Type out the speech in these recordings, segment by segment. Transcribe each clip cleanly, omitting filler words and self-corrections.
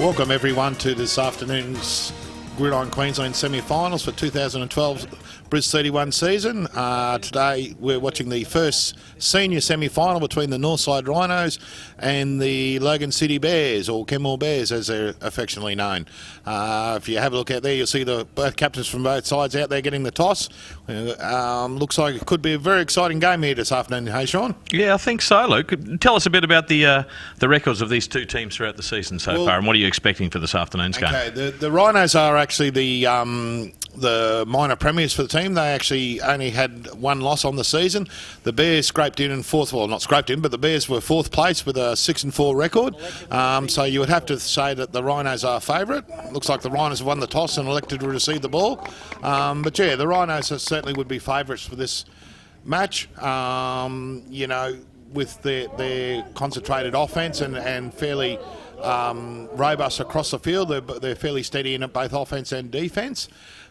Welcome everyone to this afternoon's Gridiron Queensland semi-finals for 2012 Bris 31 season. Today we're watching the first senior semi-final between the Northside Rhinos and the Logan City Bears, or Kenmore Bears as they're affectionately known. If you have a look out there, you'll see the both captains from both sides out there getting the toss. Looks like it could be a very exciting game here this afternoon. Hey, Sean? Yeah, I think so, Luke. Tell us a bit about the records of these two teams throughout the season so far, and what are you expecting for this afternoon's game? Okay, the Rhinos are actually the minor premiers for the team. They actually only had one loss on the season. The Bears scraped in fourth, well, not scraped in, but the Bears were fourth place with a 6-4 record. So you would have to say that the Rhinos are favourite. Looks like the Rhinos have won the toss and elected to receive the ball. But yeah, the Rhinos certainly would be favourites for this match. You know, with their concentrated offence and fairly robust across the field. They're fairly steady in both offence and defence.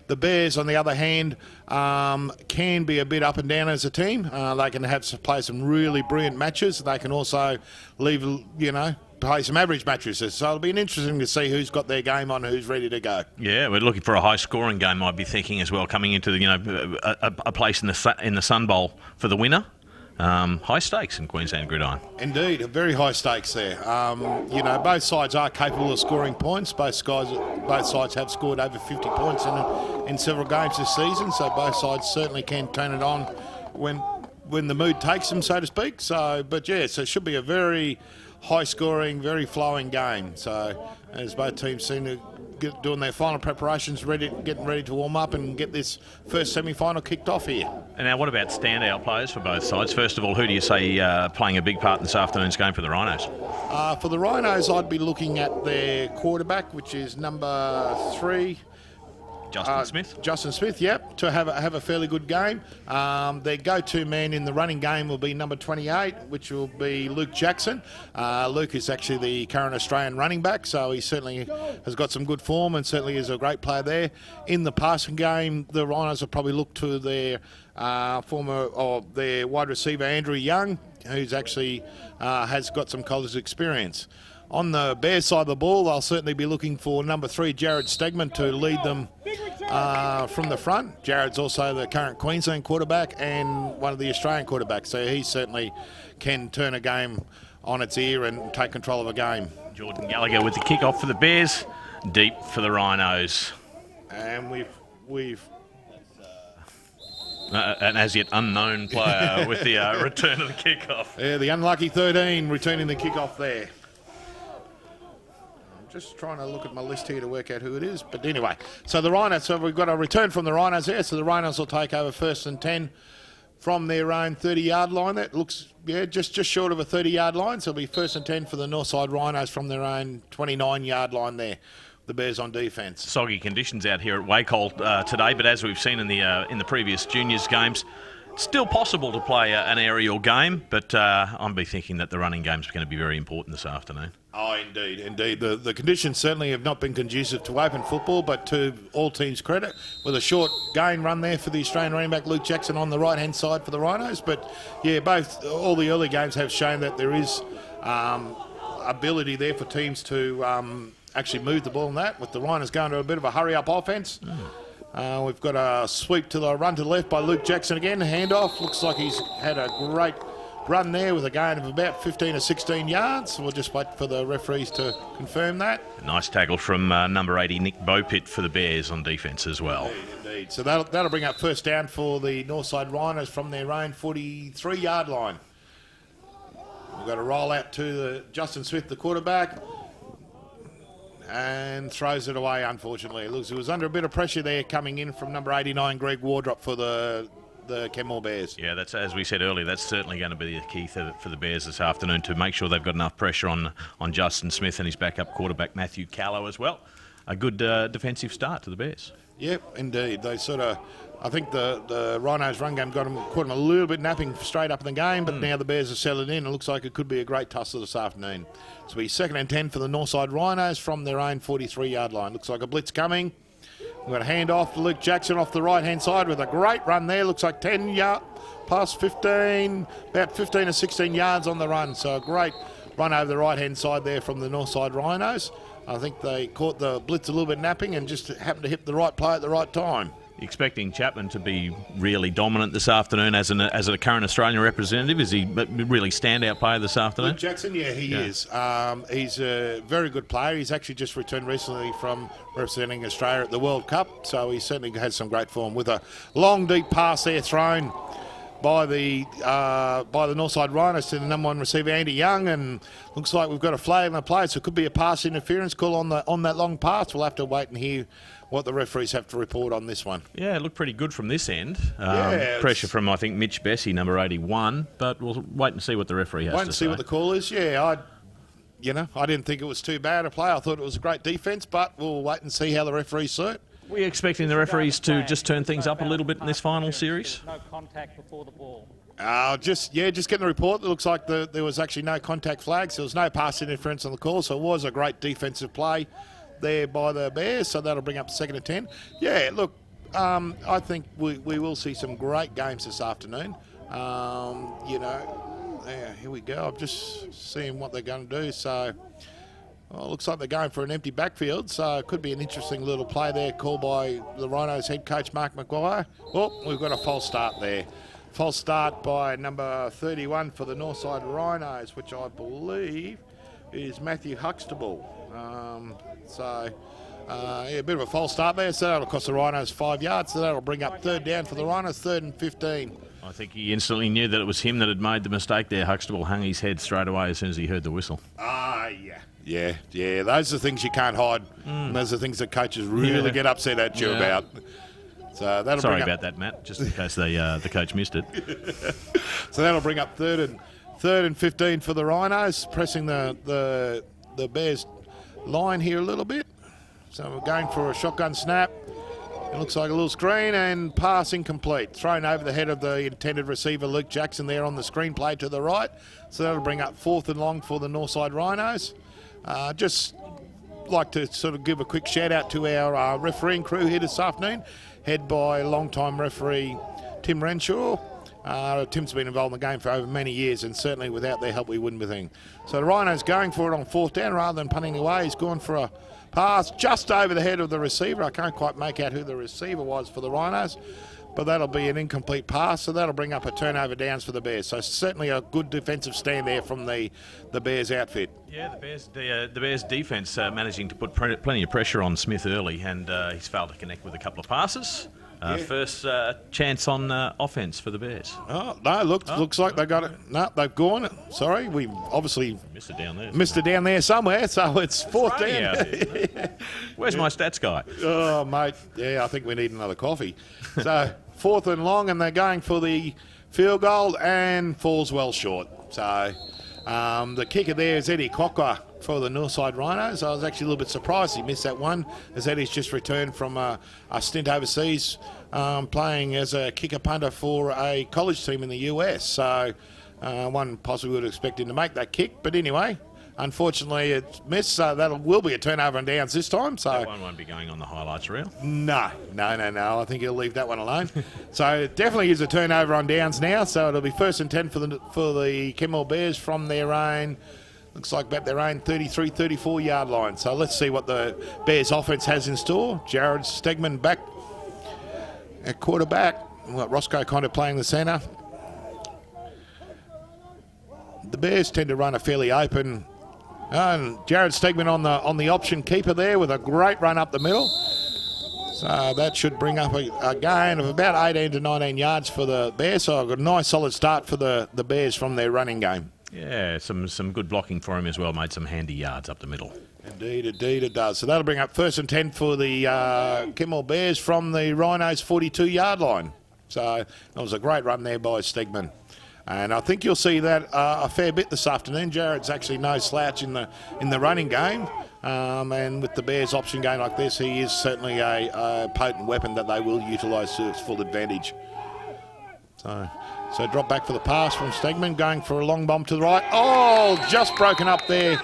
The Bears, on the other hand, can be a bit up and down as a team. They can play some really brilliant matches. They can also play some average matches. So it'll be interesting to see who's got their game on, who's ready to go. Yeah, we're looking for a high-scoring game, I'd be thinking as well, coming into a place in the Sun Bowl for the winner. High stakes in Queensland Gridiron. Indeed, very high stakes there. Both sides are capable of scoring points. Both sides have scored over 50 points in several games this season, so both sides certainly can turn it on when the mood takes them, so to speak. So it should be a very high-scoring, very flowing game. So as both teams seem to doing their final preparations, getting ready to warm up and get this first semi-final kicked off here. And now, what about standout players for both sides? First of all, who do you say playing a big part in this afternoon's game for the Rhinos? For the Rhinos, I'd be looking at their quarterback, which is number 3. Justin Smith, yep, to have a fairly good game. Their go-to man in the running game will be number 28, which will be Luke Jackson. Luke is actually the current Australian running back, so he certainly has got some good form and certainly is a great player there. In the passing game, the Rhinos will probably look to their their wide receiver, Andrew Young, who's actually has got some college experience. On the Bears side of the ball, they'll certainly be looking for number 3, Jared Stegman, to lead them from the front. Jared's also the current Queensland quarterback and one of the Australian quarterbacks, so he certainly can turn a game on its ear and take control of a game. Jordan Gallagher with the kick-off for the Bears, deep for the Rhinos. And we've an as yet unknown player with the return of the kick-off. Yeah, the unlucky 13 returning the kick-off there. Just trying to look at my list here to work out who it is. But anyway, so the Rhinos, so we've got a return from the Rhinos here. So the Rhinos will take over 1st and 10 from their own 30-yard line. That looks, just short of a 30-yard line. So it'll be 1st and 10 for the Northside Rhinos from their own 29-yard line there. The Bears on defence. Soggy conditions out here at Wacol today, but as we've seen in the previous juniors games, still possible to play an aerial game, but I'm be thinking that the running game's going to be very important this afternoon. Oh, indeed. The conditions certainly have not been conducive to open football, but to all teams' credit, with a short gain run there for the Australian running back Luke Jackson on the right-hand side for the Rhinos. But yeah, all the early games have shown that there is ability there for teams to actually move the ball in that, with the Rhinos going to a bit of a hurry-up offence. We've got a sweep to the run to the left by Luke Jackson again. Handoff. Looks like he's had a great run there with a gain of about 15 or 16 yards. We'll just wait for the referees to confirm that. Nice tackle from number 80, Nick Beaupitt, for the Bears on defence as well. Indeed. So that'll bring up first down for the Northside Rhinos from their own 43-yard line. We've got a roll out to Justin Smith, the quarterback, and throws it away, unfortunately. It was under a bit of pressure there coming in from number 89, Greg Wardrop, for the Kenmore Bears. Yeah, that's, as we said earlier, that's certainly going to be the key for the Bears this afternoon, to make sure they've got enough pressure on Justin Smith and his backup quarterback Matthew Callow as well. A good defensive start to the Bears. Yep, indeed. They I think the Rhinos run game caught them a little bit napping straight up in the game, but now the Bears are settling in. It looks like it could be a great tussle this afternoon. So it'll be 2nd and 10 for the Northside Rhinos from their own 43-yard line. Looks like a blitz coming. We've got a hand off to Luke Jackson off the right-hand side with a great run there. Looks like 10 yards, past 15, about 15 or 16 yards on the run. So a great run over the right-hand side there from the Northside Rhinos. I think they caught the blitz a little bit napping and just happened to hit the right play at the right time. Expecting Chapman to be really dominant this afternoon as a current Australian representative. Is he really standout player this afternoon? Luke Jackson, yeah, he is. He's a very good player. He's actually just returned recently from representing Australia at the World Cup, so he certainly has some great form with a long, deep pass there thrown by the Northside Rhinos to the number 1 receiver, Andy Young, and looks like we've got a flag on the play, so it could be a pass interference call on that long pass. We'll have to wait and hear what the referees have to report on this one. Yeah, it looked pretty good from this end. Pressure from, I think, Mitch Bessie, number 81, but we'll wait and see what the referee has to say. Wait and see what the call is. Yeah, I didn't think it was too bad a play. I thought it was a great defence, but we'll wait and see how the referees see it. Were you expecting the referees to just turn things up a little bit in this final series? No contact before the ball. Just getting the report. It looks like there was actually no contact flags. There was no pass interference on the call, so it was a great defensive play there by the Bears, so that'll bring up 2nd and 10. Yeah, look, I think we will see some great games this afternoon. Here we go. I'm just seeing what they're going to do. So, it looks like they're going for an empty backfield, so it could be an interesting little play there called by the Rhinos head coach, Mark Maguire. Oh, we've got a false start there. False start by number 31 for the Northside Rhinos, which I believe is Matthew Huxtable. A bit of a false start there, so that'll cost the Rhinos 5 yards, so that'll bring up 3rd down for the Rhinos, 3rd and 15. I think he instantly knew that it was him that had made the mistake there. Huxtable hung his head straight away as soon as he heard the whistle. Yeah. Those are things you can't hide. And those are things that coaches really get upset at you about. So that'll Sorry about that, Matt, just in case the coach missed it. So that'll bring up 3rd and 15 for the Rhinos, pressing the Bears line here a little bit. So we're going for a shotgun snap. It looks like a little screen and pass incomplete. Thrown over the head of the intended receiver, Luke Jackson, there on the screenplay to the right. So that'll bring up 4th and long for the Northside Rhinos. Just like to sort of give a quick shout out to our refereeing crew here this afternoon, head by long-time referee Tim Renshaw. Tim's been involved in the game for over many years, and certainly without their help we wouldn't be thing. So the Rhinos going for it on 4th down rather than punting away. He's gone for a pass just over the head of the receiver. I can't quite make out who the receiver was for the Rhinos, but that'll be an incomplete pass, so that'll bring up a turnover downs for the Bears. So certainly a good defensive stand there from the Bears outfit. Yeah, the Bears defence managing to put plenty of pressure on Smith early, and he's failed to connect with a couple of passes. First chance on offence for the Bears. Oh, no, looks like they got it. No, they've gone. Sorry, we obviously missed it down there. Missed it down there somewhere, so it's 4th down. Where's my stats guy? Oh, mate, yeah, I think we need another coffee. So 4th and long, and they're going for the field goal and falls well short. So the kicker there is Eddie Cocker for the Northside Rhinos. I was actually a little bit surprised he missed that one, as Eddie's just returned from a stint overseas playing as a kicker punter for a college team in the US. So one possibly would expect him to make that kick. But anyway, unfortunately it's missed, so that will be a turnover and downs this time. So that one won't be going on the highlights reel. No. I think he'll leave that one alone. So it definitely is a turnover on downs now. So it'll be 1st and 10 for the Kenmore Bears from their own. Looks like about their own 33, 34 yard line. So let's see what the Bears offense has in store. Jared Stegman back at quarterback. Roscoe kind of playing the centre. The Bears tend to run a fairly open. And Jared Stegman on the option keeper there with a great run up the middle. So that should bring up a gain of about 18 to 19 yards for the Bears. So a nice solid start for the Bears from their running game. Yeah, some good blocking for him as well, made some handy yards up the middle. Indeed it does. So that'll bring up 1st and 10 for the Kenmore Bears from the Rhinos 42-yard line. So that was a great run there by Stegman. And I think you'll see that a fair bit this afternoon. Jared's actually no slouch in the running game. And with the Bears option game like this, he is certainly a potent weapon that they will utilise to its full advantage. So drop back for the pass from Stegman, going for a long bomb to the right. Oh, just broken up there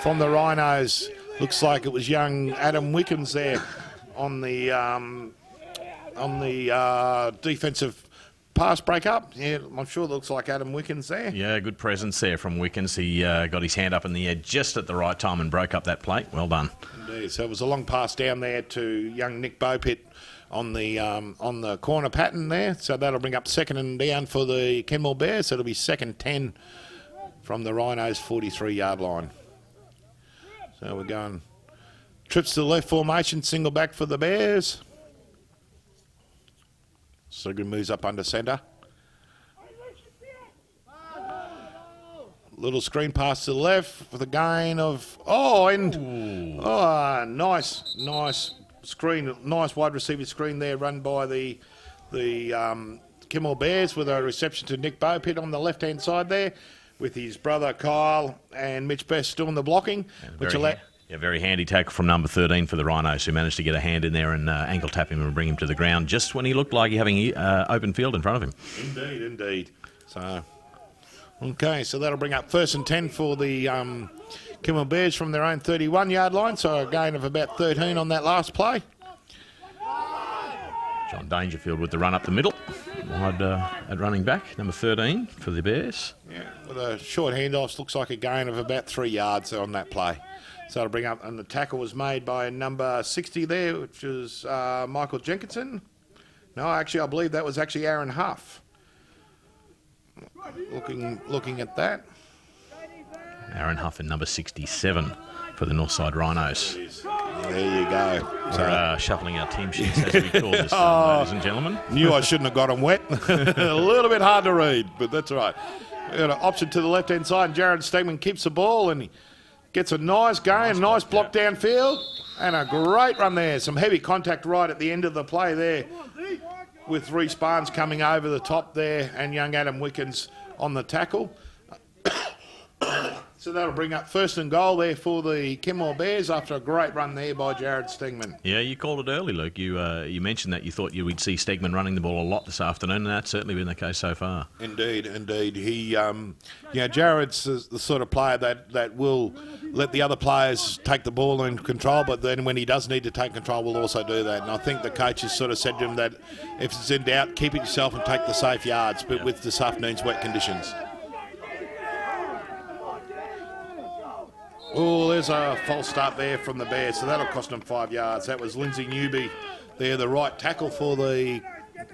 from the Rhinos. Looks like it was young Adam Wickens there on the defensive pass break up. Yeah, I'm sure it looks like Adam Wickens there. Yeah, good presence there from Wickens. He got his hand up in the air just at the right time and broke up that plate. Well done. Indeed. So it was a long pass down there to young Nick Bopit on the corner pattern there. So that'll bring up second and down for the Kenmore Bears. So it'll be second 10 from the Rhinos 43-yard line. So we're going trips to the left formation, single back for the Bears. Sigrid moves up under centre. Little screen pass to the left for the gain of... nice screen, nice wide receiver screen there run by the Kenmore Bears with a reception to Nick Bopit on the left-hand side there with his brother Kyle and Mitch Best doing the blocking. Very handy tackle from number 13 for the Rhinos, who managed to get a hand in there and ankle tap him and bring him to the ground just when he looked like having open field in front of him. Indeed. So, okay, so that'll bring up first and 10 for the Kenmore Bears from their own 31-yard line, so a gain of about 13 on that last play. John Dangerfield with the run up the middle. Wide at running back, number 13 for the Bears. Yeah, with a short handoff, looks like a gain of about 3 yards on that play. So it'll bring up, and the tackle was made by number 60 there, which is Michael Jenkinson. No, actually, I believe that was actually Aaron Huff. Looking at that. Aaron Huff in number 67 for the Northside Rhinos. There you go. We're shuffling our team sheets as we call this, ladies and gentlemen. Knew I shouldn't have got them wet. A little bit hard to read, but that's all right. We've got an option to the left-hand side, and Jared Stegman keeps the ball, and he gets a nice gain, nice block downfield, and a great run there. Some heavy contact right at the end of the play there with Reece Barnes coming over the top there and young Adam Wickens on the tackle. So that'll bring up first and goal there for the Kenmore Bears after a great run there by Jared Stegman. Yeah, you called it early, Luke. You mentioned that you thought we'd see Stegman running the ball a lot this afternoon, and that's certainly been the case so far. Indeed. He, Jared's the sort of player that will let the other players take the ball in control, but then when he does need to take control, will also do that. And I think the coach has sort of said to him that if it's in doubt, keep it yourself and take the safe yards, but with this afternoon's wet conditions. Oh, there's a false start there from the Bears, so that'll cost them 5 yards. That was Lindsay Newby there, the right tackle for the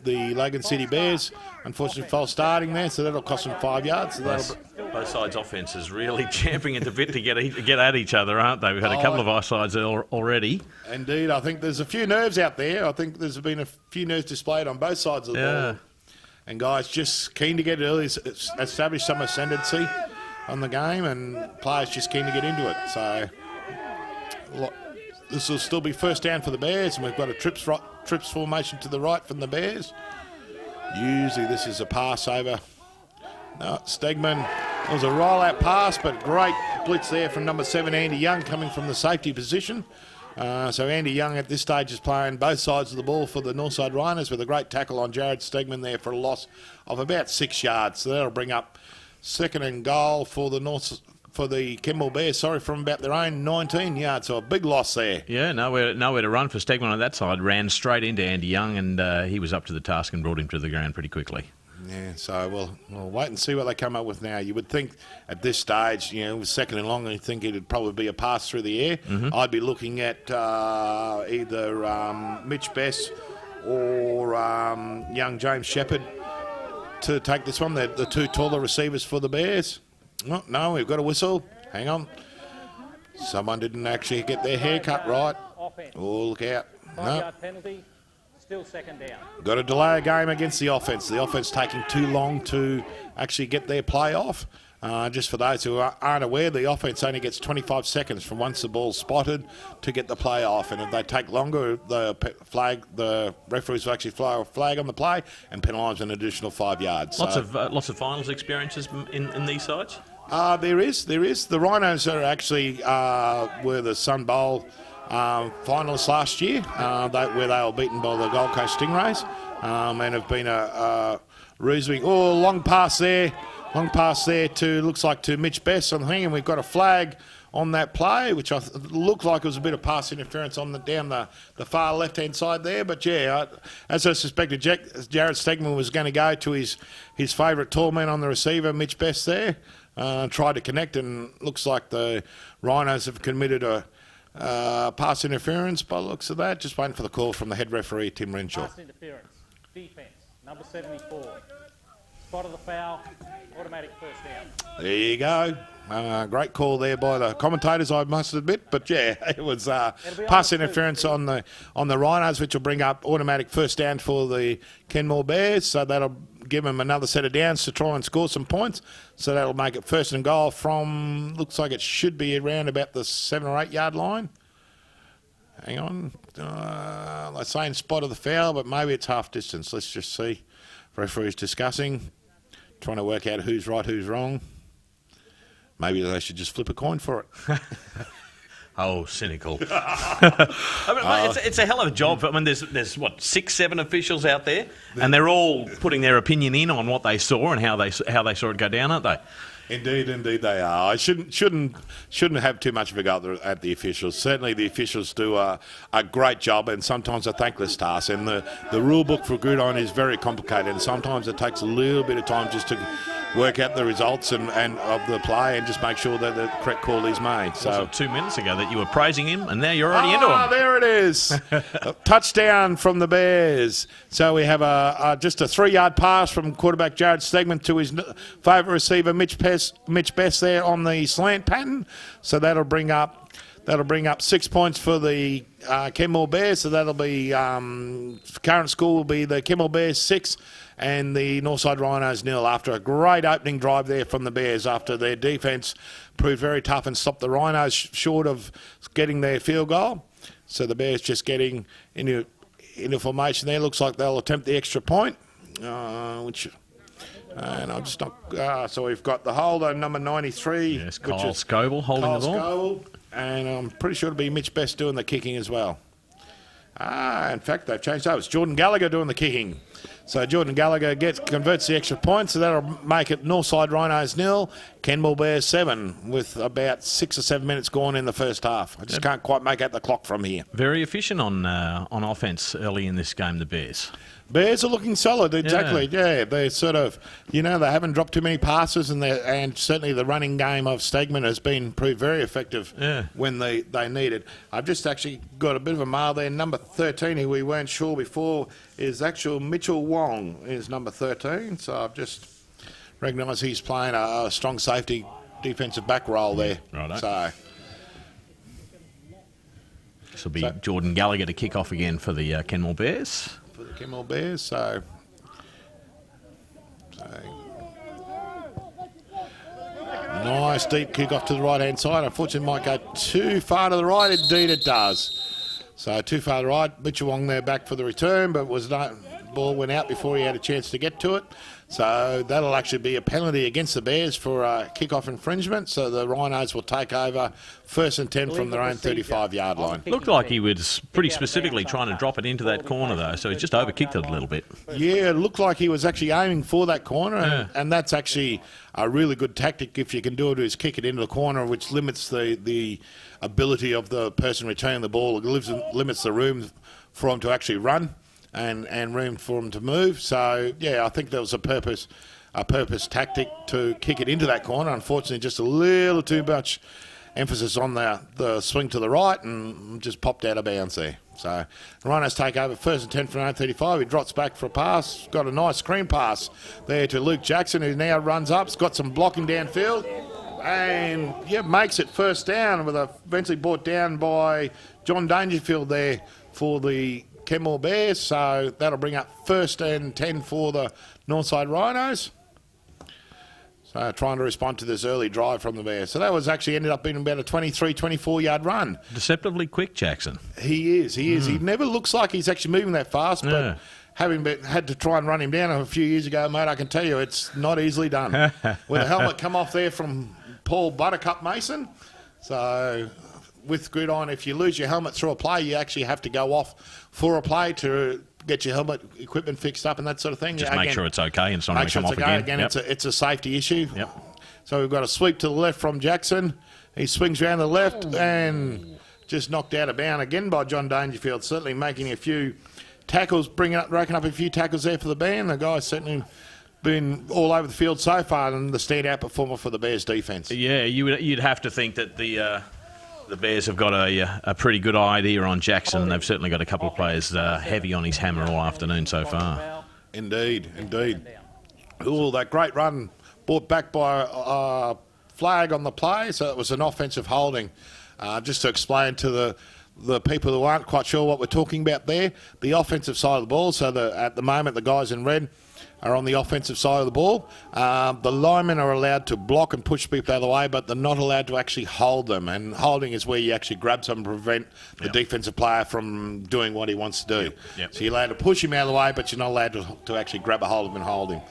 Logan City Bears. Unfortunately, false starting there, so that'll cost them 5 yards. So both sides' offences really champing at the bit to get at each other, aren't they? We've had a couple of offsides already. Indeed, I think there's a few nerves out there. I think there's been a few nerves displayed on both sides of the ball. And guys just keen to get early, establish some ascendancy on the game, and players just keen to get into it. So this will still be first down for the Bears, and we've got a trips formation to the right from the Bears. Usually this is a pass over. No, Stegman. It was a rollout pass, but great blitz there from number 7, Andy Young, coming from the safety position. So Andy Young at this stage is playing both sides of the ball for the Northside Rhinos with a great tackle on Jared Stegman there for a loss of about 6 yards. So that'll bring up second and goal for the Kenmore Bears, from about their own 19 yards. So a big loss there. Yeah, nowhere to run for Stegman on that side. Ran straight into Andy Young, and he was up to the task and brought him to the ground pretty quickly. Yeah, so we'll wait and see what they come up with now. You would think at this stage, with second and long, you'd think it'd probably be a pass through the air. Mm-hmm. I'd be looking at either Mitch Best or young James Shepherd to take this one. They're the two taller receivers for the Bears. Oh, no, we've got a whistle. Hang on. Someone didn't actually get their hair cut right. Oh, look out. 5-yard penalty. Still second down. Got to delay a game against the offence. The offence taking too long to actually get their play off. Just for those who aren't aware, the offence only gets 25 seconds from once the ball's spotted to get the play off. And if they take longer, the referees will actually fly a flag on the play and penalise an additional 5 yards. Lots of finals experiences in these sides? There is. The Rhinos are actually were the Sun Bowl finalists last year, where they were beaten by the Gold Coast Stingrays, and have been a reasonably long pass there to looks like to Mitch Best on the thing, and we've got a flag on that play, which looked like it was a bit of pass interference on down the far left-hand side there. But, yeah, as I suspected, Jared Stegman was going to go to his favourite tall man on the receiver, Mitch Best there, tried to connect, and looks like the Rhinos have committed a pass interference by the looks of that. Just waiting for the call from the head referee, Tim Renshaw. Pass interference. Defence. Number 74. Spot of the foul. Automatic first down. There you go. Great call there by the commentators, I must admit. But, yeah, it was pass interference on the Rhinos, which will bring up automatic first down for the Kenmore Bears. So that'll give them another set of downs to try and score some points. So that'll make it first and goal from, looks like it should be around about the 7 or 8 yard line. Hang on. They're saying spot of the foul, but maybe it's half distance. Let's just see. Referee's discussing, trying to work out who's right, who's wrong. Maybe they should just flip a coin for it. Oh, cynical. I mean, it's a hell of a job. I mean, there's what, 6, 7 officials out there, and they're all putting their opinion in on what they saw and how they saw it go down, aren't they? Indeed they are. I shouldn't have too much of a go at the officials. Certainly the officials do a great job, and sometimes a thankless task. And the rule book for Gridiron is very complicated, and sometimes it takes a little bit of time just to work out the results and of the play and just make sure that the correct call is made. So 2 minutes ago that you were praising him, and now you're already into him. There it is. A touchdown from the Bears. So we have just a 3 yard pass from quarterback Jared Stegman to his favourite receiver Mitch Best there on the slant pattern. So that'll bring up 6 points for the Kenmore Bears. So that'll be current score will be the Kenmore Bears 6 and the Northside Rhinos 0 after a great opening drive there from the Bears after their defence proved very tough and stopped the Rhinos short of getting their field goal. So the Bears just getting into formation there. Looks like they'll attempt the extra point, and I'm just not. So we've got the holder, number 93. Yes, Kyle Scoble holding the ball. And I'm pretty sure it'll be Mitch Best doing the kicking as well. In fact, they've changed up. It's Jordan Gallagher doing the kicking. So Jordan Gallagher converts the extra point, so that'll make it Northside Rhinos 0, Kenmore Bears 7, with about 6 or 7 minutes gone in the first half. I just can't quite make out the clock from here. Very efficient on offence early in this game, the Bears. Bears are looking solid, exactly. Yeah, they're sort of, they haven't dropped too many passes, and certainly the running game of Stegman has been proved very effective when they need it. I've just actually got a bit of a mail there. Number 13, who we weren't sure before, is actual Mitchell Wong, is number 13. So I've just recognised he's playing a strong safety defensive back role there. Righto. So this will be Jordan Gallagher to kick off again for the Kenmore Bears. For the Kenmore Bears, so nice deep kick off to the right hand side. Unfortunately, it might go too far to the right. Indeed, it does. So too far to the right. Mitchell Wong there back for the return, but ball went out before he had a chance to get to it. So that'll actually be a penalty against the Bears for a kick-off infringement. So the Rhinos will take over 1st and 10 from their own 35-yard line. Looked like he was pretty specifically trying to drop it into that corner, though, so he just overkicked it a little bit. Yeah, it looked like he was actually aiming for that corner, and that's actually a really good tactic if you can do it, is kick it into the corner, which limits the ability of the person returning the ball. It limits the room for him to actually run. And room for them to move. So, yeah, I think there was a purpose tactic to kick it into that corner. Unfortunately, just a little too much emphasis on the swing to the right and just popped out of bounds there. So, the Rhinos take over 1st and 10 from their own 35. He drops back for a pass. Got a nice screen pass there to Luke Jackson, who now runs up. He's got some blocking downfield. And, makes it first down, with eventually brought down by John Dangerfield there for the Kenmore Bears, so that'll bring up 1st and 10 for the Northside Rhinos. So trying to respond to this early drive from the Bears. So that was actually ended up being about a 23, 24-yard run. Deceptively quick, Jackson. He is. He never looks like he's actually moving that fast, but having had to try and run him down a few years ago, mate, I can tell you it's not easily done. With a helmet come off there from Paul Buttercup Mason. So with Gridiron, if you lose your helmet through a play, you actually have to go off for a play to get your helmet equipment fixed up and that sort of thing. Just make sure it's okay and it's not going to come off again. It's a safety issue. Yep. So we've got a sweep to the left from Jackson. He swings around the left and just knocked out of bound again by John Dangerfield, certainly making a few tackles, racking up a few tackles there for the band. The guy's certainly been all over the field so far and the standout performer for the Bears defence. Yeah, you'd have to think that the Bears have got a pretty good idea on Jackson, and they've certainly got a couple of players heavy on his hammer all afternoon so far. Indeed. Oh, that great run brought back by a flag on the play, so it was an offensive holding. Just to explain to the people who aren't quite sure what we're talking about there, the offensive side of the ball, so at the moment the guys in red are on the offensive side of the ball. The linemen are allowed to block and push people out of the way, but they're not allowed to actually hold them. And holding is where you actually grab someone to prevent the defensive player from doing what he wants to do. So you're allowed to push him out of the way, but you're not allowed to actually grab a hold of him and hold him.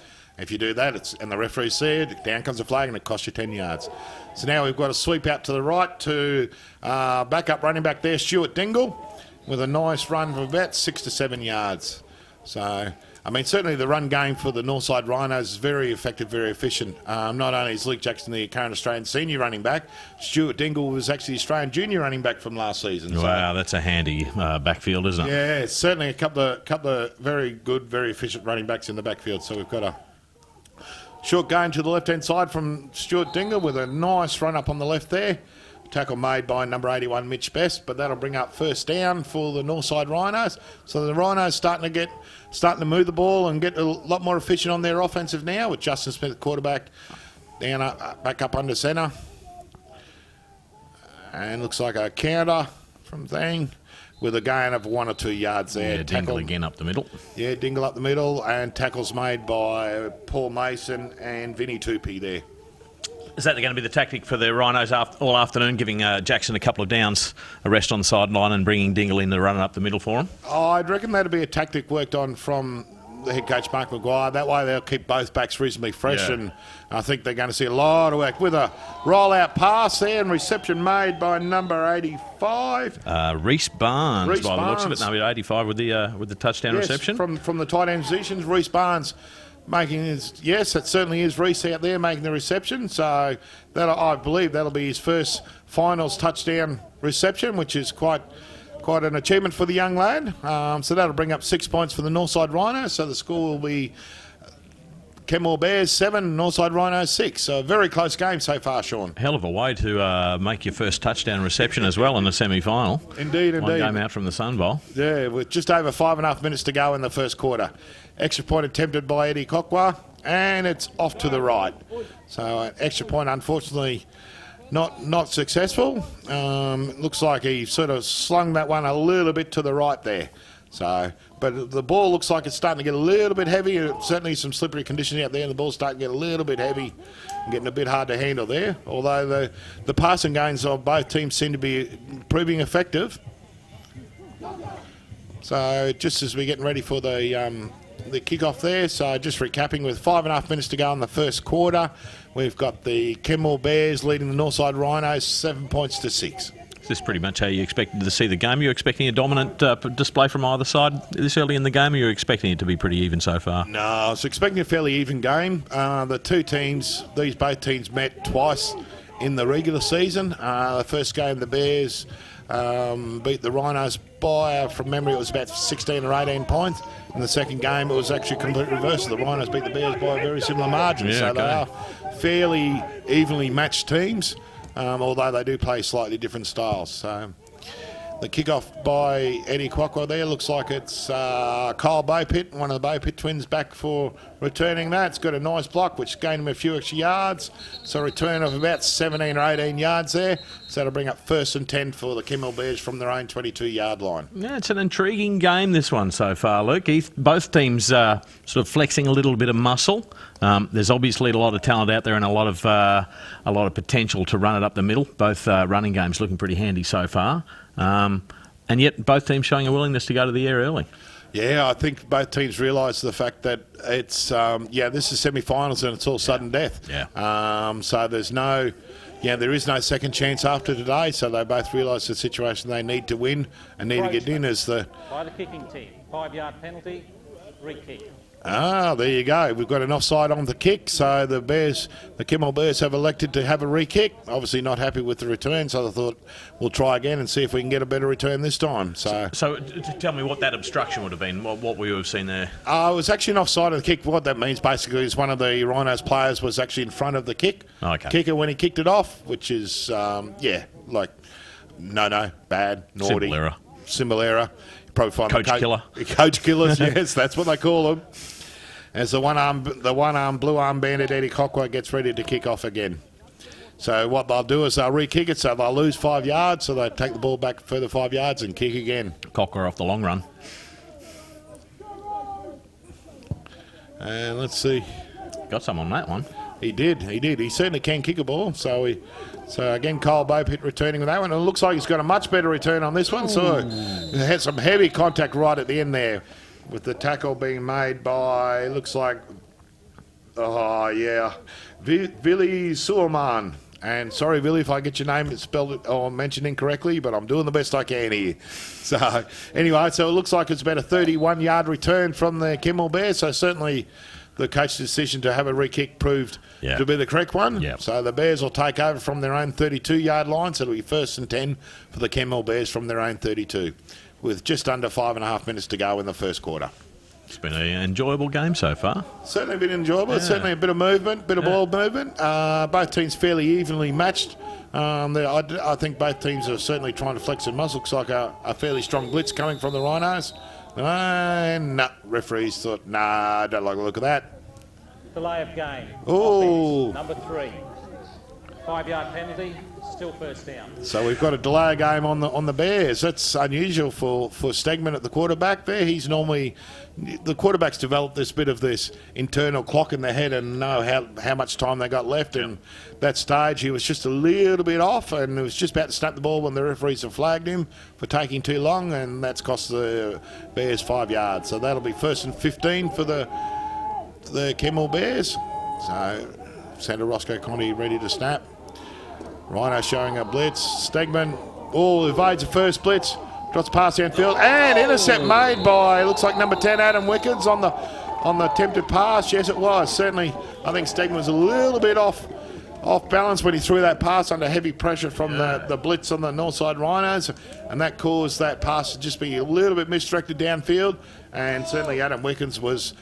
If you do that, and the referee said, down comes the flag and it costs you 10 yards. So now we've got a sweep out to the right to backup running back there, Stuart Dingle, with a nice run of about 6 to 7 yards. So, I mean, certainly the run game for the Northside Rhinos is very effective, very efficient. Not only is Luke Jackson the current Australian senior running back, Stuart Dingle was actually the Australian junior running back from last season. Wow, that's a handy backfield, isn't it? Yeah, certainly a couple of very good, very efficient running backs in the backfield. So we've got a short gain to the left-hand side from Stuart Dingle with a nice run up on the left there. Tackle made by number 81, Mitch Best, but that'll bring up first down for the Northside Rhinos. So the Rhinos starting to move the ball and get a lot more efficient on their offensive now with Justin Smith, quarterback, back up under centre. And looks like a counter from Thang with a gain of 1 or 2 yards there. Yeah, Dingle again up the middle. Yeah, Dingle up the middle, and tackles made by Paul Mason and Vinnie Tupy there. Is that going to be the tactic for the Rhinos all afternoon, giving Jackson a couple of downs, a rest on the sideline and bringing Dingle in to run it up the middle for him? I'd reckon that'd be a tactic worked on from the head coach, Mark Maguire. That way they'll keep both backs reasonably fresh, and I think they're going to see a lot of work with a rollout pass there and reception made by number 85. Reece Barnes, by the looks of it. No, 85 with the touchdown reception. From the tight end positions, Reece Barnes making his, yes, it certainly is Reece out there making the reception. So that, I believe that'll be his first finals touchdown reception, which is quite an achievement for the young lad. So that'll bring up 6 points for the Northside Rhinos. So the score will be Kenmore Bears 7, Northside Rhinos 6. So a very close game so far, Sean. Hell of a way to make your first touchdown reception as well in the semi-final. Indeed. One game out from the Sun Bowl. Yeah, with just over 5.5 minutes to go in the first quarter. Extra point attempted by Eddie Kokwa, and it's off to the right. So an extra point, unfortunately, not successful. Looks like he sort of slung that one a little bit to the right there. So, but the ball looks like it's starting to get a little bit heavy. Certainly some slippery conditions out there, and the ball's starting to get a little bit heavy and getting a bit hard to handle there. Although the passing gains of both teams seem to be proving effective. So just as we're getting ready for the kickoff there, so just recapping with 5.5 minutes to go in the first quarter, we've got the Kenmore Bears leading the Northside Rhinos 7 points to 6. Is this pretty much how you expected to see the game? Are you expecting a dominant display from either side this early in the game, or are you expecting it to be pretty even so far? No, I was expecting a fairly even game. The two teams, both teams met twice in the regular season. The first game, the Bears beat the Rhinos by, from memory, it was about 16 or 18 points. In the second game, it was actually completely reverse. The Rhinos beat the Bears by a very similar margin. Yeah, so they are fairly evenly matched teams, although they do play slightly different styles. So the kickoff by Eddie Kwakwa there looks like it's Kyle Bowpitt, one of the Bowpitt twins, back for returning that. It's got a nice block, which gained him a few extra yards. So a return of about 17 or 18 yards there. So that'll bring up 1st and 10 for the Kenmore Bears from their own 22-yard line. Yeah, it's an intriguing game, this one so far, Luke. Both teams sort of flexing a little bit of muscle. There's obviously a lot of talent out there and a lot of potential to run it up the middle. Both running games looking pretty handy so far. And yet both teams showing a willingness to go to the air early. Yeah, I think both teams realise the fact that it's, this is semi-finals and it's all sudden death. Yeah. So there is no second chance after today, so they both realise the situation they need to win and need to get in as the... By the kicking team, 5-yard penalty, re-kick. Ah, there you go. We've got an offside on the kick, so the Kimmel Bears have elected to have a re-kick. Obviously not happy with the return, so I thought we'll try again and see if we can get a better return this time. So tell me what that obstruction would have been, what we would have seen there. It was actually an offside of the kick. What that means basically is one of the Rhinos players was actually in front of the kicker when he kicked it off, which is, no, bad, naughty. Simple error. Probably find killer. Coach killers, yes, that's what they call them. As the one-arm blue arm bandit Eddie Cockwa gets ready to kick off again. So what they'll do is they'll re-kick it, so they'll lose 5 yards, so they take the ball back further 5 yards and kick again. Cockwa off the long run. And let's see. Got some on that one. He did. He certainly can kick a ball. So again, Kyle Bopitt returning with that one. And it looks like he's got a much better return on this one. Ooh. So he had some heavy contact right at the end there, with the tackle being made by, looks like, Vili Suleiman. And sorry, Vili, if I get your name spelled or mentioned incorrectly, but I'm doing the best I can here. So anyway, so it looks like it's about a 31-yard return from the Kimmel Bears. So certainly the coach's decision to have a re-kick proved to be the correct one. Yep. So the Bears will take over from their own 32-yard line. So it'll be 1st and 10 for the Kimmel Bears from their own 32, with just under 5.5 minutes to go in the first quarter. It's been an enjoyable game so far. Certainly been enjoyable. Yeah. Certainly a bit of movement, bit of ball movement. Both teams fairly evenly matched. I think both teams are certainly trying to flex their muscle. Looks like a fairly strong blitz coming from the Rhinos. Referees thought, I don't like the look of that. Delay of game. Oh. Number 3. 5-yard penalty, still first down. So we've got a delay of game on the Bears. That's unusual for Stegman at the quarterback there. He's normally, the quarterbacks develop this bit of this internal clock in their head and know how much time they got left. Yep. And that stage he was just a little bit off, and it was just about to snap the ball when the referees have flagged him for taking too long, and that's cost the Bears 5 yards. So that'll be 1st and 15 for the Kimmel Bears. So Santa Roscoe Conti ready to snap. Rhino showing a blitz. Stegman, evades the first blitz. Drops past downfield. And intercept made by, looks like number 10, Adam Wickens on the attempted pass. Yes, it was. Certainly, I think Stegman was a little bit off balance when he threw that pass under heavy pressure from the blitz on the Northside Rhinos. And that caused that pass to just be a little bit misdirected downfield. And certainly Adam Wickens was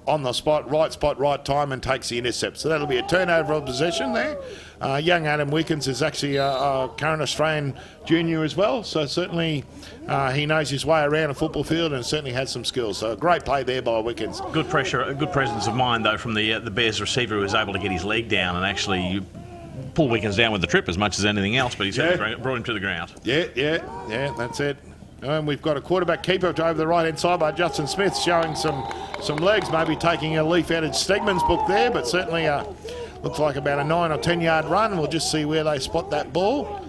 on the spot, right time, and takes the intercept. So that'll be a turnover of possession there. Young Adam Wickens is actually a current Australian junior as well, so certainly he knows his way around a football field and certainly has some skills. So a great play there by Wickens. Good pressure, a good presence of mind though from the Bears receiver, who was able to get his leg down and actually pull Wickens down with the trip as much as anything else, but he's brought him to the ground. Yeah, that's it. And we've got a quarterback keeper over the right-hand side by Justin Smith, showing some legs, maybe taking a leaf out of Stegman's book there, but certainly looks like about a 9 or 10 yard run. We'll just see where they spot that ball.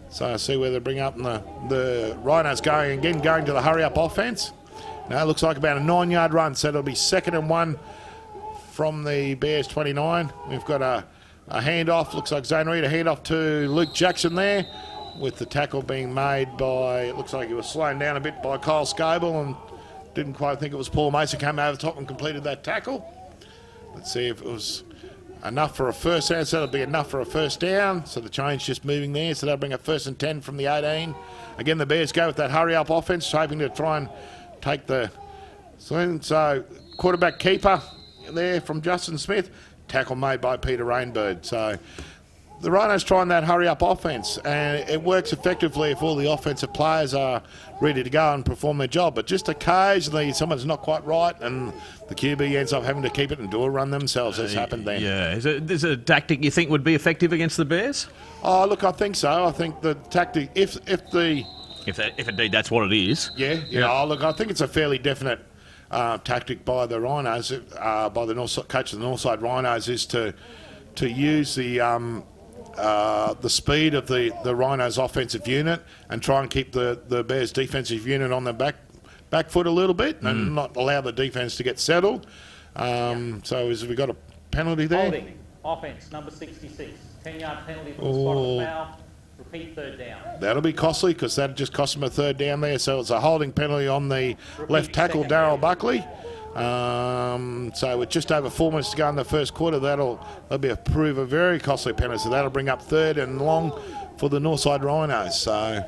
So I see where they bring up, and the Rhinos going to the hurry-up offense. Now it looks like about a 9 yard run, so it'll be 2nd and 1 from the Bears 29. We've got a handoff, looks like Zane Reed, a handoff to Luke Jackson there, with the tackle being made by, it looks like he was slowed down a bit by Kyle Scoble, and didn't quite think it was Paul Mason, came over the top and completed that tackle. Let's see if it was enough for a first down. So that'll be enough for a first down. So the chain's just moving there. So they'll bring up 1st and 10 from the 18. Again, the Bears go with that hurry-up offense, hoping to try and take the... So quarterback keeper there from Justin Smith. Tackle made by Peter Rainbird. So the Rhinos trying that hurry-up offense, and it works effectively if all the offensive players are ready to go and perform their job. But just occasionally someone's not quite right, and the QB ends up having to keep it and do a run themselves, as happened then. Yeah, is it a tactic you think would be effective against the Bears? Oh, look, I think so. I think the tactic, if indeed that's what it is. Yeah. Oh, look, I think it's a fairly definite tactic by the Rhinos, by the coach of the Northside Rhinos, is to use the speed of the Rhinos offensive unit and try and keep the Bears defensive unit on the back foot a little bit and not allow the defense to get settled. So have we got a penalty there? Holding, offense, number 66. 10-yard penalty for the spot of the foul. Repeat 3rd down. That'll be costly because that just cost them a 3rd down there. So it's a holding penalty on the left tackle, Darryl Buckley. So with just over 4 minutes to go in the first quarter, that'll prove a very costly penalty. So that'll bring up 3rd and long for the Northside Rhinos. So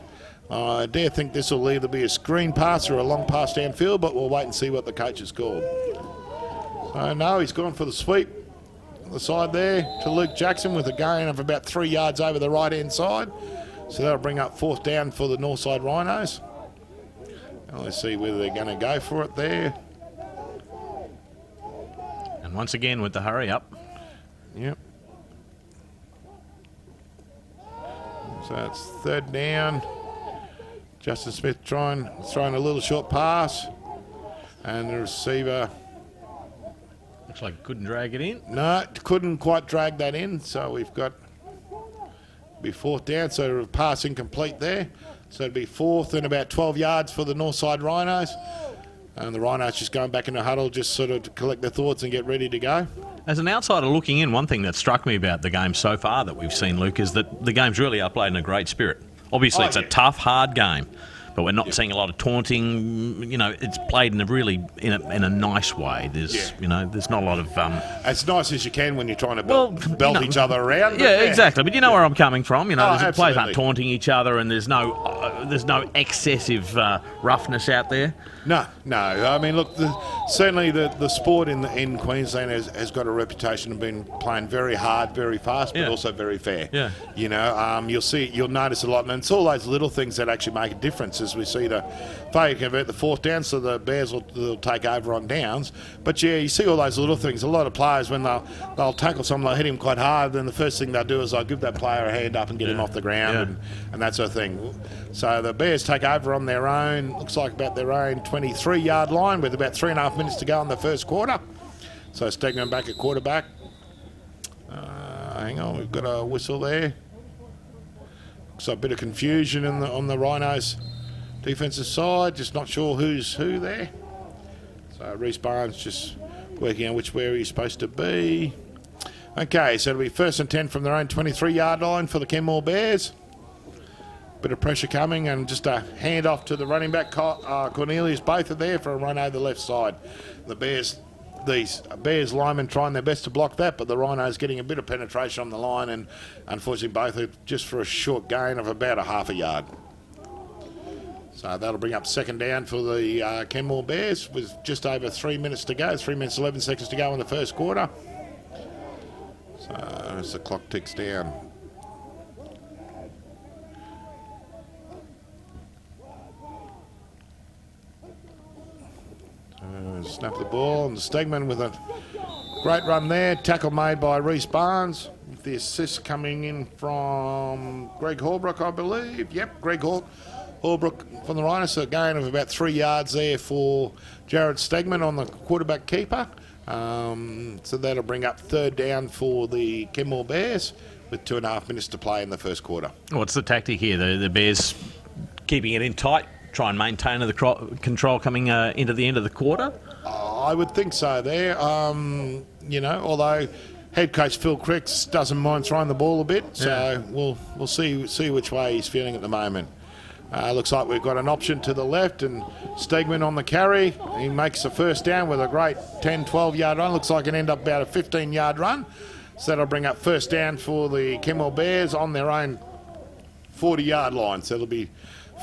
I dare think this will either be a screen pass or a long pass downfield, but we'll wait and see what the coach has called. So no, he's gone for the sweep on the side there to Luke Jackson with a gain of about 3 yards over the right-hand side. So that'll bring up 4th down for the Northside Rhinos. And let's see whether they're going to go for it there. And once again with the hurry up. Yep. So it's 3rd down. Justin Smith throwing a little short pass. And the receiver... Looks like couldn't drag it in. No, couldn't quite drag that in. So we've got... be 4th down, so a pass incomplete there. So it'd be 4th and about 12 yards for the Northside Rhinos. And the Rhinos just going back in the huddle, just sort of to collect their thoughts and get ready to go. As an outsider looking in, one thing that struck me about the game so far that we've seen, Luke, is that the games really are played in a great spirit. Obviously, it's a tough, hard game, but we're not seeing a lot of taunting. You know, it's played in a really in a nice way. There's there's not a lot of. As nice as you can when you're trying to belt each other around. Yeah, exactly. But you know where I'm coming from. You know, Oh, players aren't taunting each other, and there's no excessive roughness out there. No. I mean, look, certainly the sport in Queensland has got a reputation of being playing very hard, very fast, but also very fair. Yeah. You know, you'll notice a lot, and it's all those little things that actually make a difference as we see the failure to convert the 4th down, so the Bears will take over on downs. But yeah, you see all those little things. A lot of players, when they'll tackle someone, they'll hit him quite hard, then the first thing they'll do is they'll give that player a hand up and get him off the ground and that sort of thing. So the Bears take over on their own, looks like about their own 23-yard line with about 3.5 minutes to go in the first quarter. So Stegman back at quarterback. Hang on, we've got a whistle there. So a bit of confusion on the Rhinos defensive side, just not sure who's who there. So Reece Barnes just working out where he's supposed to be. Okay, so it'll be 1st and 10 from their own 23-yard line for the Kenmore Bears. Bit of pressure coming, and just a hand off to the running back, Cornelius. Both are there for a run over the left side. These Bears linemen trying their best to block that, but the Rhinos getting a bit of penetration on the line, and unfortunately both are just for a short gain of about a half a yard. So that'll bring up 2nd down for the Kenmore Bears with just over 3 minutes to go, 3 minutes 11 seconds to go in the first quarter. So as the clock ticks down. Snap the ball, and Stegman with a great run there. Tackle made by Reece Barnes. The assist coming in from Greg Holbrook, I believe. Yep, Greg Holbrook from the Rhinos. A gain of about 3 yards there for Jared Stegman on the quarterback keeper. So that'll bring up 3rd down for the Kenmore Bears with 2.5 minutes to play in the first quarter. What's the tactic here? The Bears keeping it in tight, try and maintain the control coming into the end of the quarter? I would think so there. Although head coach Phil Cricks doesn't mind throwing the ball a bit, so we'll see which way he's feeling at the moment. Looks like we've got an option to the left, and Stegman on the carry. He makes the 1st down with a great 10, 12-yard run. Looks like it end up about a 15-yard run. So that'll bring up 1st down for the Kenmore Bears on their own 40-yard line. So it'll be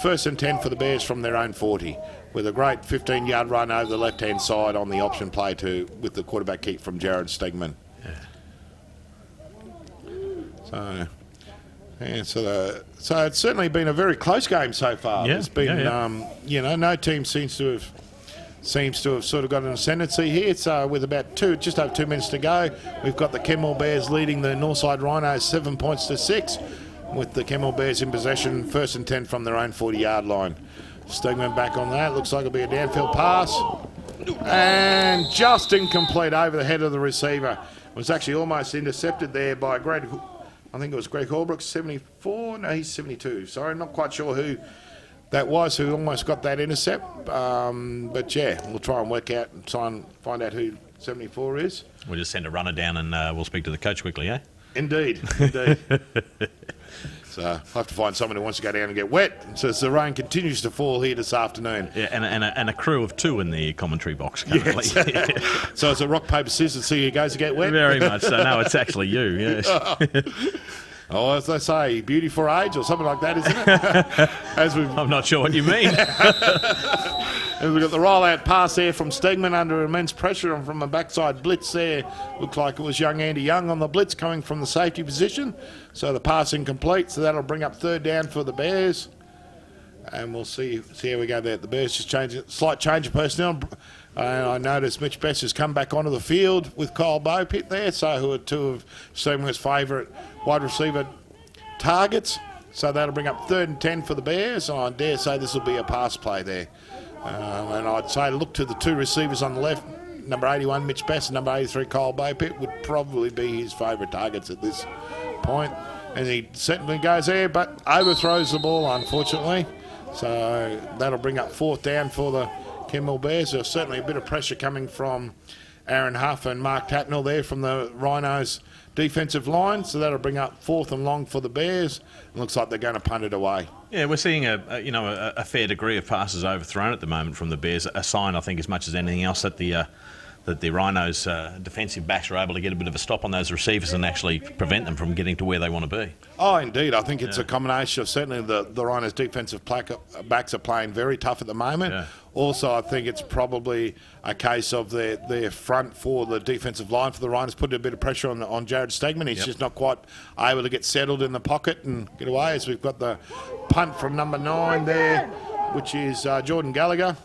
1st and 10 for the Bears from their own 40, with a great 15-yard run over the left-hand side on the option play with the quarterback keep from Jared Stegman. So it's certainly been a very close game so far. It's been, no team seems to have sort of got an ascendancy here. So with about just over 2 minutes to go, we've got the Kenmore Bears leading the Northside Rhinos 7 points to 6, with the Kenmore Bears in possession, 1st and 10 from their own 40-yard line. Stegman back on that. Looks like it'll be a downfield pass. And just incomplete over the head of the receiver. It was actually almost intercepted there by Greg. I think it was Greg Holbrook, 74. No, he's 72. Sorry, not quite sure who that was who almost got that intercept. But yeah, we'll try and work out and try and find out who 74 is. We'll just send a runner down and we'll speak to the coach quickly, eh? Indeed. So I'll have to find someone who wants to go down and get wet. So as the rain continues to fall here this afternoon. Yeah, and a crew of 2 in the commentary box currently. Yes. So it's a rock, paper, scissors, see who goes to get wet? Very much so. No, it's actually you, yes. Oh, as they say, beauty for age or something like that, isn't it? I'm not sure what you mean. As we've got the roll-out pass there from Stegman under immense pressure and from a backside blitz there. Looked like it was young Andy Young on the blitz coming from the safety position. So the pass incomplete, so that'll bring up 3rd down for the Bears. And we'll see how we go there. The Bears just slight change of personnel. I noticed Mitch Best has come back onto the field with Kyle Bopitt there, so who are 2 of Seymour's favourite wide receiver targets. So that'll bring up 3rd and 10 for the Bears. I dare say this will be a pass play there. And I'd say look to the 2 receivers on the left, number 81 Mitch Best and number 83 Kyle Bopitt would probably be his favourite targets at this point. And he certainly goes there, but overthrows the ball, unfortunately. So that'll bring up 4th down for the Kenmore Bears. There's certainly a bit of pressure coming from Aaron Huff and Mark Tatnell there from the Rhinos defensive line. So that'll bring up 4th and long for the Bears. It looks like they're going to punt it away. Yeah, we're seeing a fair degree of passes overthrown at the moment from the Bears. A sign, I think, as much as anything else, that the Rhinos defensive backs are able to get a bit of a stop on those receivers and actually prevent them from getting to where they want to be. Oh, indeed. I think it's a combination of certainly the Rhinos defensive backs are playing very tough at the moment. Yeah. Also, I think it's probably a case of their front for the defensive line for the Rhinos putting a bit of pressure on Jared Stegman. He's just not quite able to get settled in the pocket and get away, as we've got the punt from number 9 there, which is Jordan Gallagher.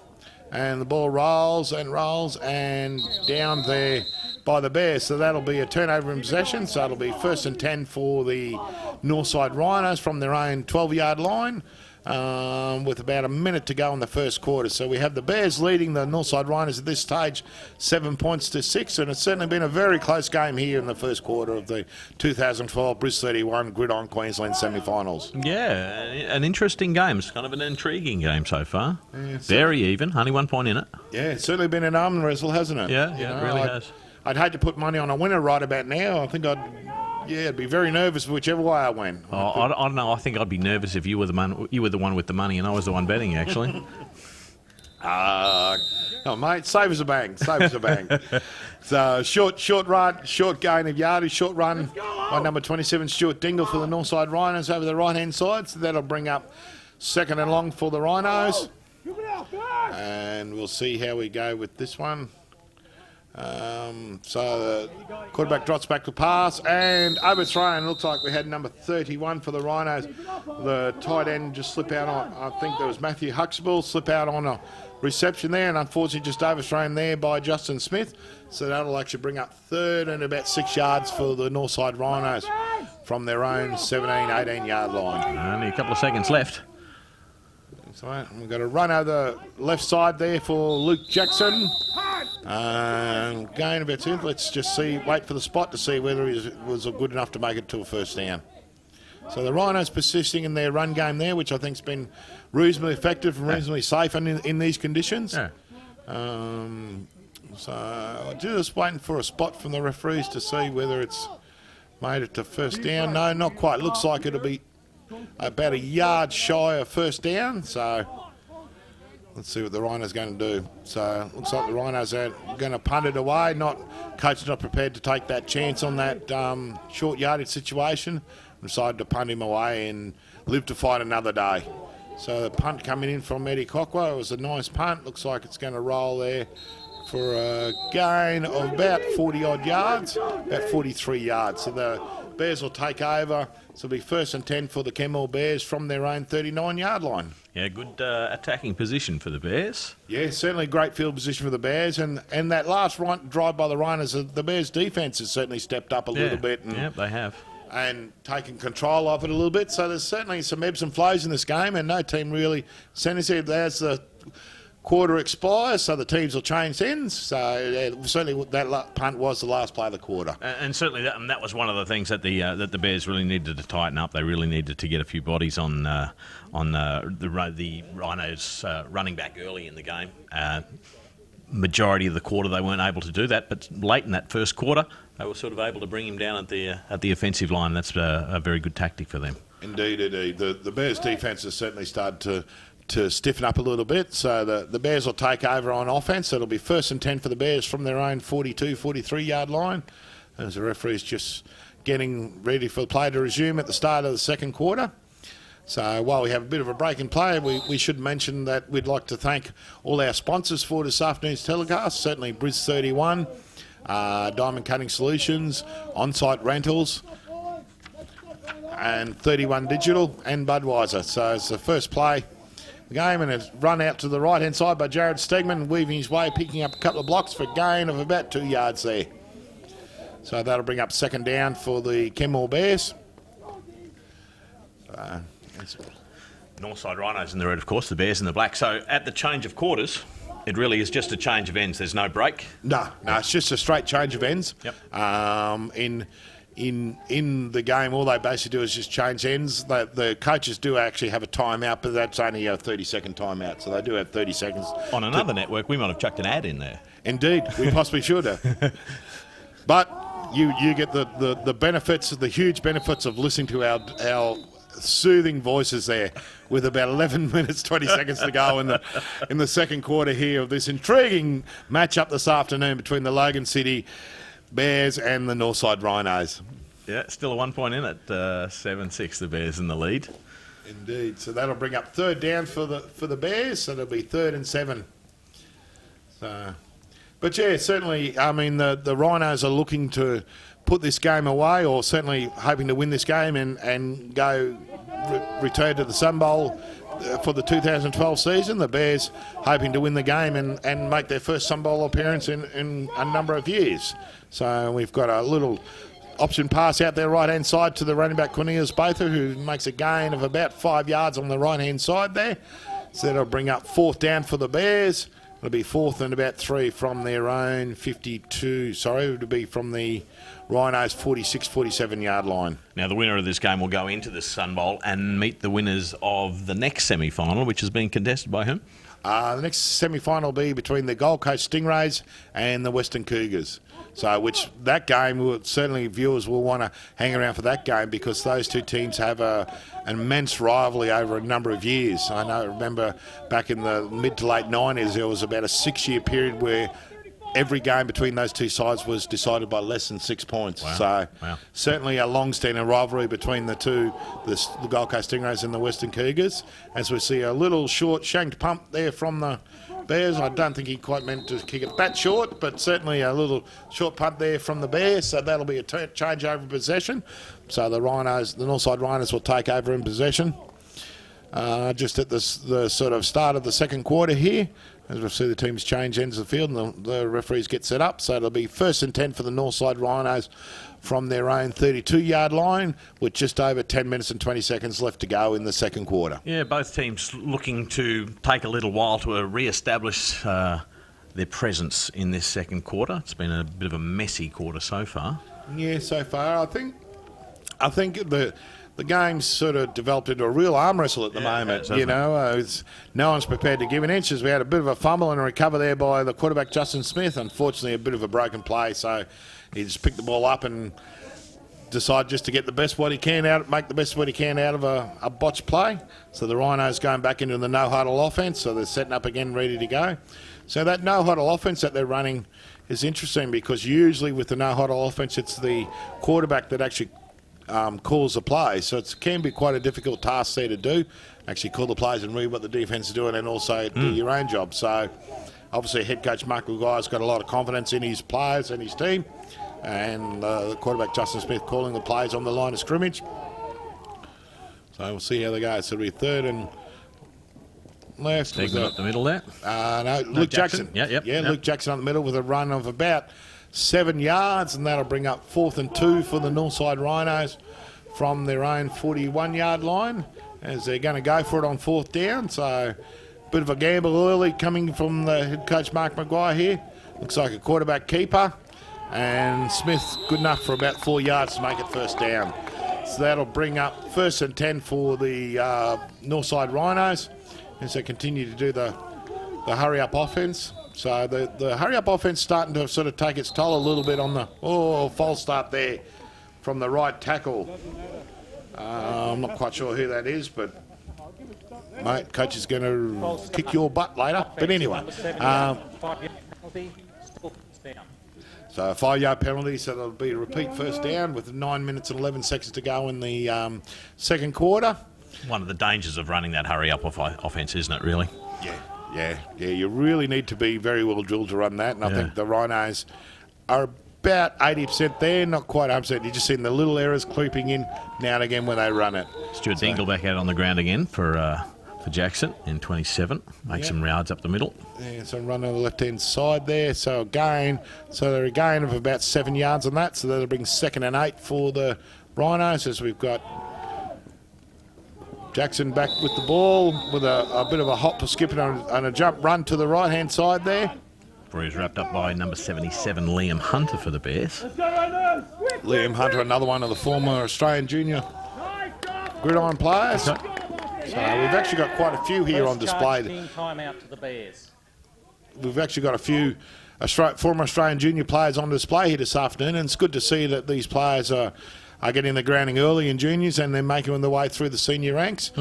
And the ball rolls and down there by the Bears. So that'll be a turnover in possession. So it'll be 1st and 10 for the Northside Rhinos from their own 12-yard line. With about a minute to go in the first quarter. So we have the Bears leading the Northside Rhinos at this stage 7 points to 6, and it's certainly been a very close game here in the first quarter of the 2012 Bris 31 Gridiron Queensland semi-finals. Yeah, an interesting game. It's kind of an intriguing game so far. Yeah, very even, only 1 point in it. Yeah, it's certainly been an arm wrestle, hasn't it? Yeah, it really has. I'd hate to put money on a winner right about now. I think I'd be very nervous whichever way I went. I don't know. I think I'd be nervous if you were the one with the money and I was the one betting, actually. Oh, mate, save us a bang. So short run, short gain of yardage, short run by number 27, Stuart Dingle for the Northside Rhinos over the right-hand side. So that'll bring up 2nd and long for the Rhinos. And we'll see how we go with this one. So the quarterback drops back to pass and overthrown. Looks like we had number 31 for the Rhinos. The tight end just slip out on, I think there was Matthew Huxtable, slip out on a reception there, and unfortunately just overthrown there by Justin Smith. So that'll actually bring up 3rd and about 6 yards for the Northside Rhinos from their own 17, 18-yard line. Only a couple of seconds left. That's right. We've got a run over the left side there for Luke Jackson. Gain about 2. Let's just wait for the spot to see whether he was good enough to make it to a 1st down. So the Rhinos persisting in their run game there, which I think's been reasonably effective and reasonably safe in these conditions. Yeah. So just waiting for a spot from the referees to see whether it's made it to 1st down. No, not quite. Looks like it'll be about a yard shy of 1st down. So let's see what the Rhinos going to do. So looks like the Rhinos are going to punt it away. Coach not prepared to take that chance on that short yardage situation. Decided to punt him away and live to fight another day. So the punt coming in from Eddie Cockwa. It was a nice punt. Looks like it's going to roll there for a gain of about 40-odd yards, about 43 yards. So the Bears will take over. So it'll be 1st and 10 for the Kenmore Bears from their own 39-yard line. Yeah, good attacking position for the Bears. Yeah, certainly great field position for the Bears. And that last drive by the Rhinos, the Bears' defence has certainly stepped up a little bit. Yeah, they have. And taken control of it a little bit. So there's certainly some ebbs and flows in this game, and no team really sends it as the quarter expires, so the teams will change ends. So certainly that punt was the last play of the quarter. And certainly that was one of the things that the Bears really needed to tighten up. They really needed to get a few bodies on the Rhinos running back early in the game. majority of the quarter they weren't able to do that, but late in that first quarter they were sort of able to bring him down at the offensive line. That's a very good tactic for them. Indeed. The Bears' defence has certainly started to stiffen up a little bit, so the Bears will take over on offence. It'll be 1st and 10 for the Bears from their own 42, 43-yard line, as the referee's just getting ready for the play to resume at the start of the second quarter. So while we have a bit of a break in play, we should mention that we'd like to thank all our sponsors for this afternoon's telecast, certainly Briz 31, Diamond Cutting Solutions, On-Site Rentals, and 31 Digital, and Budweiser. So it's the first play of the game, and it's run out to the right-hand side by Jared Stegman, weaving his way, picking up a couple of blocks for a gain of about 2 yards there. So that'll bring up second down for the Kenmore Bears. Northside Rhinos in the red, of course, the Bears in the black. So at the change of quarters, it really is just a change of ends. There's no break. No, it's just a straight change of ends. Yep. In the game, all they basically do is just change ends. The coaches do actually have a timeout, but that's only a 30-second timeout, so they do have 30 seconds. On another network, we might have chucked an ad in there. Indeed, we possibly should have. But you get the benefits, the huge benefits of listening to our soothing voices there, with about 11 minutes 20 seconds to go in the second quarter here of this intriguing matchup this afternoon between the Logan City Bears and the Northside Rhinos. Yeah, still a 1 point in at 7-6, the Bears in the lead. Indeed. So that'll bring up third down for the Bears, so it'll be 3rd and 7. So, but yeah, certainly, I mean, the Rhinos are looking to put this game away, or certainly hoping to win this game and go return to the Sun Bowl for the 2012 season. The Bears hoping to win the game and make their first Sun Bowl appearance in a number of years. So we've got a little option pass out there right-hand side to the running back Cornelius Bather, who makes a gain of about 5 yards on the right-hand side there. So that'll bring up 4th down for the Bears. It'll be 4th and about 3 from their own 52. Sorry, it'll be from the Rhinos 46, 47-yard line. Now, the winner of this game will go into the Sun Bowl and meet the winners of the next semi-final, which is being contested by whom? The next semi-final will be between the Gold Coast Stingrays and the Western Cougars. So, which that game, certainly viewers will want to hang around for that game, because those two teams have an immense rivalry over a number of years. I remember back in the mid to late 90s, there was about a 6-year period where every game between those two sides was decided by less than 6 points. Wow. So certainly a long-standing rivalry between the two, the Gold Coast Stingrays and the Western Cougars. As we see a little short shanked pump there from the Bears. I don't think he quite meant to kick it that short, but certainly a little short punt there from the Bears. So that'll be a change over possession. So the Northside Rhinos will take over in possession. Just at the sort of start of the second quarter here, as we see the teams change ends of the field and the referees get set up. So it'll be 1st and 10 for the Northside Rhinos from their own 32-yard line, with just over 10 minutes and 20 seconds left to go in the second quarter. Yeah, both teams looking to take a little while to re-establish their presence in this second quarter. It's been a bit of a messy quarter so far. Yeah, so far. I think the game's sort of developed into a real arm wrestle at the moment. No one's prepared to give an inch, as we had a bit of a fumble and a recover there by the quarterback Justin Smith. Unfortunately, a bit of a broken play, so he just picked the ball up and decided just to get the best what he can out, make the best what he can out of a botched play. So the Rhinos going back into the no-huddle offense, so they're setting up again, ready to go. So that no-huddle offense that they're running is interesting, because usually with the no-huddle offense, it's the quarterback that actually calls the play, so it can be quite a difficult task there to do. Actually call the plays and read what the defence is doing, and also do your own job. So obviously head coach Mark Maguire's got a lot of confidence in his players and his team, and the quarterback Justin Smith calling the plays on the line of scrimmage. So we'll see how they go. So it'll be 3rd and left. Stegman up the middle there. Luke Jackson. Yeah, Luke Jackson up the middle with a run of about 7 yards, and that'll bring up 4th and 2 for the Northside Rhinos from their own 41-yard line, as they're going to go for it on 4th down. So a bit of a gamble early coming from the head coach Mark Maguire here. Looks like a quarterback keeper, and Smith good enough for about 4 yards to make it 1st down. So that'll bring up 1st and 10 for the Northside Rhinos, as they continue to do the hurry-up offense. So the hurry-up offense starting to sort of take its toll a little bit on the... false start there from the right tackle. I'm not quite sure who that is, but... Mate, coach is going to kick your butt later. But anyway. So a 5-yard penalty, so there'll be a repeat first down with 9 minutes and 11 seconds to go in the second quarter. One of the dangers of running that hurry-up offence, isn't it, really? Yeah. You really need to be very well drilled to run that, and I think the Rhinos are about 80% there, not quite 100%. You're just seeing the little errors creeping in now and again when they run it. Stuart Dingle back out on the ground again for Jackson in 27. Make some yards up the middle. Yeah, so run on the left-hand side there. So they're a gain of about 7 yards on that. So that'll bring 2nd and 8 for the Rhinos as we've got Jackson back with the ball with a bit of a hop for skipping and a jump run to the right-hand side there. Before he's wrapped up by number 77, Liam Hunter for the Bears. Liam Hunter, another one of the former Australian junior Gridiron players. So we've actually got quite a few here on display. Timeout to the Bears. We've actually got a few former Australian junior players on display here this afternoon, and it's good to see that these players are getting the grounding early in juniors and they're making their way through the senior ranks.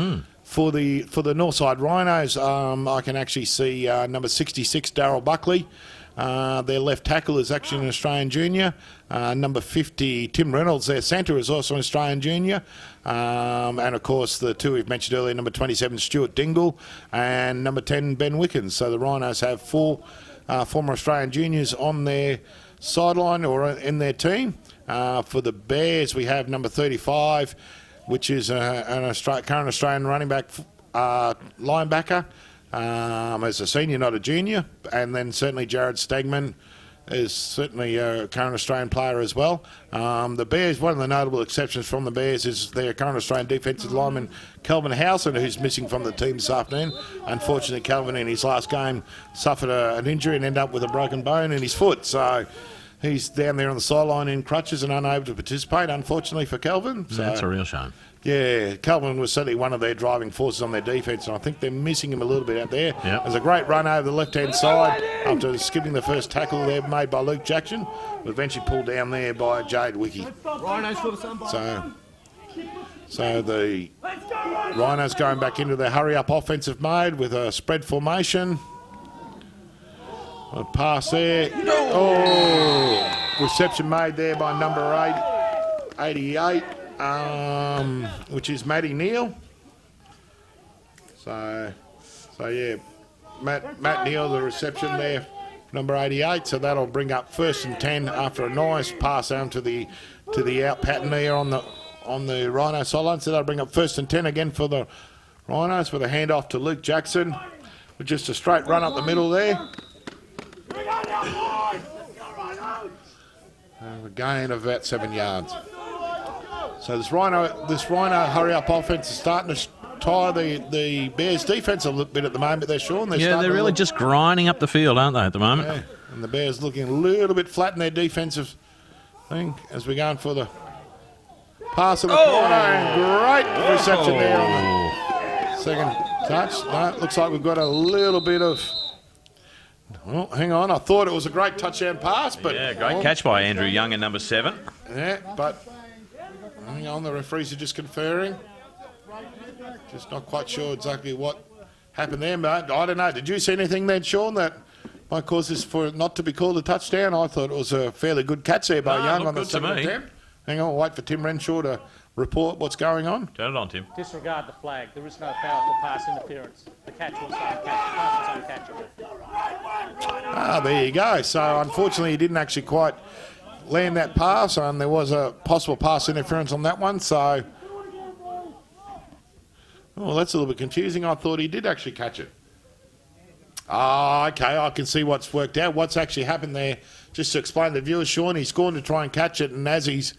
For the Northside Rhinos, I can actually see number 66, Darryl Buckley. Their left tackle is actually an Australian junior. Number 50, Tim Reynolds, their centre, is also an Australian junior. And, of course, the two we've mentioned earlier, number 27, Stuart Dingle, and number 10, Ben Wickens. So the Rhinos have 4 former Australian juniors on their sideline or in their team. For the Bears, we have number 35, which is an current Australian running back linebacker. As a senior, not a junior. And then certainly Jared Stegman is certainly a current Australian player as well. The Bears, one of the notable exceptions from the Bears is their current Australian defensive lineman, Kelvin Howson, who's missing from the team this afternoon. Unfortunately, Kelvin in his last game suffered an injury and ended up with a broken bone in his foot. So he's down there on the sideline in crutches and unable to participate, unfortunately, for Kelvin. So, that's a real shame. Yeah, Kelvin was certainly one of their driving forces on their defence, and I think they're missing him a little bit out there. Yep. There's a great run over the left-hand side after skipping the first tackle there made by Luke Jackson, but eventually pulled down there by Jade Wiki. So the Rhinos going back into their hurry-up offensive mode with a spread formation. A pass there. Reception made there by number 88. Which is Matty Neal. So yeah, Matt Neal, the reception there, number 88. So that'll bring up 1st and 10 after a nice pass down to the out pattern there on the Rhino sideline. So that'll bring up 1st and 10 again for the Rhinos with a handoff to Luke Jackson with just a straight run up the middle there. A gain of about 7 yards. So this Rhino hurry-up offense is starting to tire the Bears' defence a little bit at the moment there, Sean. They're really just grinding up the field, aren't they, at the moment? Yeah, and the Bears looking a little bit flat in their defensive thing as we're going for the pass of the corner. And great reception there on the second touch. No, it looks like we've got a little bit of... Oh, hang on. I thought it was a great touchdown pass, but... Yeah, great catch by Andrew Young at number 7. Yeah, but... Hang on, the referees are just conferring. Just not quite sure exactly what happened there, but I don't know. Did you see anything then, Sean, that might cause this for not to be called a touchdown? I thought it was a fairly good catch there by Young on the second attempt. Hang on, wait for Tim Renshaw to report what's going on. Turn it on, Tim. Disregard the flag. There is no foul for pass interference. The catch was uncatchable. Pass was uncatchable. There you go. So unfortunately, he didn't actually quite land that pass, and there was a possible pass interference on that one. So, that's a little bit confusing. I thought he did actually catch it. Okay, I can see what's worked out. What's actually happened there, just to explain to the viewers, Sean, he's gone to try and catch it, and as he's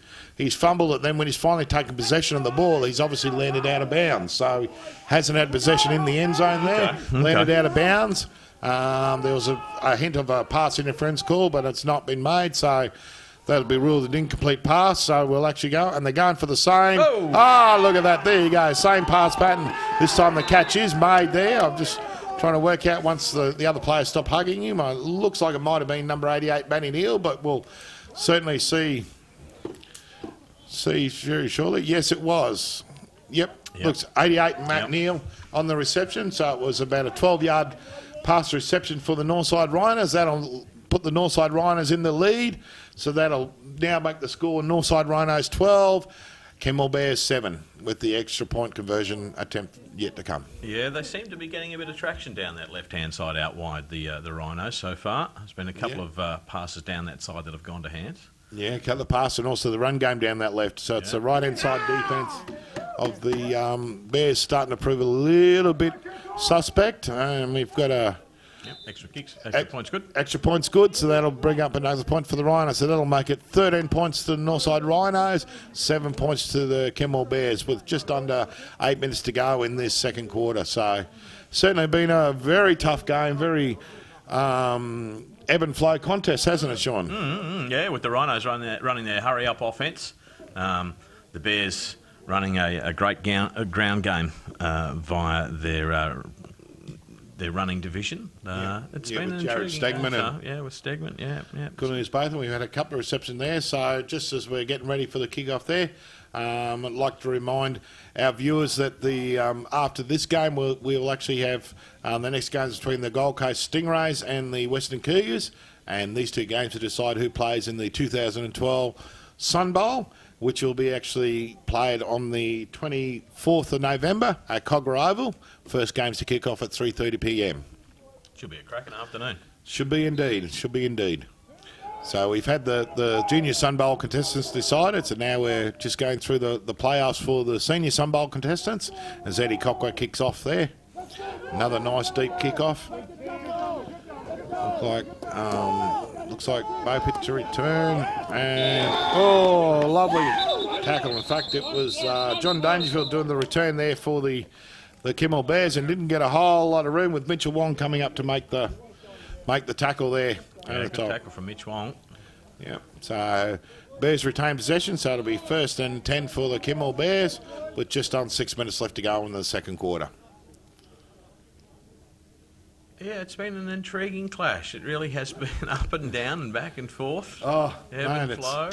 fumbled it, then when he's finally taken possession of the ball, he's obviously landed out of bounds. So he hasn't had possession in the end zone there, landed out of bounds. There was a hint of a pass interference call, but it's not been made, so that'll be ruled an incomplete pass. So we'll actually go, and they're going for the same. Look at that. There you go. Same pass pattern. This time the catch is made there. I've just trying to work out once the other players stop hugging him. Looks like it might have been number 88, Manny Neal, but we'll certainly see very shortly. Yes, it was. Yep. Looks 88 Matt Neal on the reception, so it was about a 12-yard pass reception for the Northside Rhinos. That'll put the Northside Rhinos in the lead, so that'll now make the score Northside Rhinos 12, Kenmore Bears 7, with the extra point conversion attempt yet to come. Yeah, they seem to be getting a bit of traction down that left-hand side out wide, the Rhinos so far. There's been a couple of passes down that side that have gone to hands. Yeah, a couple of passes and also the run game down that left. So it's the right-hand side defence of the Bears starting to prove a little bit suspect. And we've got a... extra kicks, extra points good. Extra points good, so that'll bring up another point for the Rhinos. So that'll make it 13 points to the Northside Rhinos, 7 points to the Kenmore Bears with just under 8 minutes to go in this second quarter. So certainly been a very tough game, very ebb and flow contest, hasn't it, Sean? Yeah, with the Rhinos running their hurry-up offence. The Bears running a great ground game via their running division. It's been an Jared intriguing Stegman game. With Stegman, yeah. Good news both, and we've had a couple of receptions there. So just as we're getting ready for the kick-off there, I'd like to remind our viewers that the after this game we'll actually have the next games between the Gold Coast Stingrays and the Western Cougars, and these two games to decide who plays in the 2012 Sun Bowl, which will be actually played on the 24th of November at Cogra Oval. First games to kick off at 3:30 p.m. Should be a cracking afternoon. Should be indeed. So we've had the Junior Sun Bowl contestants decided, so now we're just going through the playoffs for the Senior Sun Bowl contestants, as Eddie Cocker kicks off there. Another nice deep kick-off. Looks like Bopit to return, and lovely tackle. In fact, it was John Dangerfield doing the return there for the Kenmore Bears, and didn't get a whole lot of room with Mitchell Wong coming up to make the tackle there. Good tackle from Mitch Wong. Yeah, so Bears retain possession, so it'll be 1st and 10 for the Kenmore Bears, with just on 6 minutes left to go in the second quarter. Yeah, it's been an intriguing clash. It really has been up and down and back and forth. Oh, ebb man, and flow.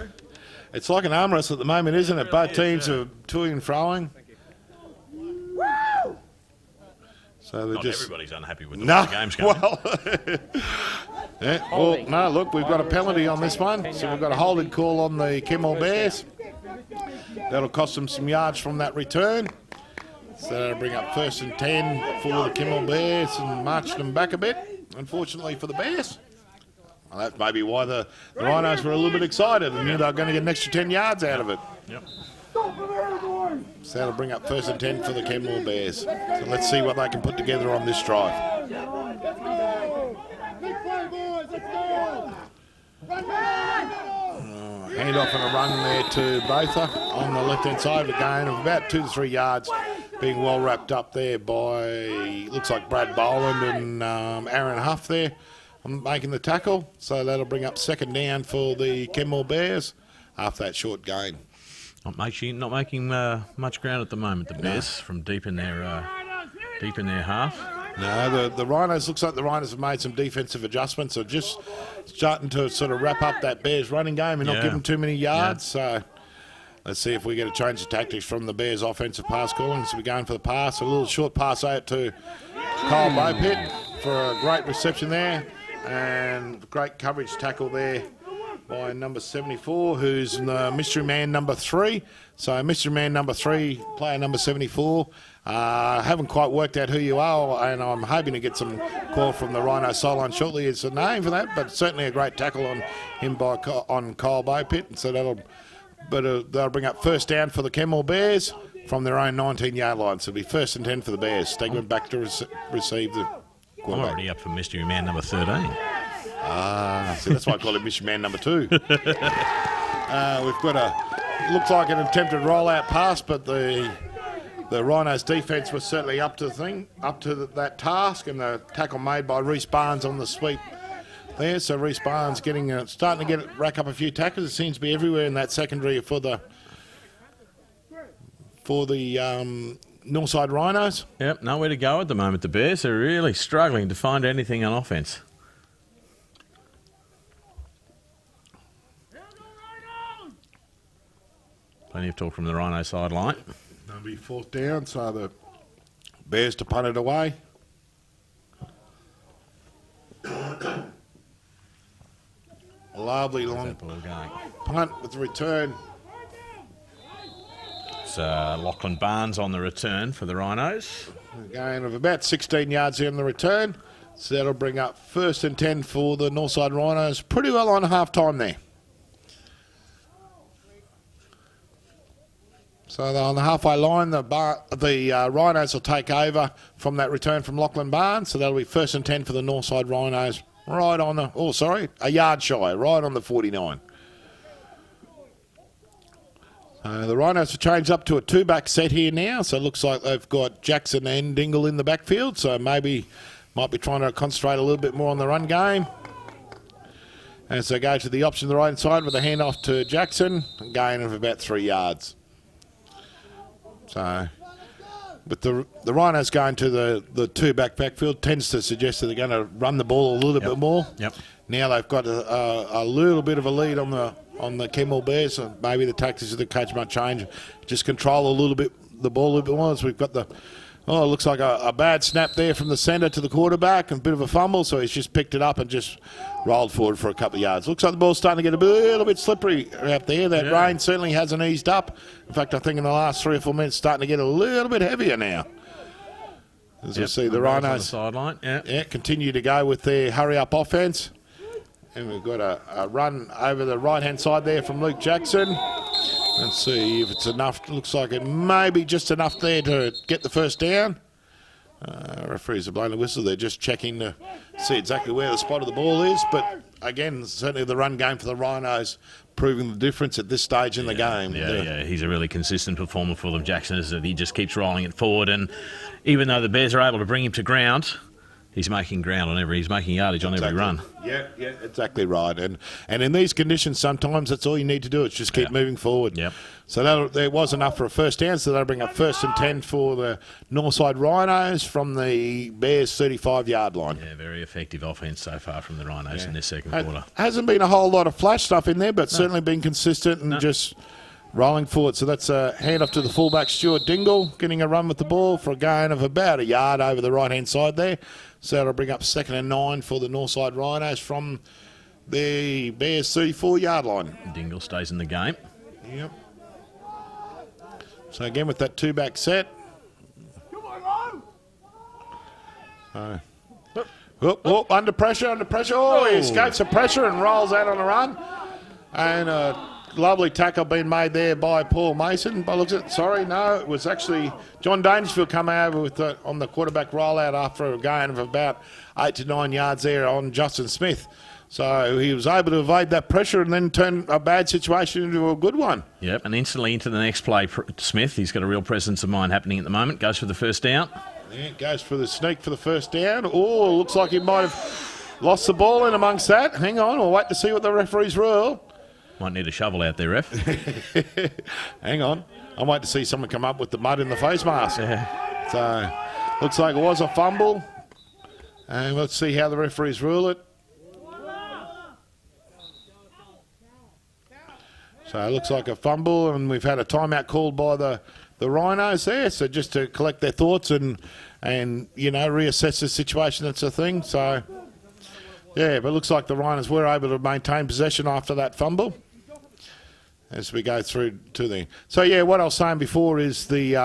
It's like an arm wrestle at the moment, isn't it? Both teams are toing and froing. So they're Not just... everybody's unhappy with the way the game's going. No, look, we've got a penalty on this one. So we've got a holding call on the Kenmore Bears. That'll cost them some yards from that return. So that'll bring up 1st and 10 for the Kenmore Bears and march them back a bit, unfortunately for the Bears. Well, that may be why the Rhinos were a little bit excited and knew they were going to get an extra 10 yards out of it. Yep. So that'll bring up 1st and 10 for the Kenmore Bears. So let's see what they can put together on this drive. Hand off and a run there to Botha on the left-hand side, a gain of about 2 to 3 yards, being well wrapped up there by, looks like Brad Boland and Aaron Huff there making the tackle. So that'll bring up 2nd down for the Kenmore Bears after that short gain. Not making much ground at the moment, the Bears, from deep in their half. No, the Rhinos, looks like the Rhinos have made some defensive adjustments. They're just starting to sort of wrap up that Bears running game and not give them too many yards. So let's see if we get a change of tactics from the Bears offensive pass calling. So we're going for the pass, a little short pass out to Kyle Bopit for a great reception there, and great coverage tackle there by number 74, who's the mystery man number 3. So mystery man number 3, player number 74. Haven't quite worked out who you are, and I'm hoping to get some call from the Rhino sideline shortly. It's a name for that, but certainly a great tackle on him on Kyle Bopit. So they'll bring up 1st down for the Kenmore Bears from their own 19-yard line. So it'll be 1st and 10 for the Bears. Stegman back to receive the quarterback. I'm already up for mystery man number 13. So that's why I call him Mission Man number 2. We've got looks like an attempted rollout pass, but the Rhinos defence was certainly up to that task, and the tackle made by Reece Barnes on the sweep there. So Reece Barnes starting to rack up a few tackles. It seems to be everywhere in that secondary for the Northside Rhinos. Yep, nowhere to go at the moment. The Bears are really struggling to find anything on offence. Plenty of talk from the Rhino sideline. That'll be 4th down, so the Bears to punt it away. Lovely long Ball going. punt with the return. It's Lachlan Barnes on the return for the Rhinos. A gain of about 16 yards there in the return. So that'll bring up 1st and 10 for the Northside Rhinos. Pretty well on half-time there. So they're on the halfway line. The Rhinos will take over from that return from Lachlan Barnes. So that'll be 1st and 10 for the Northside Rhinos. Right on the, a yard shy, right on the 49. The Rhinos have changed up to a 2-back set here now. So it looks like they've got Jackson and Dingle in the backfield. So maybe might be trying to concentrate a little bit more on the run game. As they go to the option the right side with a handoff to Jackson. A gain of about 3 yards. So, but the Rhinos going to the 2-back backfield tends to suggest that they're going to run the ball a little bit more. Yep. Now they've got a little bit of a lead on the Kenmore Bears. So maybe the tactics of the coach might change. Just control the ball a little bit more. As we've got it looks like a bad snap there from the centre to the quarterback and a bit of a fumble. So he's just picked it up and just rolled forward for a couple of yards. Looks like the ball's starting to get a little bit slippery out there. That rain certainly hasn't eased up. In fact, I think in the last 3 or 4 minutes, starting to get a little bit heavier now. As we see the Rhinos on the sideline. continue to go with their hurry-up offence. And we've got a run over the right-hand side there from Luke Jackson. Let's see if it's enough. Looks like it may be just enough there to get the 1st down. Referees are blowing the whistle. They're just checking to see exactly where the spot of the ball is. But again, certainly the run game for the Rhinos proving the difference at this stage in the game. Yeah, he's a really consistent performer for them, Jackson, is that he just keeps rolling it forward. And even though the Bears are able to bring him to ground, he's making he's making yardage on every run. Yeah, exactly right. And in these conditions, sometimes that's all you need to do. It's just keep moving forward. Yep. So there was enough for a 1st down, so they'll bring up 1st and 10 for the Northside Rhinos from the Bears' 35-yard line. Yeah, very effective offence so far from the Rhinos in this second quarter. Hasn't been a whole lot of flash stuff in there, but certainly been consistent and just rolling forward. So that's a handoff to the fullback, Stuart Dingle, getting a run with the ball for a gain of about a yard over the right-hand side there. So that'll bring up 2nd and 9 for the Northside Rhinos from the Bears' 34-yard line. Dingle stays in the game. Yep. So again with that 2-back set. Under pressure. Oh, he escapes the pressure and rolls out on a run. And a lovely tackle being made there by Paul Mason. By looks at it was actually John Dangerfield coming over on the quarterback rollout after a gain of about 8 to 9 yards there on Justin Smith. So he was able to evade that pressure and then turn a bad situation into a good one. Yep, and instantly into the next play, Smith. He's got a real presence of mind happening at the moment. Goes for the 1st down. Yeah, goes for the sneak for the 1st down. Oh, looks like he might have lost the ball in amongst that. Hang on, we'll wait to see what the referees rule. Might need a shovel out there, ref. Hang on. I'm waiting to see someone come up with the mud in the face mask. Yeah. So, looks like it was a fumble. And let's see how the referees rule it. So it looks like a fumble, and we've had a timeout called by the Rhinos there. So just to collect their thoughts and reassess the situation, that's a thing. So, yeah, but it looks like the Rhinos were able to maintain possession after that fumble as we go through to the... So, yeah, what I was saying before is the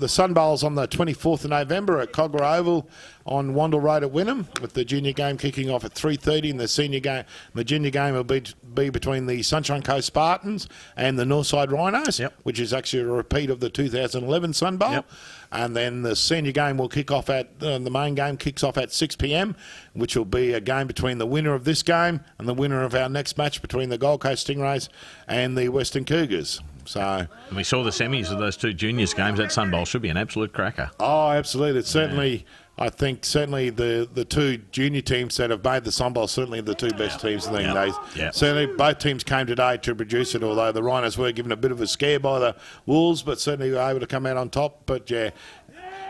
Sun Bowl's on the 24th of November at Cogra Oval on Wandle Road at Wynnum, with the junior game kicking off at 3:30, and the junior game will be between the Sunshine Coast Spartans and the Northside Rhinos, which is actually a repeat of the 2011 Sun Bowl. Yep. And then the senior game will kick off the main game kicks off at 6 p.m, which will be a game between the winner of this game and the winner of our next match between the Gold Coast Stingrays and the Western Cougars. So, And we saw the semis of those 2 juniors games. That Sun Bowl should be an absolute cracker. oh, absolutely. It's certainly, I think, certainly the 2 junior teams that have made the Sun Bowl, certainly the 2 best teams in the days. Certainly both teams came today to produce it, although the Rhinos were given a bit of a scare by the Wolves, but certainly were able to come out on top. But, yeah,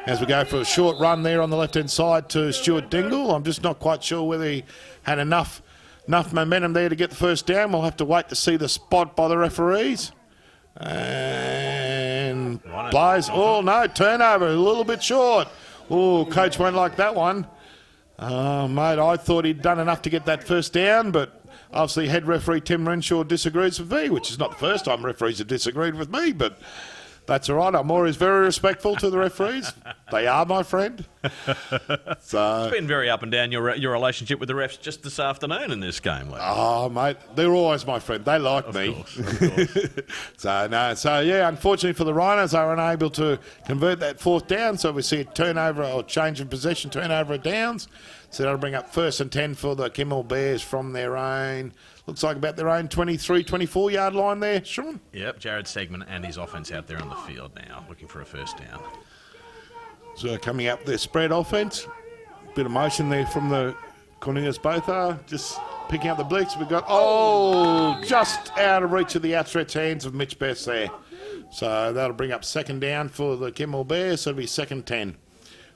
as we go for a short run there on the left-hand side to Stuart Dingle, I'm just not quite sure whether he had enough momentum there to get the first down. We'll have to wait to see the spot by the referees. And blows. Oh, no, turnover, a little bit short. Oh, coach won't like that one. Mate, I thought he'd done enough to get that first down, but obviously head referee Tim Renshaw disagrees with me, which is not the first time referees have disagreed with me, but that's all right. I'm always very respectful to the referees. They are my friend. So, It's been very up and down, your relationship with the refs just this afternoon in this game. Oh, mate, they're always my friend. They like me. Of course. So, yeah, unfortunately for the Rhinos, they were unable to convert that fourth down. So we see a turnover or change in possession, turnover of downs. So that'll bring up 1st and 10 for the Kimmel Bears from their own, looks like about their own 23, 24-yard line there, Sean. Yep, Jared Stegman and his offense out there on the field now, looking for a first down. So coming up their spread offense. Bit of motion there from the Cornelius both are. Just picking up the blitz. We've got, just out of reach of the outstretched hands of Mitch Best there. So that'll bring up 2nd down for the Kimmel Bears. So it'll be 2nd 10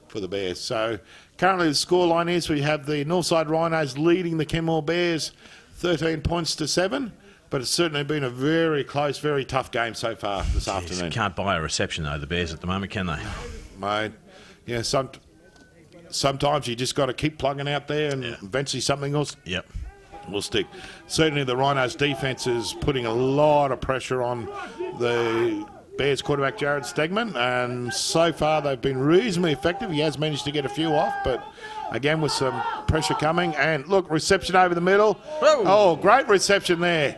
for the Bears. So currently the scoreline is we have the Northside Rhinos leading the Kimmel Bears 13 points to 7. But it's certainly been a very close, very tough game so far this afternoon. Can't buy a reception, though, the Bears at the moment, can they? Mate, yeah, sometimes you just got to keep plugging out there and eventually something else will stick. Certainly the Rhinos defence is putting a lot of pressure on the Bears quarterback Jared Stegman, and so far they've been reasonably effective. He has managed to get a few off, but again with some pressure coming. And look, reception over the middle. Whoa. Oh, great reception there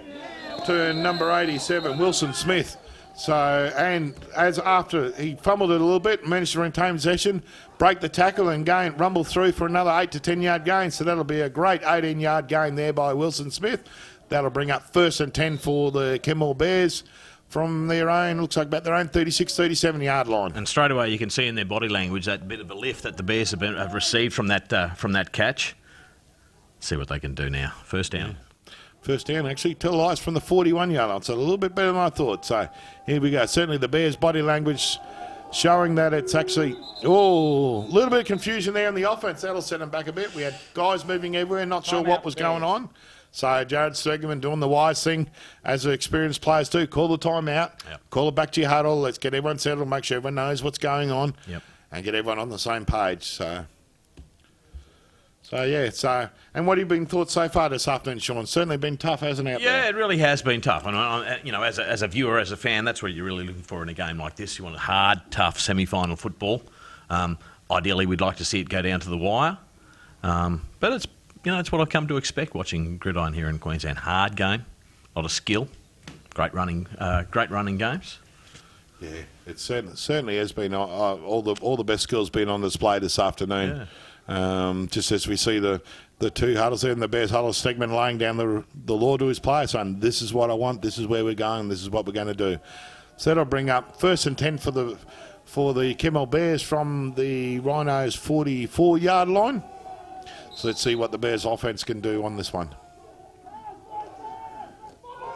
to number 87, Wilson Smith. So, and as after he fumbled it a little bit, managed to retain possession, break the tackle and rumble through for another 8 to 10 yard gain. So that'll be a great 18-yard gain there by Wilson Smith. That'll bring up 1st and 10 for the Kimmel Bears from their own, looks like about their own 36, 37 yard line. And straight away you can see in their body language that bit of a lift that the Bears have received from that catch. See what they can do now. First down. First down, actually, televised from the 41-yard line, so a little bit better than I thought. So here we go. Certainly the Bears' body language showing that it's actually, a little bit of confusion there in the offense. That'll set them back a bit. We had guys moving everywhere, not sure what was going on. So Jared Stegman doing the wise thing, as the experienced players do. Call the timeout, call it back to your huddle. Let's get everyone settled, make sure everyone knows what's going on, and get everyone on the same page. So yeah, and what have you been thought so far this afternoon, Sean? Certainly been tough, hasn't it? Yeah, it really has been tough. And as a viewer, as a fan, that's what you're really looking for in a game like this. You want a hard, tough semi-final football. Ideally, we'd like to see it go down to the wire, but it's what I've come to expect watching Gridiron here in Queensland. Hard game, a lot of skill, great running games. Yeah, it certainly has been all the best skills been on display this afternoon. Yeah. Just as we see the two huddles there in the Bears huddle, Stegman laying down the law to his players, saying, this is what I want, this is where we're going, this is what we're going to do. So that'll bring up 1st and 10 for the Kimmel Bears from the Rhinos 44-yard line. So let's see what the Bears offense can do on this one.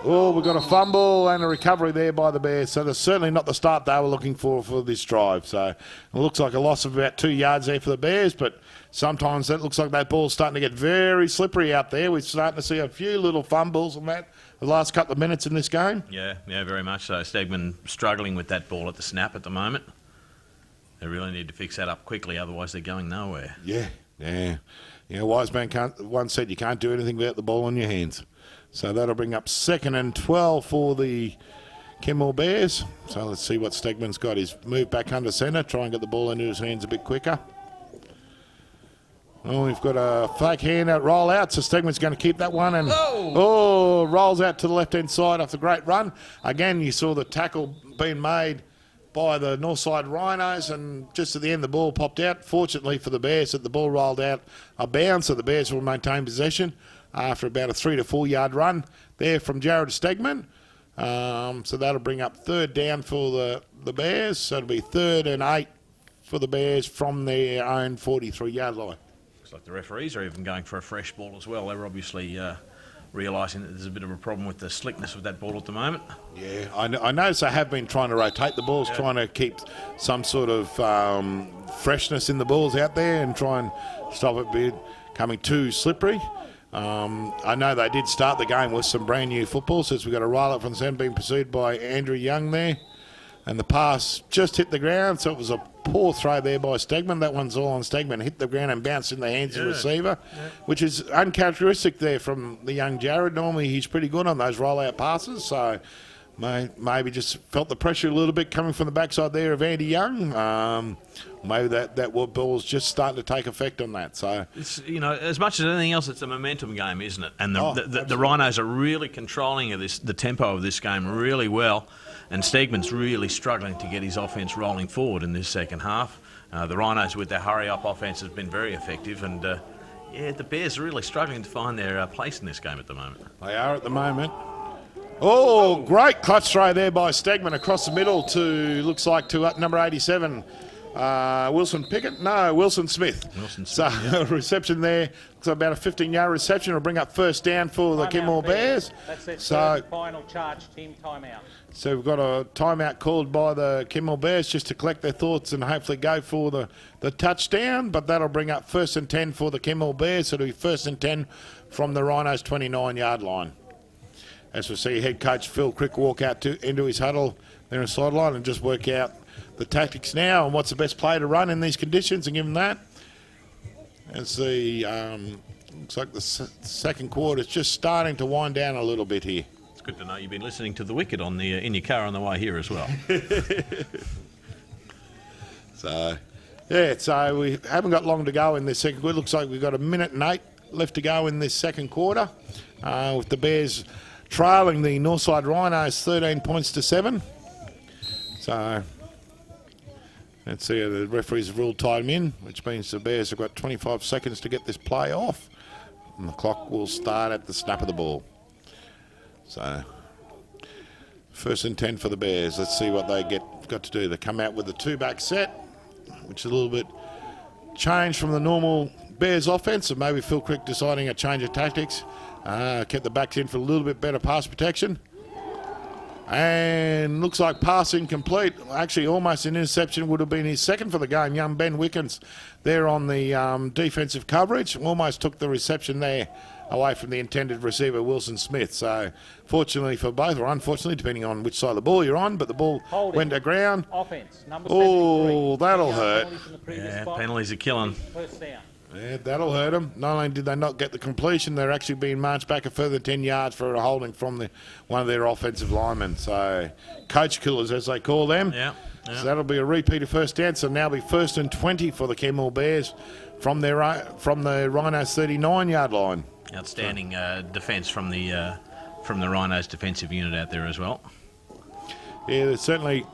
Oh, we've got a fumble and a recovery there by the Bears. So that's certainly not the start they were looking for this drive. So it looks like a loss of about 2 yards there for the Bears, but sometimes that looks like that ball's starting to get very slippery out there. We're starting to see a few little fumbles and that the last couple of minutes in this game. Yeah, very much so. Stegman struggling with that ball at the snap at the moment. They really need to fix that up quickly, otherwise they're going nowhere. Yeah. Wise man once said you can't do anything without the ball in your hands. So that'll bring up 2nd and 12 for the Kimmel Bears. So let's see what Stegman's got. He's moved back under centre, try and get the ball into his hands a bit quicker. Oh, we've got a fake hand out, roll out, so Stegman's going to keep that one. And rolls out to the left-hand side off the great run. Again, you saw the tackle being made by the Northside Rhinos, and just at the end the ball popped out. Fortunately for the Bears, that the ball rolled out a bounce, so the Bears will maintain possession after about a 3 to 4 yard run there from Jared Stegman. So that'll bring up third down for the Bears. So it'll be 3rd and 8 for the Bears from their own 43-yard line. Looks like the referees are even going for a fresh ball as well. They're obviously realising that there's a bit of a problem with the slickness of that ball at the moment. Yeah, I notice they have been trying to rotate the balls, trying to keep some sort of freshness in the balls out there and try and stop it becoming too slippery. I know they did start the game with some brand new football, since we've got a roll-up from the centre being pursued by Andrew Young there. And the pass just hit the ground, so it was a poor throw there by Stegman. That one's all on Stegman. Hit the ground and bounced in the hands of the receiver, which is uncharacteristic there from the young Jared. Normally he's pretty good on those roll-out passes, so maybe just felt the pressure a little bit coming from the backside there of Andy Young. Maybe that ball's just starting to take effect on that. So it's, as much as anything else, it's a momentum game, isn't it? And the Rhinos are really controlling the tempo of this game really well. And Stegman's really struggling to get his offence rolling forward in this second half. The Rhinos, with their hurry-up offence, has been very effective. And, the Bears are really struggling to find their place in this game at the moment. They are at the moment. Oh, great clutch throw there by Stegman across the middle looks like to number 87. Wilson Pickett? No, Wilson Smith. So reception there. Looks like about a 15-yard reception. It'll bring up first down for the Kenmore Bears. That's their third final charge, team timeout. So we've got a timeout called by the Kenmore Bears just to collect their thoughts and hopefully go for the touchdown. But that'll bring up 1st and 10 for the Kenmore Bears. So it'll be 1st and 10 from the Rhinos' 29-yard line. As we see head coach Phil Crick walk out into his huddle there on the sideline and just work out the tactics now and what's the best play to run in these conditions and give them that. As looks like the second quarter is just starting to wind down a little bit here. It's good to know you've been listening to The Wicket in your car on the way here as well. So we haven't got long to go in this second quarter. Looks like we've got 1 minute and 8 left to go in this second quarter, with the Bears trailing the Northside Rhinos 13 points to 7. So let's see, the referees have ruled time in, which means the Bears have got 25 seconds to get this play off. And the clock will start at the snap of the ball. So 1st and 10 for the Bears. Let's see what they got to do. They come out with a 2-back set, which is a little bit changed from the normal Bears offense. So maybe Phil Crick deciding a change of tactics. Kept the backs in for a little bit better pass protection. And looks like pass incomplete. Actually, almost an interception. Would have been his second for the game. Young Ben Wickens there on the defensive coverage. Almost took the reception there away from the intended receiver, Wilson Smith. So fortunately for both, or unfortunately, depending on which side of the ball you're on, but the ball went to ground. Offense, number 73. That'll hurt. Penalties are killing. First down. Yeah, that'll hurt them. Not only did they not get the completion, they're actually being marched back a further 10 yards for a holding from one of their offensive linemen. So, coach killers, as they call them. Yeah. So that'll be a repeat of first down. So now be 1st and 20 for the Kenmore Bears from the Rhinos 39-yard line. Outstanding defence from the Rhinos defensive unit out there as well. Yeah, there's certainly.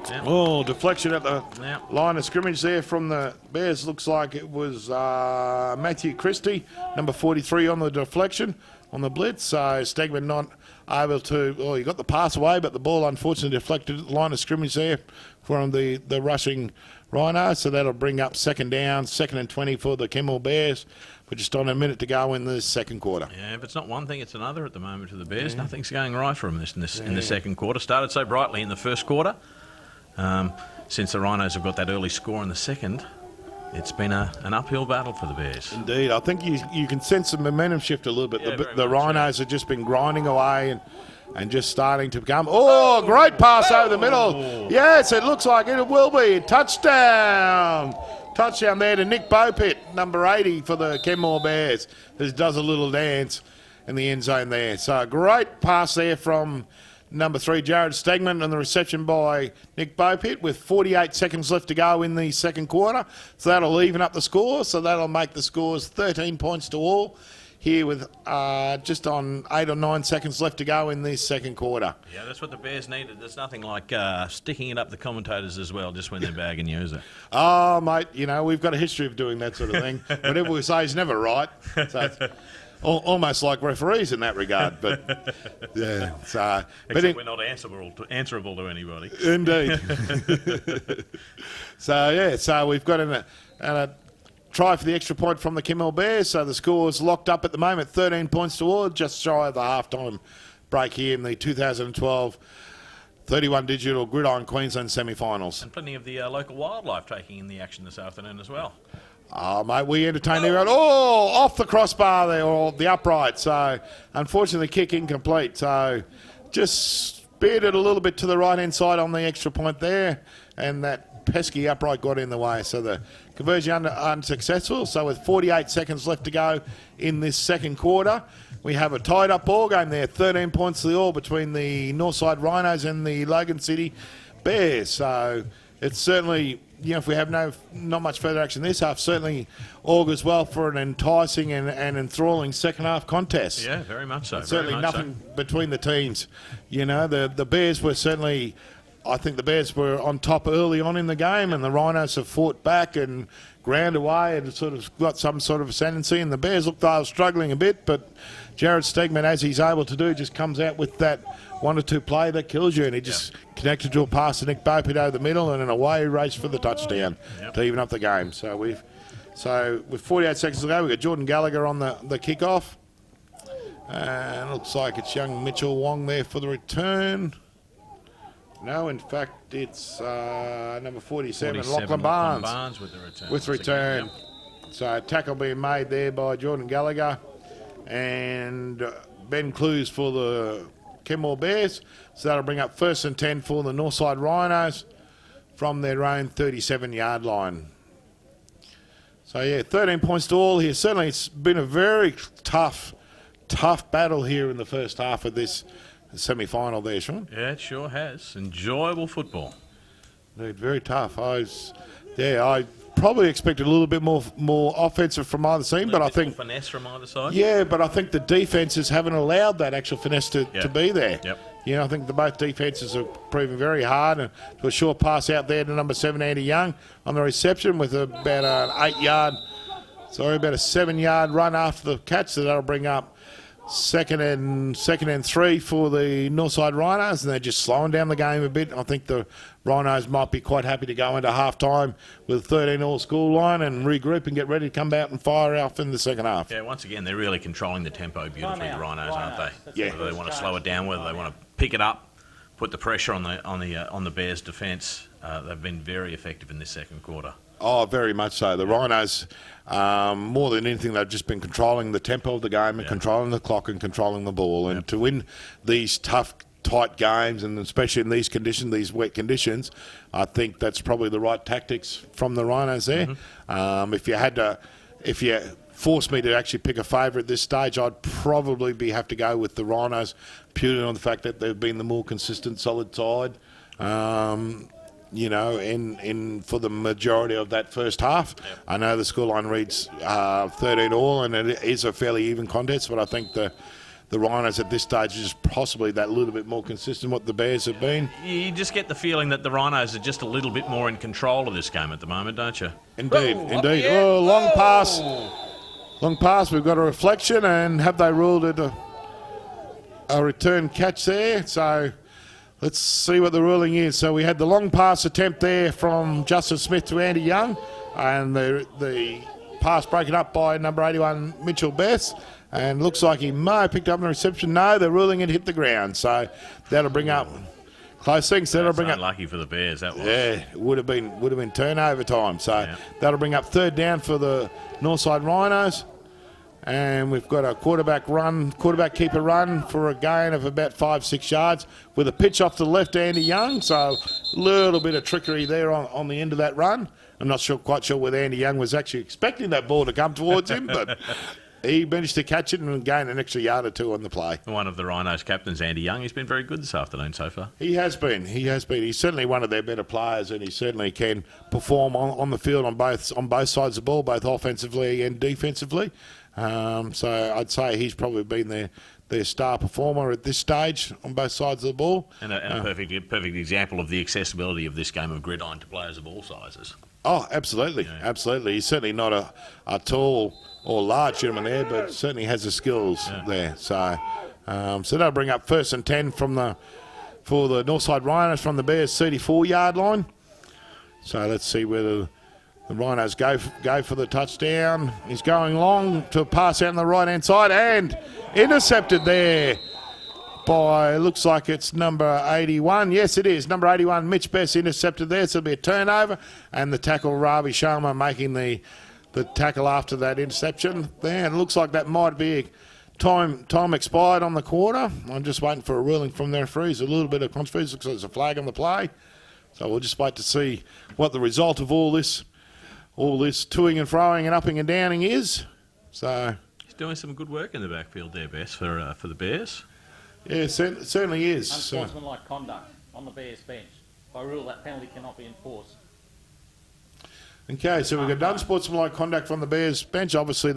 Yep. Oh, deflection at the line of scrimmage there from the Bears. Looks like it was Matthew Christie, number 43 on the deflection, on the blitz. So Stegman not able to, he got the pass away, but the ball unfortunately deflected at the line of scrimmage there from the rushing Rhinos. So that'll bring up 2nd down, 2nd and 20 for the Kenmore Bears. We're just on a minute to go in the second quarter. Yeah, if it's not one thing, it's another at the moment for the Bears. Yeah. Nothing's going right for them in the second quarter. Started so brightly in the first quarter. Since the Rhinos have got that early score in the second, it's been an uphill battle for the Bears. Indeed. I think you can sense the momentum shift a little bit. Yeah, the Rhinos have just been grinding away and just starting to become... Oh, great pass over the middle. Yes, it looks like it will be. Touchdown. Touchdown there to Nick Bopit, number 80 for the Kenmore Bears. This does a little dance in the end zone there. So a great pass there from number 3, Jared Stegman, and the reception by Nick Bopit with 48 seconds left to go in the second quarter. So that'll even up the score. So that'll make the scores 13 points to all here with just on 8 or 9 seconds left to go in this second quarter. Yeah, that's what the Bears needed. There's nothing like sticking it up the commentators as well, just when they're bagging you, is it? Oh, mate, we've got a history of doing that sort of thing. Whatever we say is never right. So almost like referees in that regard. But yeah, so Except we're not answerable to anybody. Indeed. So we've got a try for the extra point from the Kimmel Bears. So the score is locked up at the moment, 13 points to all, just shy of the halftime break here in the 2012 31 Digital Gridiron Queensland semi-finals. And plenty of the local wildlife taking in the action this afternoon as well. Oh, mate, we entertained everyone. Oh, off the crossbar there, or the upright. So, unfortunately, kick incomplete. So, just speared it a little bit to the right-hand side on the extra point there, and that pesky upright got in the way. So, the conversion unsuccessful. So, with 48 seconds left to go in this second quarter, we have a tied-up ball game there. 13 points to the all between the Northside Rhinos and the Logan City Bears. So, it's certainly... if we have not much further action this half, certainly augurs well for an enticing and enthralling second half contest. Yeah, very much so. Certainly nothing between the teams. The Bears were certainly, I think the Bears were on top early on in the game, and the Rhinos have fought back and ground away and sort of got some sort of ascendancy, and the Bears looked they were struggling a bit, but Jared Stegman, as he's able to do, just comes out with that 1 or 2 play that kills you, and he just connected to a pass to Nick Bopit over the middle, and an away race for the touchdown to even up the game. So with 48 seconds to go, we've got Jordan Gallagher on the kickoff, and it looks like it's young Mitchell Wong there for the return. No, in fact, it's number 47 Lachlan Barnes with return. So tackle being made there by Jordan Gallagher, and Ben Clues for the Kenmore Bears. So that'll bring up 1st and 10 for the Northside Rhinos from their own 37-yard line. So, 13 points to all here. Certainly it's been a very tough battle here in the first half of this semi-final there, Sean. Yeah, it sure has. Enjoyable football. Indeed, very tough. I probably expected a little bit more offensive from either team, but I think finesse from either side. Yeah, but I think the defenses haven't allowed that actual finesse to be there. Yep. I think both defenses are proving very hard, and to a short pass out there to number 7 Andy Young on the reception with about an 7-yard run after the catch. So that'll bring up second and 3 for the Northside Rhinos, and they're just slowing down the game a bit. I think the Rhinos might be quite happy to go into half-time with 13-all score line and regroup and get ready to come out and fire off in the second half. Yeah, once again, they're really controlling the tempo beautifully, the Rhinos, aren't they? Yeah. Whether they want to slow it down, whether they want to pick it up, put the pressure on the Bears' defence. They've been very effective in this second quarter. Oh, very much so. The Rhinos, more than anything, they've just been controlling the tempo of the game and controlling the clock and controlling the ball. And to win these tough, tight games, and especially in these conditions, these wet conditions, I think that's probably the right tactics from the Rhinos there. If you forced me to actually pick a favourite at this stage, I'd probably have to go with the Rhinos, purely on the fact that they've been the more consistent, solid side. In for the majority of that first half. Yep. I know the scoreline reads 13-all, and it is a fairly even contest, but I think the Rhinos at this stage is possibly that little bit more consistent what the Bears have been. You just get the feeling that the Rhinos are just a little bit more in control of this game at the moment, don't you? Indeed. Oh, long pass. Long pass. We've got a reflection, and have they ruled it a return catch there? So let's see what the ruling is. So we had the long pass attempt there from Justin Smith to Andy Young, and the pass broken up by number 81 Mitchell Bess, and looks like he may have picked up the reception. No, they're ruling it hit the ground. So that'll bring up close things. That'll bring unlucky for the Bears. That was. Yeah, it would have been turnover time. So that'll bring up 3rd down for the Northside Rhinos. And we've got a quarterback keeper run for a gain of about 5-6 yards with a pitch off to the left, Andy Young. So a little bit of trickery there on the end of that run. I'm not quite sure whether Andy Young was actually expecting that ball to come towards him, but he managed to catch it and gain an extra yard or 2 on the play. One of the Rhinos captains, Andy Young, he's been very good this afternoon so far. He has been. He's certainly one of their better players, and he certainly can perform on the field on both sides of the ball, both offensively and defensively. So I'd say he's probably been their star performer at this stage on both sides of the ball. And a perfect example of the accessibility of this game of Gridiron to players of all sizes. Oh, absolutely, absolutely. He's certainly not a tall or large gentleman there, but certainly has the skills there. So that'll bring up 1st and 10 for the Northside Rhinos from the Bears' 34-yard line. So let's see whether the Rhinos go for the touchdown. He's going long to pass out on the right-hand side and intercepted there by, looks like it's number 81. Yes, it is. Number 81, Mitch Best, intercepted there. So it'll be a turnover. And the tackle, Ravi Sharma, making the tackle after that interception there. And it looks like that might be time expired on the quarter. I'm just waiting for a ruling from the referees. A little bit of controversy. Looks like there's a flag on the play. So we'll just wait to see what the result of all this toing and froing and upping and downing is. So he's doing some good work in the backfield there, Bess, for the Bears. Yeah, certainly is. Unsportsmanlike conduct on the Bears bench. By rule, that penalty cannot be enforced. Okay, so we've got unsportsmanlike conduct from the Bears bench. Obviously,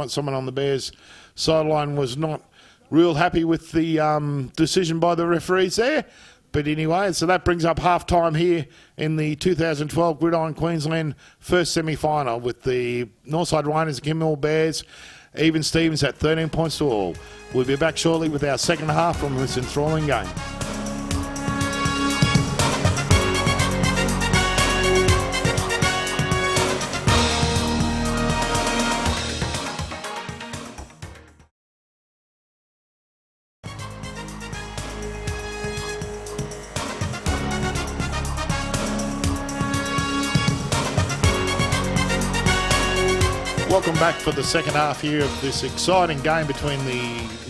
someone on the Bears sideline was not real happy with the decision by the referees there. But anyway, so that brings up half-time here in the 2012 Gridiron Queensland first semi-final with the Northside Rhinos and Kimmill Bears. Even Stevens at 13 points to all. We'll be back shortly with our second half from this enthralling game. Welcome back for the second half here of this exciting game between the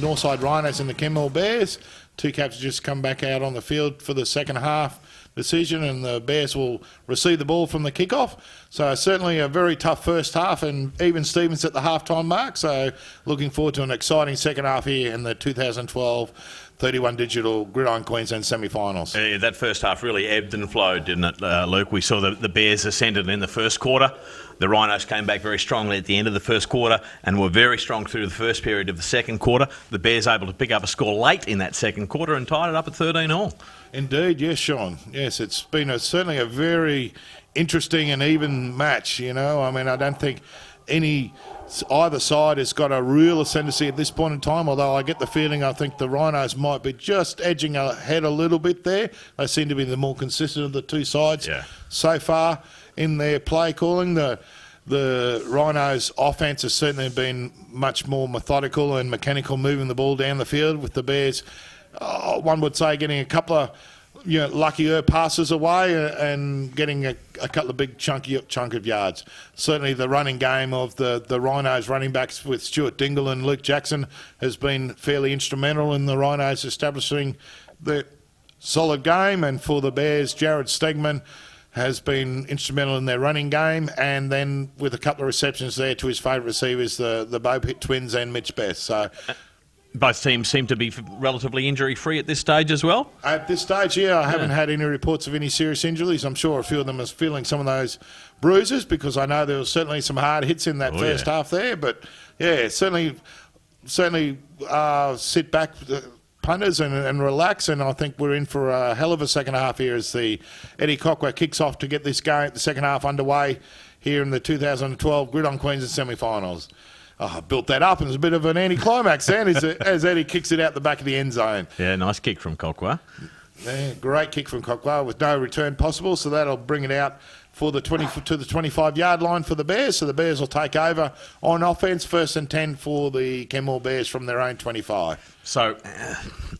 Northside Rhinos and the Kenmore Bears. Two caps just come back out on the field for the second half decision, and the Bears will receive the ball from the kickoff. So certainly a very tough first half, and even Stevens at the halftime mark. So looking forward to an exciting second half here in the 2012 31 Digital Gridiron Queensland semi-finals. That first half really ebbed and flowed, didn't it, Luke? We saw the Bears ascended in the first quarter. The Rhinos came back very strongly at the end of the first quarter and were very strong through the first period of the second quarter. The Bears able to pick up a score late in that second quarter and tied it up at 13-all. Indeed, yes, Sean. Yes, it's been certainly a very interesting and even match, you know. I mean, I don't think either side has got a real ascendancy at this point in time, although I get the feeling I think the Rhinos might be just edging ahead a little bit there. They seem to be the more consistent of the two sides so far in their play calling. The Rhinos' offense has certainly been much more methodical and mechanical, moving the ball down the field, with the Bears, one would say, getting a couple of luckier passes away and getting a couple of big chunk of yards. Certainly the running game of the Rhinos running backs with Stuart Dingle and Luke Jackson has been fairly instrumental in the Rhinos establishing the solid game, and for the Bears, Jared Stegman has been instrumental in their running game, and then with a couple of receptions there to his favourite receivers, the Bo Pitt twins and Mitch Best. So both teams seem to be relatively injury-free at this stage as well? At this stage, I haven't had any reports of any serious injuries. I'm sure a few of them are feeling some of those bruises, because I know there was certainly some hard hits in that first half there. But, certainly sit back, punters, and relax, and I think we're in for a hell of a second half here as the Eddie Cockway kicks off to get this game, the second half underway here in the 2012 Gridiron Queensland semi-finals. I built that up, and it's a bit of an anticlimax then as Eddie kicks it out the back of the end zone. Yeah, nice kick from Cockway. Yeah, great kick from Cockway with no return possible, so that'll bring it out to the 25-yard line for the Bears. So the Bears will take over on offence, 1st and 10 for the Kenmore Bears from their own 25. So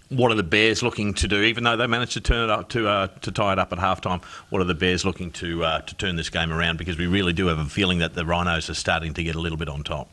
what are the Bears looking to do? Even though they managed to turn it up to tie it up at halftime, what are the Bears looking to turn this game around? Because we really do have a feeling that the Rhinos are starting to get a little bit on top.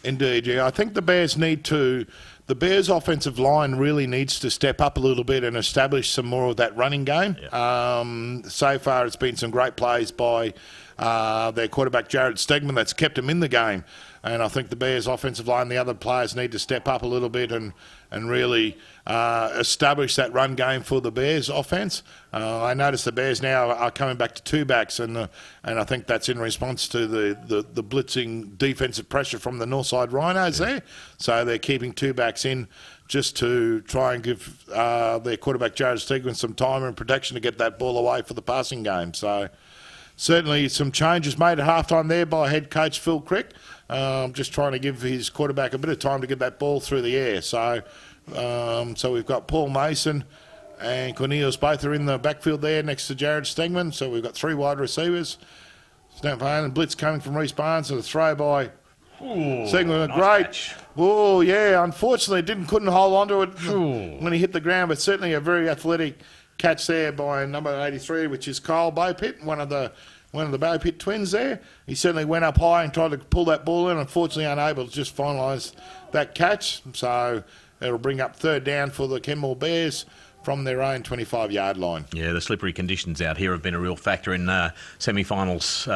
Indeed, yeah. I think the Bears the Bears' offensive line really needs to step up a little bit and establish some more of that running game. Yeah. So far, it's been some great plays by their quarterback, Jared Stegman, that's kept them in the game. And I think the Bears' offensive line, the other players need to step up a little bit and really establish that run game for the Bears' offense. I notice the Bears now are coming back to two backs, and I think that's in response to the blitzing defensive pressure from the Northside Rhinos there. So they're keeping two backs in just to try and give their quarterback, Jared Stegman, some time and protection to get that ball away for the passing game. So certainly some changes made at halftime there by head coach Phil Crick, just trying to give his quarterback a bit of time to get that ball through the air. So we've got Paul Mason and Cornelius both are in the backfield there next to Jared Stegman. So we've got 3 wide receivers. Snap and blitz coming from Reece Barnes and a throw by Stegman. Nice Great. catch. Oh, yeah, unfortunately couldn't hold on to it when he hit the ground, but certainly a very athletic catch there by number 83, which is Kyle Beaupitt, one of the Beaupitt twins there. He certainly went up high and tried to pull that ball in, unfortunately unable to just finalise that catch. So it'll bring up 3rd down for the Kenmore Bears from their own 25-yard line. Yeah, the slippery conditions out here have been a real factor in semi-finals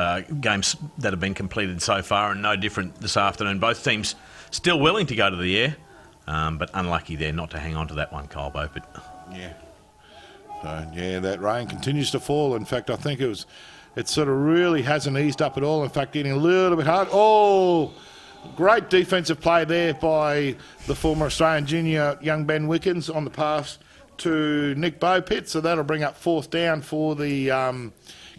games that have been completed so far, and no different this afternoon. Both teams still willing to go to the air, but unlucky there not to hang on to that one, Kyle Beaupitt. Yeah. So, yeah, that rain continues to fall. In fact, I think it sort of really hasn't eased up at all. In fact, getting a little bit hard. Oh, great defensive play there by the former Australian junior, young Ben Wickens, on the pass to Nick Beaupitt. So that'll bring up 4th down for the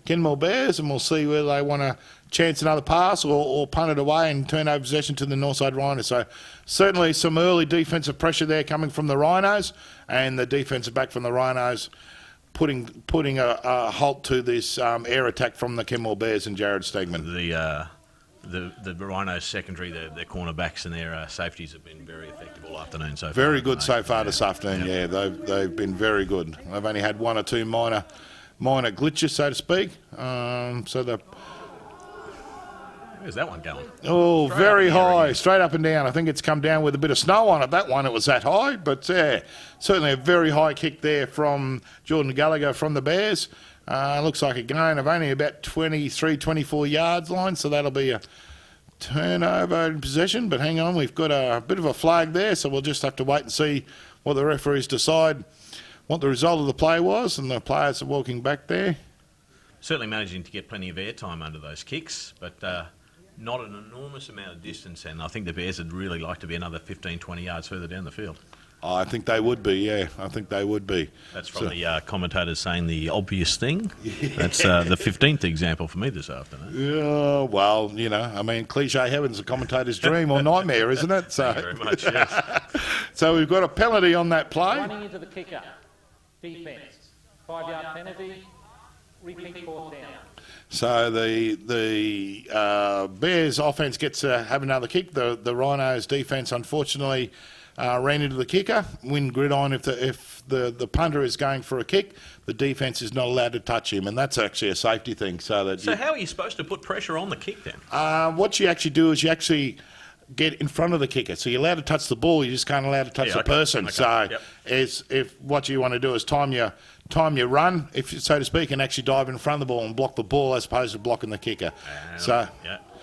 Kenmore Bears, and we'll see whether they want to chance another pass or punt it away and turn over possession to the Northside Rhinos. So certainly some early defensive pressure there coming from the Rhinos, and the defensive back from the Rhinos putting a halt to this air attack from the Kenmore Bears and Jared Stegman. The Rhinos secondary, their cornerbacks and their safeties have been very effective all afternoon so far. Very good so far this afternoon. Yeah, they've been very good. They've only had 1 or 2 minor glitches, so to speak. Where's that one going? Oh, very high, straight up and down. I think it's come down with a bit of snow on it. That one, it was that high, but certainly a very high kick there from Jordan Gallagher from the Bears. Looks like a gain of only about 23, 24 yards line, so that'll be a turnover in possession. But hang on, we've got a bit of a flag there, so we'll just have to wait and see what the referees decide, what the result of the play was, and the players are walking back there. Certainly managing to get plenty of airtime under those kicks, but not an enormous amount of distance, and I think the Bears would really like to be another 15, 20 yards further down the field. I think they would be, yeah. I think they would be. That's from the commentators saying the obvious thing. Yeah. That's the 15th example for me this afternoon. Yeah, well, you know, I mean, cliche heaven's a commentator's dream or nightmare, isn't it? So, thank you very much, yes. So we've got a penalty on that play. Running into the kicker. Defence. 5-yard penalty. Repeat 4th down. So the Bears offence gets to have another kick. The Rhinos defence, unfortunately, ran into the kicker. Win Gridiron if the punter is going for a kick, the defence is not allowed to touch him, and that's actually a safety thing. So how are you supposed to put pressure on the kick then? What you actually do is you actually get in front of the kicker. So you're allowed to touch the ball, you just can't allow to touch the person. Okay. So if what you want to do is time your run, if so to speak, and actually dive in front of the ball and block the ball as opposed to blocking the kicker.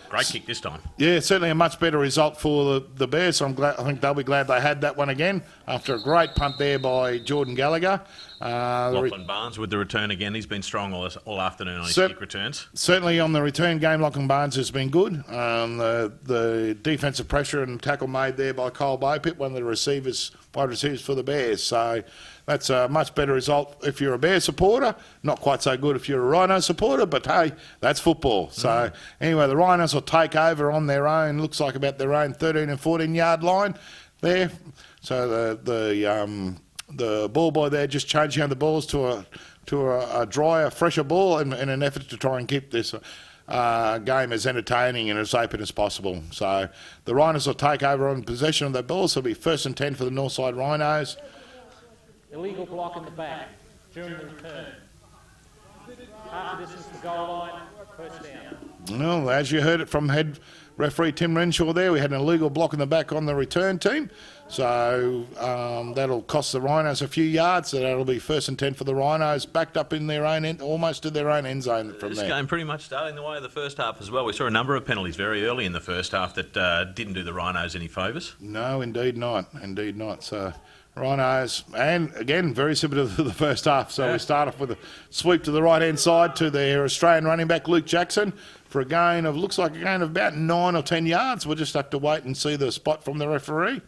Great kick this time. Yeah, certainly a much better result for the Bears. So I think they'll be glad they had that one again after a great punt there by Jordan Gallagher. Lachlan Barnes with the return again. He's been strong all afternoon on his kick returns. Certainly on the return game, Lachlan Barnes has been good. The defensive pressure and tackle made there by Kyle Beaupitt, one of the wide receivers for the Bears. So that's a much better result if you're a Bear supporter. Not quite so good if you're a Rhino supporter, but hey, that's football. So anyway, the Rhinos will take over on their own, looks like about their own 13 and 14 yard line there. So the ball boy there just changing the balls to a drier, fresher ball in an effort to try and keep this game as entertaining and as open as possible. So the Rhinos will take over on possession of the ball, so it'll be 1st and 10 for the Northside Rhinos. Illegal block in the back during the return. Half the distance to the goal line, 1st down. Well, as you heard it from head referee Tim Renshaw there, we had an illegal block in the back on the return team. So that'll cost the Rhinos a few yards. So that'll be 1st and 10 for the Rhinos, backed up in their own end, almost to their own end zone from there. This game pretty much starting the way of the first half as well. We saw a number of penalties very early in the first half that didn't do the Rhinos any favours. No, indeed not. Indeed not. So Rhinos, and again, very similar to the first half. So we start off with a sweep to the right-hand side to their Australian running back, Luke Jackson, for looks like a gain of about 9 or 10 yards. We'll just have to wait and see the spot from the referee.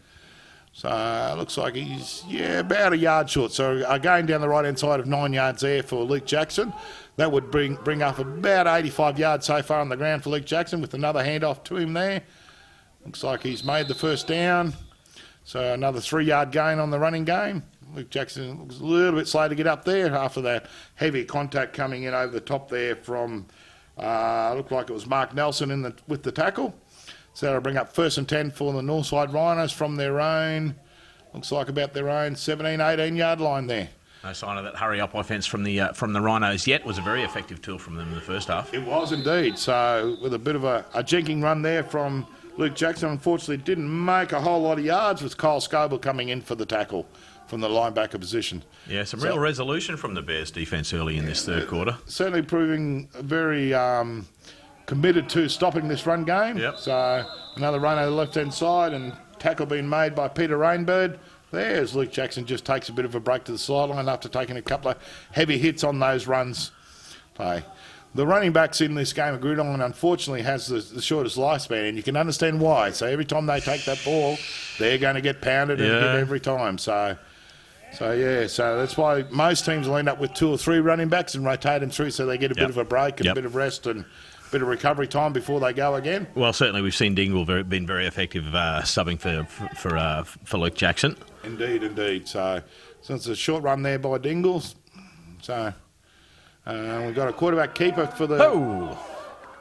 So it looks like he's, about a yard short. So going down the right-hand side of 9 yards there for Luke Jackson. That would bring up about 85 yards so far on the ground for Luke Jackson with another handoff to him there. Looks like he's made the first down. So another 3-yard gain on the running game. Luke Jackson looks a little bit slow to get up there after that heavy contact coming in over the top there from, looked like it was Mark Nelson with the tackle. So that'll bring up 1st and 10 for the Northside Rhinos from their own, looks like about their own 17, 18-yard line there. No sign of that hurry-up offence from the Rhinos yet. It was a very effective tool from them in the first half. It was indeed. So with a bit of a jinking run there from Luke Jackson, unfortunately didn't make a whole lot of yards with Kyle Scoble coming in for the tackle from the linebacker position. Yeah, some real resolution from the Bears defence early in this third quarter. Certainly proving very committed to stopping this run game. Yep. So another run over the left-hand side and tackle being made by Peter Rainbird. There's Luke Jackson just takes a bit of a break to the sideline after taking a couple of heavy hits on those runs. The running backs in this game of Gridiron unfortunately has the shortest lifespan, and you can understand why. So every time they take that ball, they're going to get pounded and hit every time. So that's why most teams will end up with 2 or 3 running backs and rotate them through so they get a bit of a break and a bit of rest and a bit of recovery time before they go again. Well, certainly we've seen Dingle been very effective subbing for Luke Jackson. Indeed. So it's a short run there by Dingles. So we've got a quarterback keeper for the... Oh!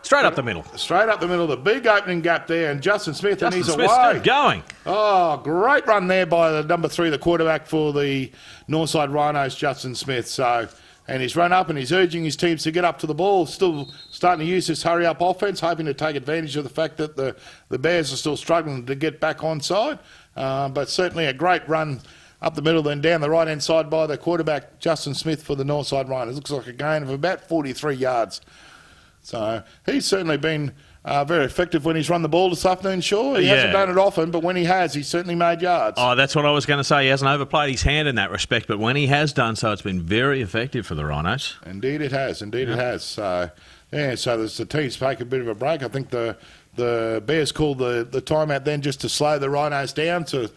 Straight up the middle. Straight up the middle, the big opening gap there, and Justin Smith, and he's away. Still going. Oh, great run there by the number 3, the quarterback for the Northside Rhinos, Justin Smith. So, and he's run up and he's urging his teams to get up to the ball, still starting to use this hurry-up offense, hoping to take advantage of the fact that the Bears are still struggling to get back onside. But certainly a great run up the middle, then down the right-hand side by the quarterback, Justin Smith for the Northside Rhinos. Looks like a gain of about 43 yards. So he's certainly been very effective when he's run the ball this afternoon, sure. He hasn't done it often, but when he has, he's certainly made yards. Oh, that's what I was going to say. He hasn't overplayed his hand in that respect, but when he has done so, it's been very effective for the Rhinos. Indeed it has. It has. So, so the teams take a bit of a break. I think the Bears called the timeout then just to slow the Rhinos down to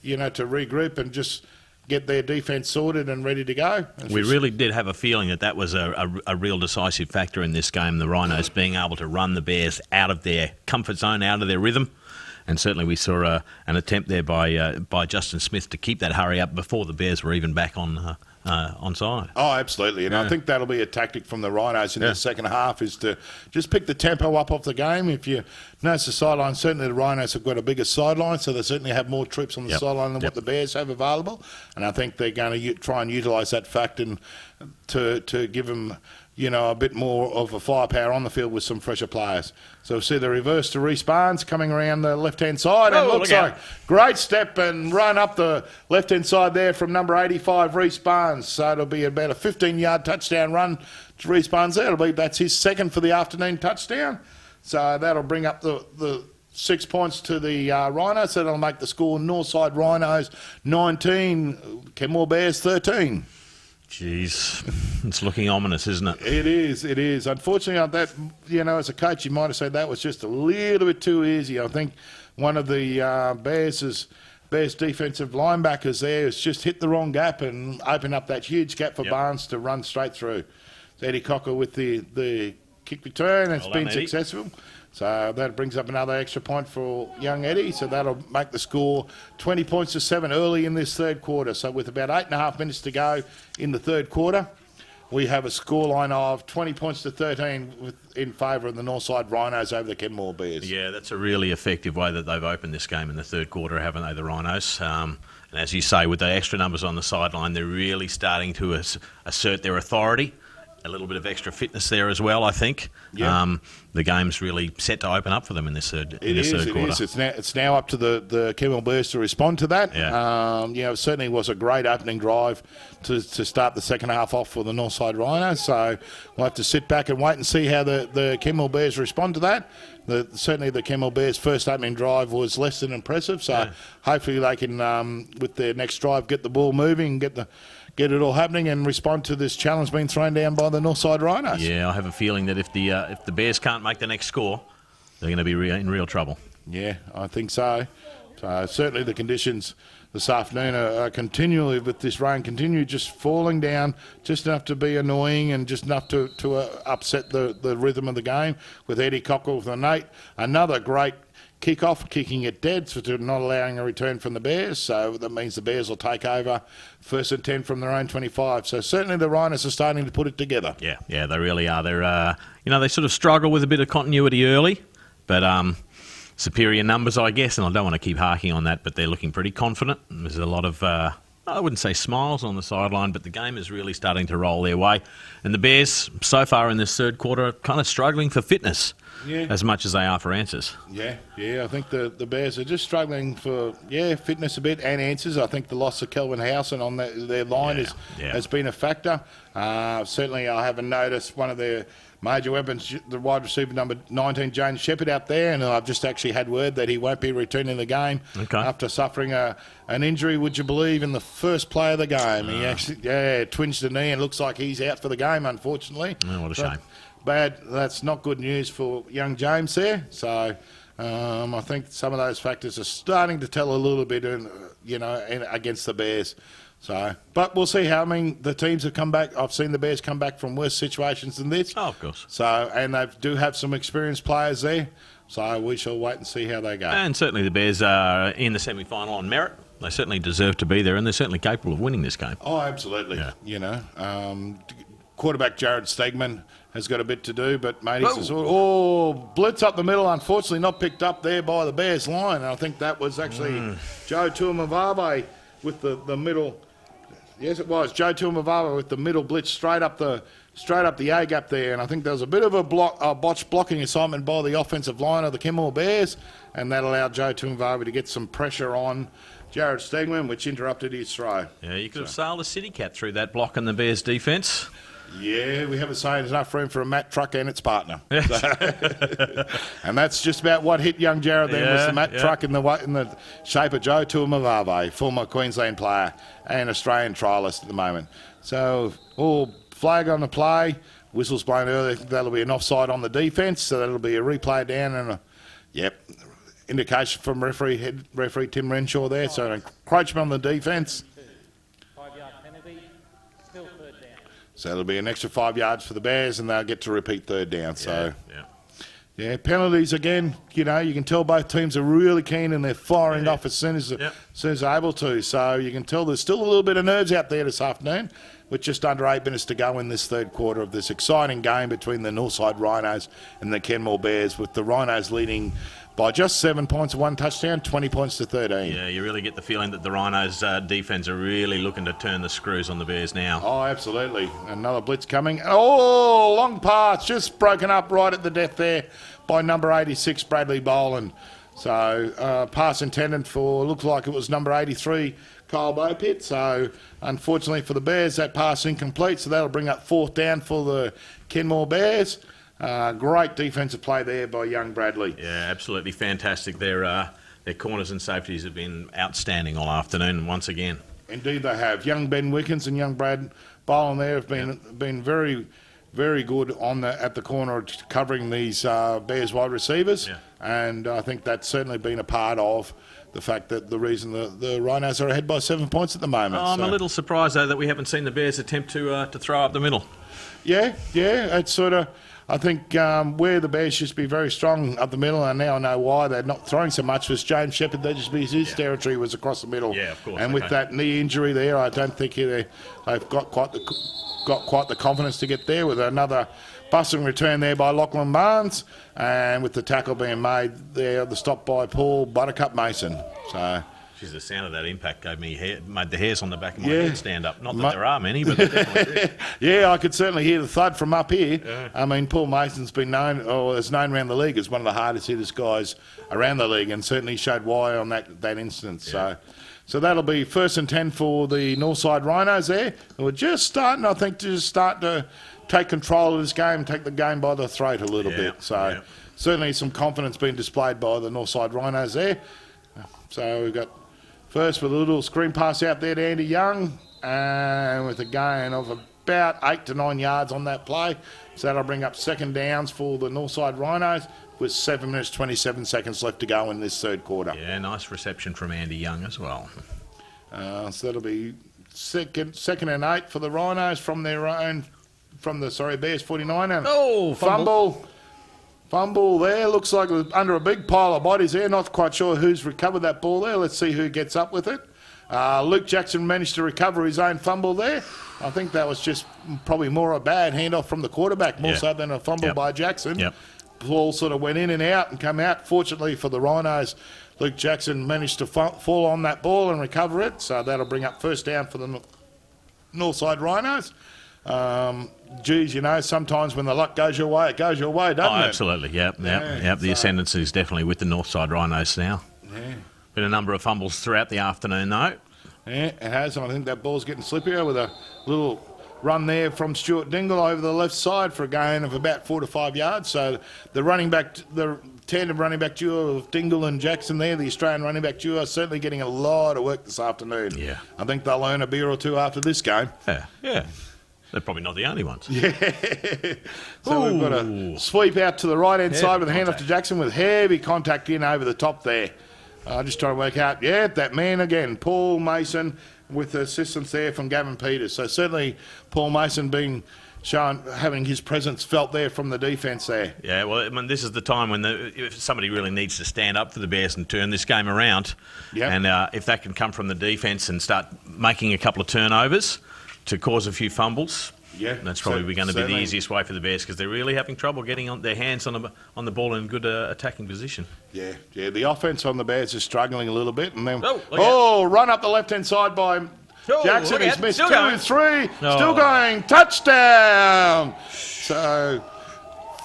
regroup and just get their defence sorted and ready to go. We really did have a feeling that was a real decisive factor in this game, the Rhinos being able to run the Bears out of their comfort zone, out of their rhythm. And certainly we saw an attempt there by Justin Smith to keep that hurry up before the Bears were even back on side. Oh, absolutely. And I think that'll be a tactic from the Rhinos in the second half, is to just pick the tempo up off the game. If you notice the sideline, certainly the Rhinos have got a bigger sideline, so they certainly have more troops on the sideline than what the Bears have available. And I think they're going to try and utilise that fact and to give them a bit more of a firepower on the field with some fresher players. So we'll see the reverse to Reece Barnes coming around the left-hand side. And looks like great step and run up the left-hand side there from number 85, Reece Barnes. So it'll be about a 15-yard touchdown run to Reece Barnes there. That's his second for the afternoon touchdown. So that'll bring up the 6 points to the Rhinos. So that'll make the score Northside Rhinos 19, Kenmore Bears 13. Jeez, it's looking ominous, isn't it? It is. Unfortunately, as a coach, you might have said that was just a little bit too easy. I think one of the Bears defensive linebackers there has just hit the wrong gap and opened up that huge gap for Barnes to run straight through. So Eddie Cocker with the kick return. It's been successful. So that brings up another extra point for young Eddie. So that'll make the score 20 points to 7 early in this third quarter. So with about 8.5 minutes to go in the third quarter, we have a scoreline of 20 points to 13 in favour of the Northside Rhinos over the Kenmore Bears. Yeah, that's a really effective way that they've opened this game in the third quarter, haven't they, the Rhinos? And as you say, with the extra numbers on the sideline, they're really starting to assert their authority. A little bit of extra fitness there as well, I think. Yeah. The game's really set to open up for them in this third quarter. It's now up to the Kenmore Bears to respond to that. Yeah. It certainly was a great opening drive to start the second half off for the Northside Rhinos. So we'll have to sit back and wait and see how the Kenmore Bears respond to that. Certainly the Kenmore Bears' first opening drive was less than impressive. So hopefully they can, with their next drive, get the ball moving, get it all happening and respond to this challenge being thrown down by the Northside Rhinos. Yeah, I have a feeling that if the Bears can't make the next score, they're going to be in real trouble. Yeah, I think so. So certainly the conditions this afternoon are continually, with this rain, continue just falling down, just enough to be annoying and just enough to upset the rhythm of the game, with Eddie Cockle with another great kick-off, kicking it dead, so not allowing a return from the Bears. So that means the Bears will take over 1st and 10 from their own 25. So certainly the Rhinos are starting to put it together. Yeah, they really are. They're, they sort of struggle with a bit of continuity early, but superior numbers, I guess, and I don't want to keep harking on that, but they're looking pretty confident. There's a lot of, I wouldn't say smiles on the sideline, but the game is really starting to roll their way. And the Bears, so far in this third quarter, are kind of struggling for fitness. Yeah. As much as they are for answers. Yeah, I think the Bears are just struggling for, fitness a bit and answers. I think the loss of Kelvin Howson on their line has been a factor. Certainly I haven't noticed one of their major weapons, the wide receiver number 19, James Shepherd, out there, and I've just actually had word that he won't be returning the game after suffering an injury, would you believe, in the first play of the game. He actually twinged the knee and looks like he's out for the game, unfortunately. Oh, what a shame. Bad. That's not good news for young James there. So I think some of those factors are starting to tell a little bit, against the Bears. So, but we'll see how. I mean, the teams have come back. I've seen the Bears come back from worse situations than this. Oh, of course. So, and they do have some experienced players there. So we shall wait and see how they go. And certainly the Bears are in the semi-final on merit. They certainly deserve to be there, and they're certainly capable of winning this game. Oh, absolutely. Yeah. Quarterback Jared Stegman has got a bit to do, but mate, he says, blitz up the middle, unfortunately not picked up there by the Bears line. And I think that was actually Joe Tuamavave with the middle. Yes, it was Joe Tuamavave with the middle blitz straight up the A-gap there. And I think there was a bit of a botched blocking assignment by the offensive line of the Kenmore Bears, and that allowed Joe Tuamavave to get some pressure on Jared Stegman, which interrupted his throw. Yeah, you could have sailed a city cat through that block in the Bears' defence. Yeah, we have a saying, there's enough room for a Matt truck and its partner. So, and that's just about what hit young Jared then, was the Matt truck in the shape of Joe Tuamavave, former Queensland player and Australian trialist at the moment. So, flag on the play, whistle's blown early. I think that'll be an offside on the defence, so that'll be a replay down and indication from referee Tim Renshaw there. So an encroachment on the defence. 5-yard penalty, still third down. So it'll be an extra 5 yards for the Bears, and they'll get to repeat third down. Yeah, penalties again. You can tell both teams are really keen and they're firing off as soon as they're able to. So you can tell there's still a little bit of nerves out there this afternoon, with just under 8 minutes to go in this third quarter of this exciting game between the Northside Rhinos and the Kenmore Bears, with the Rhinos leading by just 7 points and 1 touchdown, 20 points to 13. Yeah, you really get the feeling that the Rhinos' defence are really looking to turn the screws on the Bears now. Oh, absolutely. Another blitz coming. Oh, long pass, just broken up right at the death there by number 86, Bradley Boland. So pass intended for, looked like it was number 83, Kyle Bowpitt. So unfortunately for the Bears, that pass incomplete. So that'll bring up 4th down for the Kenmore Bears. Great defensive play there by young Bradley. Yeah, absolutely fantastic. Their corners and safeties have been outstanding all afternoon, once again. Indeed they have. Young Ben Wickens and young Brad Boland there have been very, very good at the corner, covering these Bears wide receivers. Yeah. And I think that's certainly been a part of the fact that the reason the Rhinos are ahead by 7 points at the moment. I'm a little surprised, though, that we haven't seen the Bears attempt to throw up the middle. Yeah, it's sort of... I think where the Bears used to be very strong up the middle, and now I know why they're not throwing so much, was James Shepherd. His territory was across the middle. Yeah, of course. And with that knee injury there, I don't think they've got quite the confidence to get there, with another busting return there by Lachlan Barnes, and with the tackle being made there, the stop by Paul Buttercup Mason. So. Jeez, the sound of that impact made the hairs on the back of my head stand up. Not that there are many, but they definitely did. Yeah, I could certainly hear the thud from up here. Yeah. I mean, Paul Mason's been known around the league as one of the hardest hitters guys around the league, and certainly showed why on that instance. Yeah. So that'll be 1st and 10 for the Northside Rhinos there. And we're just starting, I think, to take control of this game, take the game by the throat a little bit. So certainly some confidence being displayed by the Northside Rhinos there. So we've got first with a little screen pass out there to Andy Young, and with a gain of about 8 to 9 yards on that play. So that'll bring up second downs for the Northside Rhinos with 7 minutes 27 seconds left to go in this third quarter. Yeah, nice reception from Andy Young as well. So that'll be second and 8 for the Rhinos from their own, Bears 49. And Fumble there. Looks like it was under a big pile of bodies there. Not quite sure who's recovered that ball there. Let's see who gets up with it. Luke Jackson managed to recover his own fumble there. I think that was just probably more a bad handoff from the quarterback, more so than a fumble by Jackson. Ball sort of went in and out and come out. Fortunately for the Rhinos, Luke Jackson managed to fall on that ball and recover it. So that'll bring up first down for the Northside Rhinos. Sometimes when the luck goes your way, it goes your way, doesn't it? Absolutely, yep. The ascendancy is definitely with the Northside Rhinos now. Yeah. Been a number of fumbles throughout the afternoon, though. Yeah, it has. I think that ball's getting slippier with a little run there from Stuart Dingle over the left side for a gain of about 4 to 5 yards. So the tandem running back duo of Dingle and Jackson there, the Australian running back duo, are certainly getting a lot of work this afternoon. Yeah. I think they'll earn a beer or two after this game. Yeah. They're probably not the only ones. Yeah. So we've got a sweep out to the right-hand side with a handoff to Jackson with heavy contact in over the top there. Just trying to work out, that man again, Paul Mason, with the assistance there from Gavin Peters. So certainly Paul Mason having his presence felt there from the defence there. Yeah, well, I mean, this is the time when if somebody really needs to stand up for the Bears and turn this game around. And if that can come from the defence and start making a couple of turnovers to cause a few fumbles, that's probably going to be the easiest way for the Bears, because they're really having trouble getting their hands on the ball in good attacking position. Yeah. The offence on the Bears is struggling a little bit, and then run up the left-hand side by Jackson. He's missed 2, 3, still going, touchdown. So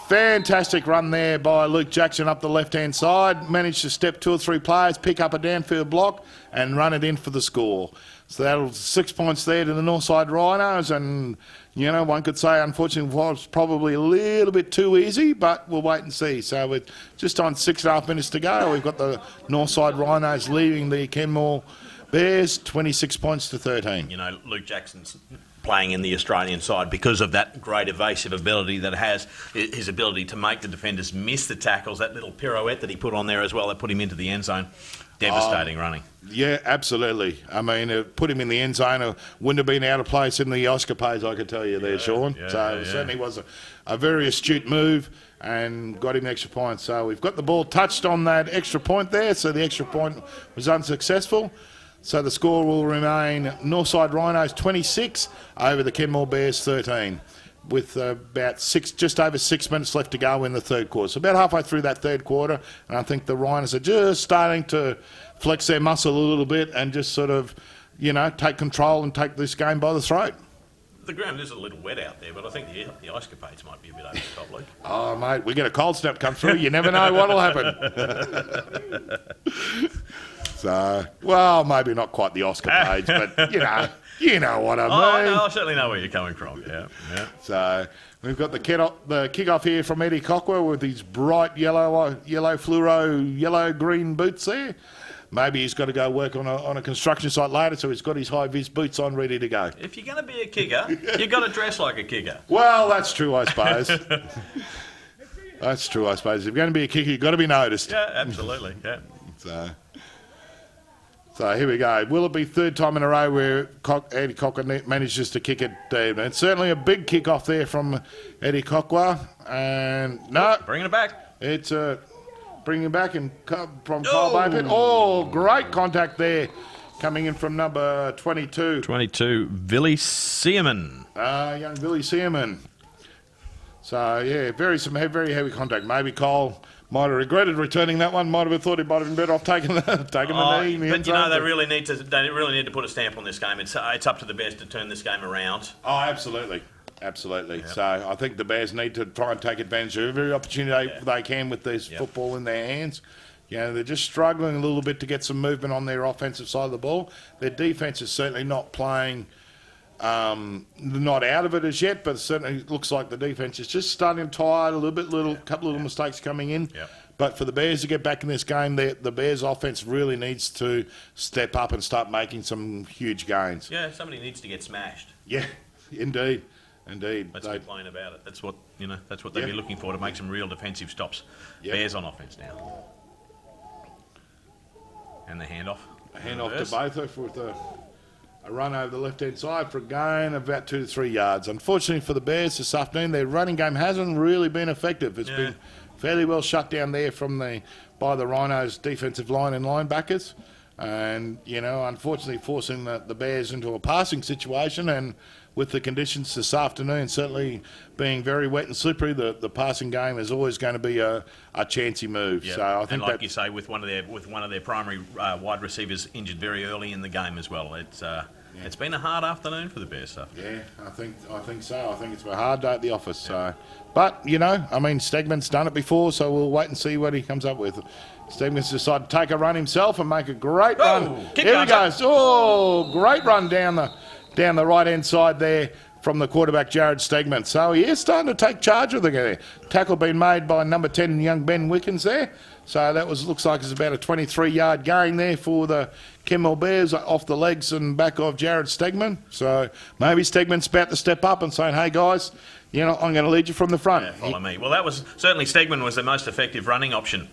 fantastic run there by Luke Jackson up the left-hand side. Managed to step 2 or 3 players, pick up a downfield block, and run it in for the score. So that'll 6 points there to the Northside Rhinos, and one could say unfortunately was probably a little bit too easy, but we'll wait and see. So we're just on 6.5 minutes to go. We've got the Northside Rhinos leading the Kenmore Bears 26 points to 13. Luke Jackson's playing in the Australian side because of that great evasive ability that has, his ability to make the defenders miss the tackles, that little pirouette that he put on there as well, that put him into the end zone. Devastating running. Yeah, absolutely. I mean, put him in the end zone, wouldn't have been out of place in the escapades, I could tell you there, Sean. It certainly was a very astute move and got him the extra point. So we've got the ball touched on that extra point there, so the extra point was unsuccessful. So the score will remain Northside Rhinos 26 over the Kenmore Bears 13. With about just over 6 minutes left to go in the third quarter. So about halfway through that third quarter, and I think the Rhinos are just starting to flex their muscle a little bit and just sort of, take control and take this game by the throat. The ground is a little wet out there, but I think the ice capades might be a bit over the top, Luke. Oh, mate, we get a cold snap come through. You never know what'll happen. So, well, maybe not quite the Oscapades, but, you know what I mean. No, I certainly know where you're coming from, yeah. So we've got the kick-off here from Eddie Cockwer with his bright yellow fluoro, yellow-green boots there. Maybe he's got to go work on a construction site later, so he's got his high-vis boots on ready to go. If you're going to be a kicker, you've got to dress like a kicker. Well, that's true, I suppose. That's true, I suppose. If you're going to be a kicker, you've got to be noticed. Yeah, absolutely, yeah. So here we go. Will it be third time in a row where Eddie Cocker manages to kick it deep? It's certainly a big kick-off there from Eddie Cocker. And no. Bringing it back. It's bringing it back from Kyle Bapin. Oh, great contact there coming in from number 22. 22, Billy Seaman. Young Billy Seaman. So, yeah, very heavy contact. Maybe Kyle might have regretted returning that one. Might have thought he might have been better off taking the knee. But they really need to put a stamp on this game. It's up to the Bears to turn this game around. Oh, absolutely. Yep. So I think the Bears need to try and take advantage of every opportunity they can with this football in their hands. They're just struggling a little bit to get some movement on their offensive side of the ball. Their defence is certainly not playing. Not out of it as yet, but it certainly looks like the defence is just starting tired a little bit, couple of little mistakes coming in. Yep. But for the Bears to get back in this game, the Bears offence really needs to step up and start making some huge gains. Yeah, somebody needs to get smashed. Yeah. Indeed. Indeed. Let's complain about it. That's what That's what they'd be looking for, to make some real defensive stops. Bears on offence now. And the handoff. A handoff to both with a run over the left-hand side for a gain of about 2 to 3 yards. Unfortunately for the Bears this afternoon, their running game hasn't really been effective. It's been fairly well shut down there by the Rhinos' defensive line and linebackers. And, unfortunately forcing the Bears into a passing situation, and with the conditions this afternoon certainly being very wet and slippery, the passing game is always going to be a chancy move. Yep. So I think, and like you say, with one of their primary wide receivers injured very early in the game as well, it's been a hard afternoon for the Bears stuff. Yeah, I think so. I think it's been a hard day at the office. So, but Stegman's done it before, so we'll wait and see what he comes up with. Stegman's decided to take a run himself and make a great run. Here he goes. Oh, great run down the right-hand side there from the quarterback, Jared Stegman. So he is starting to take charge of the game. Tackle being made by number 10, young Ben Wickens there. So that looks like it's about a 23-yard gain there for the Kenmore Bears, off the legs and back of Jared Stegman. So maybe Stegman's about to step up and saying, hey, guys, I'm going to lead you from the front. Yeah, follow me. Well, that was certainly Stegman was the most effective running option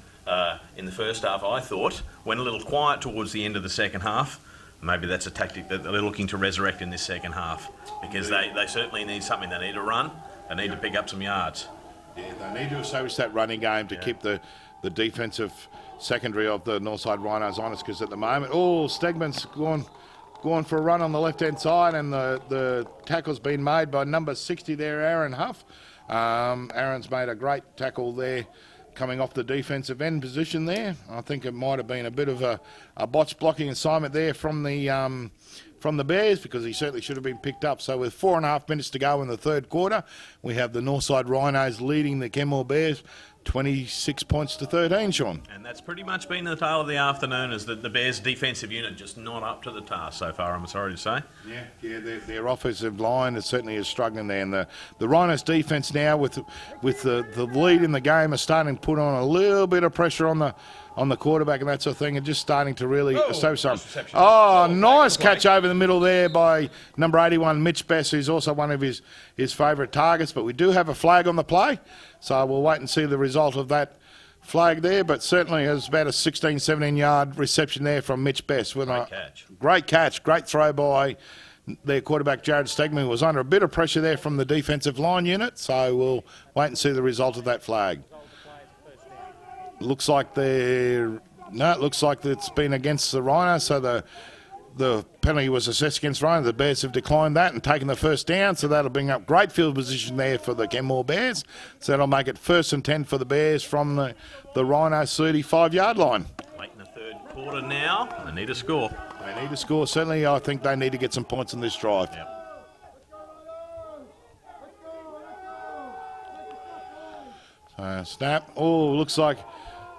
in the first half, I thought. Went a little quiet towards the end of the second half. Maybe that's a tactic that they're looking to resurrect in this second half, because they certainly need something. They need to run. They need to pick up some yards. Yeah, they need to establish that running game to keep the defensive secondary of the Northside Rhinos honest, because at the moment, Stegman's gone for a run on the left-hand side, and the tackle's been made by number 60 there, Aaron Huff. Aaron's made a great tackle there, coming off the defensive end position there. I think it might have been a bit of a botched blocking assignment there from the Bears, because he certainly should have been picked up. So with 4.5 minutes to go in the third quarter, we have the Northside Rhinos leading the Kenmore Bears 26 points to 13, Sean. And that's pretty much been the tale of the afternoon, is that the Bears' defensive unit just not up to the task so far, I'm sorry to say. Yeah, their offensive line is certainly struggling there. And the Rhinos' defence now, with the lead in the game, is starting to put on a little bit of pressure on the quarterback and that sort of thing, and just starting to really establish something. Nice catch over the middle there by number 81, Mitch Bess, who's also one of his favourite targets. But we do have a flag on the play, so we'll wait and see the result of that flag there. But certainly it was about a 16, 17-yard reception there from Mitch Bess. Great catch, great throw by their quarterback, Jared Stegman, who was under a bit of pressure there from the defensive line unit. So we'll wait and see the result of that flag. Looks like it's been against the Rhinos, so the penalty was assessed against Rhinos. The Bears have declined that and taken the first down, so that'll bring up great field position there for the Kenmore Bears. So that'll make it 1st and 10 for the Bears from the Rhinos' 35-yard line. Late in the third quarter now, they need a score. Certainly, I think they need to get some points in this drive. Yep. Snap. Looks like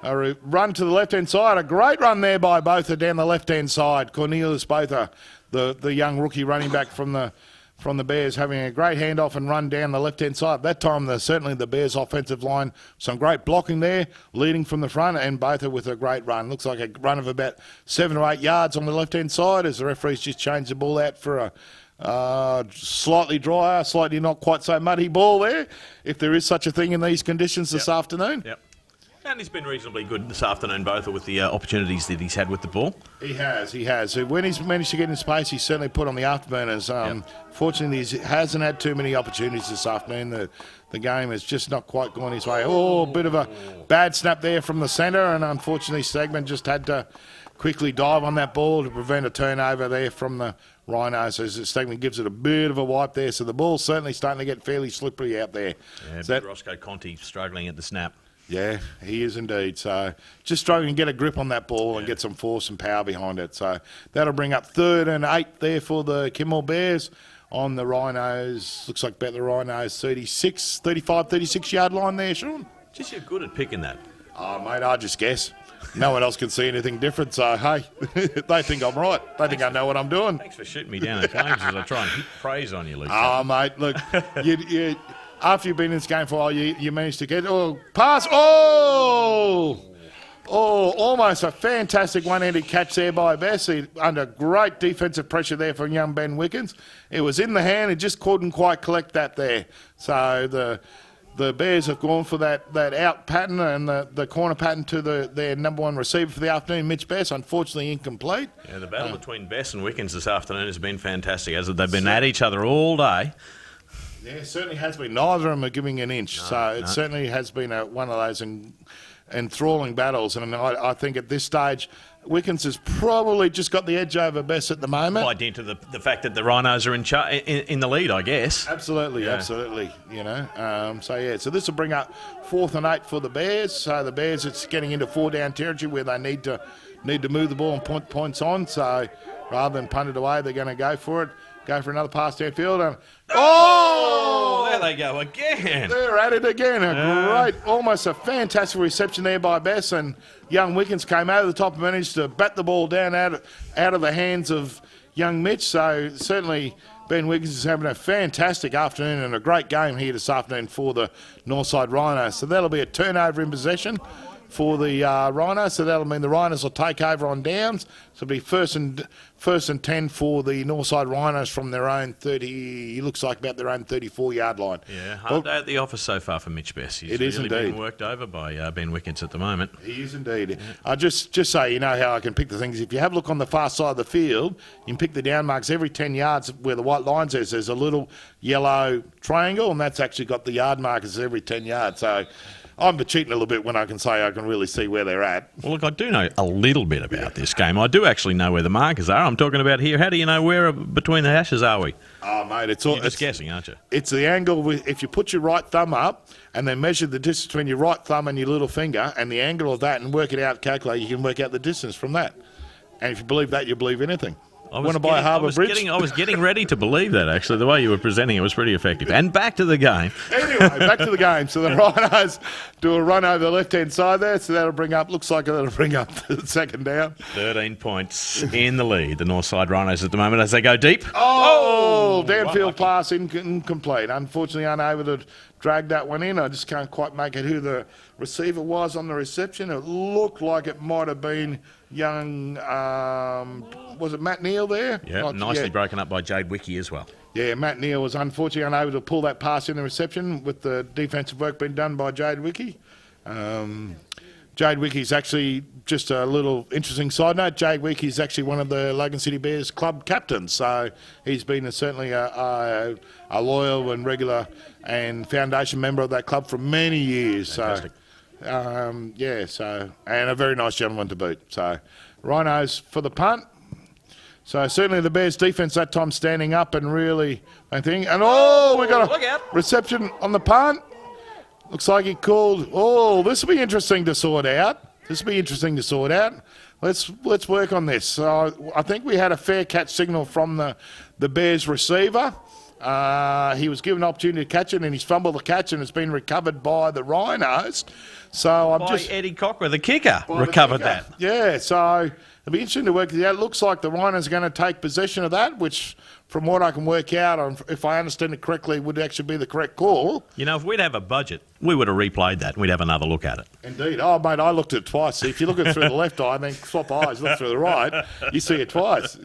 a run to the left-hand side. A great run there by Botha down the left-hand side. Cornelius Botha, the young rookie running back from the Bears, having a great handoff and run down the left-hand side. That time, certainly the Bears' offensive line, some great blocking there, leading from the front, and Botha with a great run. Looks like a run of about 7 or 8 yards on the left-hand side, as the referees just changed the ball out for a slightly drier, slightly not quite so muddy ball there, if there is such a thing in these conditions this afternoon. Yep. And he's been reasonably good this afternoon, both with the opportunities that he's had with the ball. He has. When he's managed to get in space, he's certainly put on the afterburners. Fortunately, he hasn't had too many opportunities this afternoon. The game has just not quite gone his way. Bit of a bad snap there from the centre, and unfortunately, Stegman just had to quickly dive on that ball to prevent a turnover there from the Rhinos, as Stegman gives it a bit of a wipe there. So the ball's certainly starting to get fairly slippery out there. Yeah, Roscoe Conti struggling at the snap. Yeah, he is indeed. So just struggling to get a grip on that ball and get some force and power behind it. So that'll bring up 3rd and 8 there for the Kenmore Bears on the Rhinos. Looks like about the Rhinos 35, 36-yard line there, Sean. Just you're good at picking that. Oh, mate, I just guess. No one else can see anything different, so, hey, they think I'm right. They think I know what I'm doing. Thanks for shooting me down at times as I try and heap praise on you, Luke. Oh, mate, look, you after you've been in this game for a while, you managed to get... pass! Oh, almost a fantastic one-handed catch there by Bess. Under great defensive pressure there from young Ben Wickens. It was in the hand, he just couldn't quite collect that there. So the Bears have gone for that out pattern and the corner pattern to their number one receiver for the afternoon, Mitch Bess, unfortunately incomplete. Yeah, the battle between Bess and Wickens this afternoon has been fantastic, as they've been at each other all day. Yeah, it certainly has been. Neither of them are giving an inch. It certainly has been one of those enthralling battles. And I think at this stage, Wickens has probably just got the edge over Bess at the moment. By dint of the fact that the Rhinos are in the lead, I guess. Absolutely, absolutely. So this will bring up 4th and 8 for the Bears. So the Bears, it's getting into 4-down territory where they need to move the ball and put points on. So rather than punt it away, they're going to go for it. Go for another pass downfield. And there they go again. They're at it again. Almost a fantastic reception there by Bess. And young Wickens came over the top and managed to bat the ball down out of the hands of young Mitch. So certainly Ben Wickens is having a fantastic afternoon and a great game here this afternoon for the Northside Rhinos. So that'll be a turnover in possession for the Rhinos, so that'll mean the Rhinos will take over on downs. So it'll be first and 10 for the Northside Rhinos from their own 30. It looks like about their own 34-yard line. Yeah, hard day at the office so far for Mitch Bess. He's really been worked over by Ben Wickens at the moment. He is indeed. Yeah. Just so you know how I can pick the things. If you have a look on the far side of the field, you can pick the down marks every 10 yards where the white line says there's a little yellow triangle, and that's actually got the yard markers every 10 yards. So I'm cheating a little bit when I can say I can really see where they're at. Well, look, I do know a little bit about this game. I do actually know where the markers are. I'm talking about here. How do you know where between the hashes are we? Oh, mate, You're just guessing, aren't you? It's the angle. If you put your right thumb up and then measure the distance between your right thumb and your little finger and the angle of that and work it out, calculate, you can work out the distance from that. And if you believe that, you believe anything. Want to buy a Harbour Bridge? I was getting ready to believe that, actually. The way you were presenting it was pretty effective. And back to the game. Anyway, back to the game. So the Rhinos do a run over the left-hand side there. So that'll bring up the second down. 13 points in the lead. The Northside Rhinos at the moment as they go deep. Downfield pass incomplete. Unfortunately, unable to drag that one in. I just can't quite make it who the receiver was on the reception. It looked like it might have been young, was it Matt Neal there? Yeah, nicely broken up by Jade Wiki as well. Yeah, Matt Neal was unfortunately unable to pull that pass in the reception with the defensive work being done by Jade Wiki. Jade Wiki's actually, just a little interesting side note, Jade Wiki's actually one of the Logan City Bears club captains, so he's been certainly a loyal and regular and foundation member of that club for many years. Fantastic. So and a very nice gentleman to boot. So Rhinos for the punt. So certainly the Bears defence that time standing up and really, I think, and we got a reception on the punt. Looks like he called. This will be interesting to sort out. Let's work on this. So I think we had a fair catch signal from the Bears receiver. He was given an opportunity to catch it, and he's fumbled the catch, and it's been recovered by the Rhinos. So Eddie Cocker, the kicker, recovered that. Yeah, so it'll be interesting to work it out. It looks like the Rhinos are going to take possession of that, which, from what I can work out, if I understand it correctly, would actually be the correct call. You know, if we'd have a budget, we would have replayed that and we'd have another look at it. Indeed. Oh, mate, I looked at it twice. See, if you look at it through the left eye and then swap eyes, look through the right, you see it twice.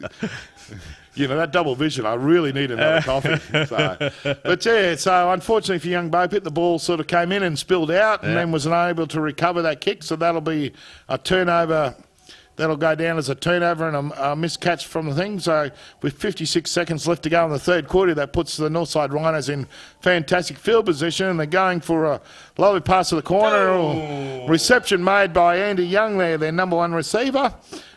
You know, that double vision, I really need another coffee. So unfortunately for young Bo Pitt, the ball sort of came in and spilled out and then was unable to recover that kick. So that'll be a turnover. That'll go down as a turnover and a miscatch from the thing. So with 56 seconds left to go in the third quarter, that puts the Northside Rhinos in fantastic field position. And they're going for a lovely pass to the corner. Reception made by Andy Young there, their number one receiver,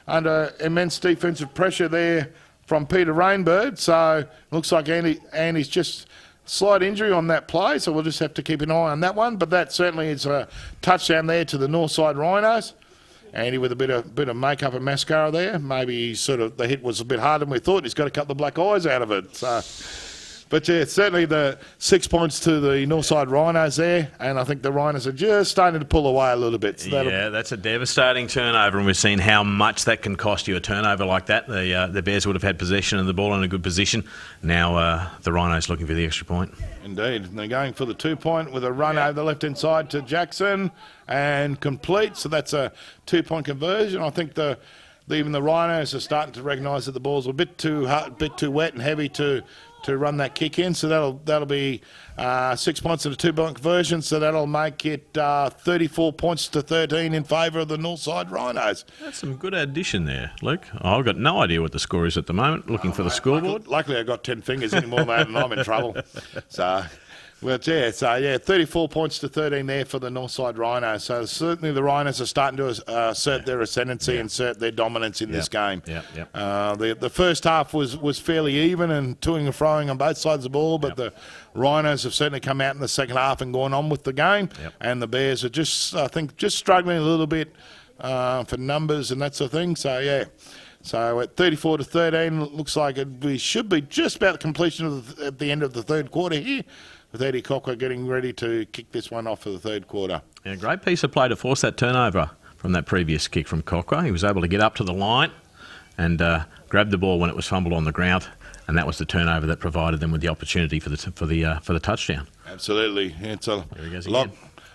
under immense defensive pressure there from Peter Rainbird. So it looks like Andy's just slight injury on that play, so we'll just have to keep an eye on that one. But that certainly is a touchdown there to the Northside Rhinos. Andy with a bit of makeup and mascara there. Maybe the hit was a bit harder than we thought. He's got to cut the black eyes out of it. So, But yeah, certainly the 6 points to the Northside Rhinos there, and I think the Rhinos are just starting to pull away a little bit. So yeah, that's a devastating turnover, and we've seen how much that can cost you, a turnover like that. The Bears would have had possession of the ball in a good position. Now the Rhinos looking for the extra point. Indeed. And they're going for the 2 point with a run over the left-hand side to Jackson and complete. So that's a 2 point conversion. I think even the Rhinos are starting to recognise that the ball's a bit too hard, a bit too wet and heavy to run that kick in. So that'll be 6 points and a 2 point conversion. So that'll make it 34 points to 13 in favour of the Northside Rhinos. That's some good addition there, Luke. I've got no idea what the score is at the moment. Looking for the scoreboard. Luckily, I've got 10 fingers anymore, mate, and I'm in trouble. So 34 points to 13 there for the Northside Rhinos. So certainly the Rhinos are starting to assert their ascendancy and assert their dominance in this game. The first half was fairly even and toing and froing on both sides of the ball, but the Rhinos have certainly come out in the second half and gone on with the game. And the Bears are just struggling a little bit for numbers and that sort of thing. So, yeah. So at 34 to 13, it looks like we should be just about the completion at the end of the third quarter here, with Eddie Cocker getting ready to kick this one off for the third quarter. Yeah, great piece of play to force that turnover from that previous kick from Cocker. He was able to get up to the line and grab the ball when it was fumbled on the ground, and that was the turnover that provided them with the opportunity for the touchdown. Absolutely, it's a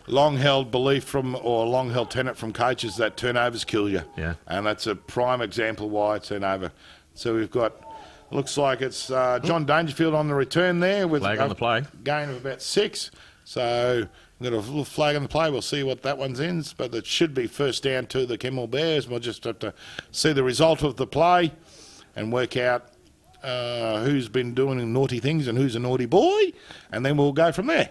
long-held belief long-held tenet from coaches that turnovers kill you. Yeah, and that's a prime example why it's turnover. So we've got. Looks like it's John Dangerfield on the return there with flag on the play. Gain of about 6. So we've got a little flag on the play. We'll see what that one's in, but it should be first down to the Kenmore Bears. We'll just have to see the result of the play and work out who's been doing naughty things and who's a naughty boy, and then we'll go from there.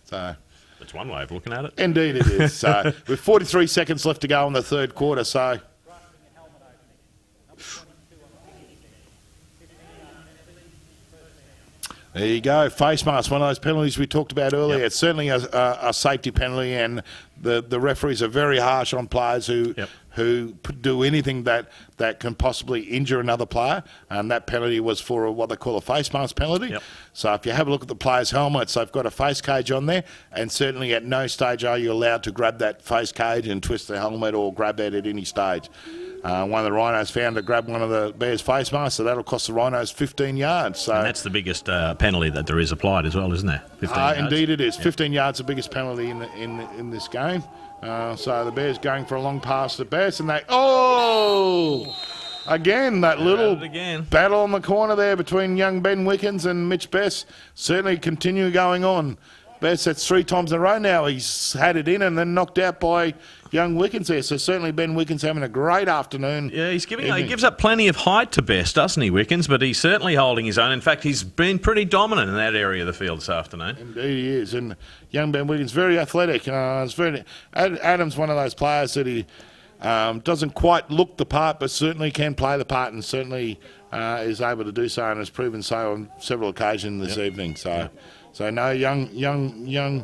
So that's one way of looking at it. Indeed it is. So with 43 seconds left to go in the third quarter, so... There you go, face mask, one of those penalties we talked about earlier. It's certainly a safety penalty, and the referees are very harsh on players who do anything that can possibly injure another player, and that penalty was for what they call a face mask penalty. So if you have a look at the players' helmets, they've got a face cage on there, and certainly at no stage are you allowed to grab that face cage and twist the helmet or grab that at any stage. One of the Rhinos found to grab one of the Bears' face masks, so that'll cost the Rhinos 15 yards. So, and that's the biggest penalty that there is applied as well, isn't it? 15 yards. Indeed it is. 15 yards the biggest penalty in this game. So the Bears going for a long pass to Bess, and again, that little battle on the corner there between young Ben Wickens and Mitch Bess certainly continue going on. Bess, that's 3 times in a row now. He's had it in and then knocked out by young Wickens there. So certainly Ben Wickens having a great afternoon. Yeah, he gives up plenty of height to Bess, doesn't he, Wickens? But he's certainly holding his own. In fact, he's been pretty dominant in that area of the field this afternoon. Indeed he is. And young Ben Wickens, very athletic. Adam's one of those players that he doesn't quite look the part, but certainly can play the part, and certainly is able to do so, and has proven so on several occasions this evening. So no, young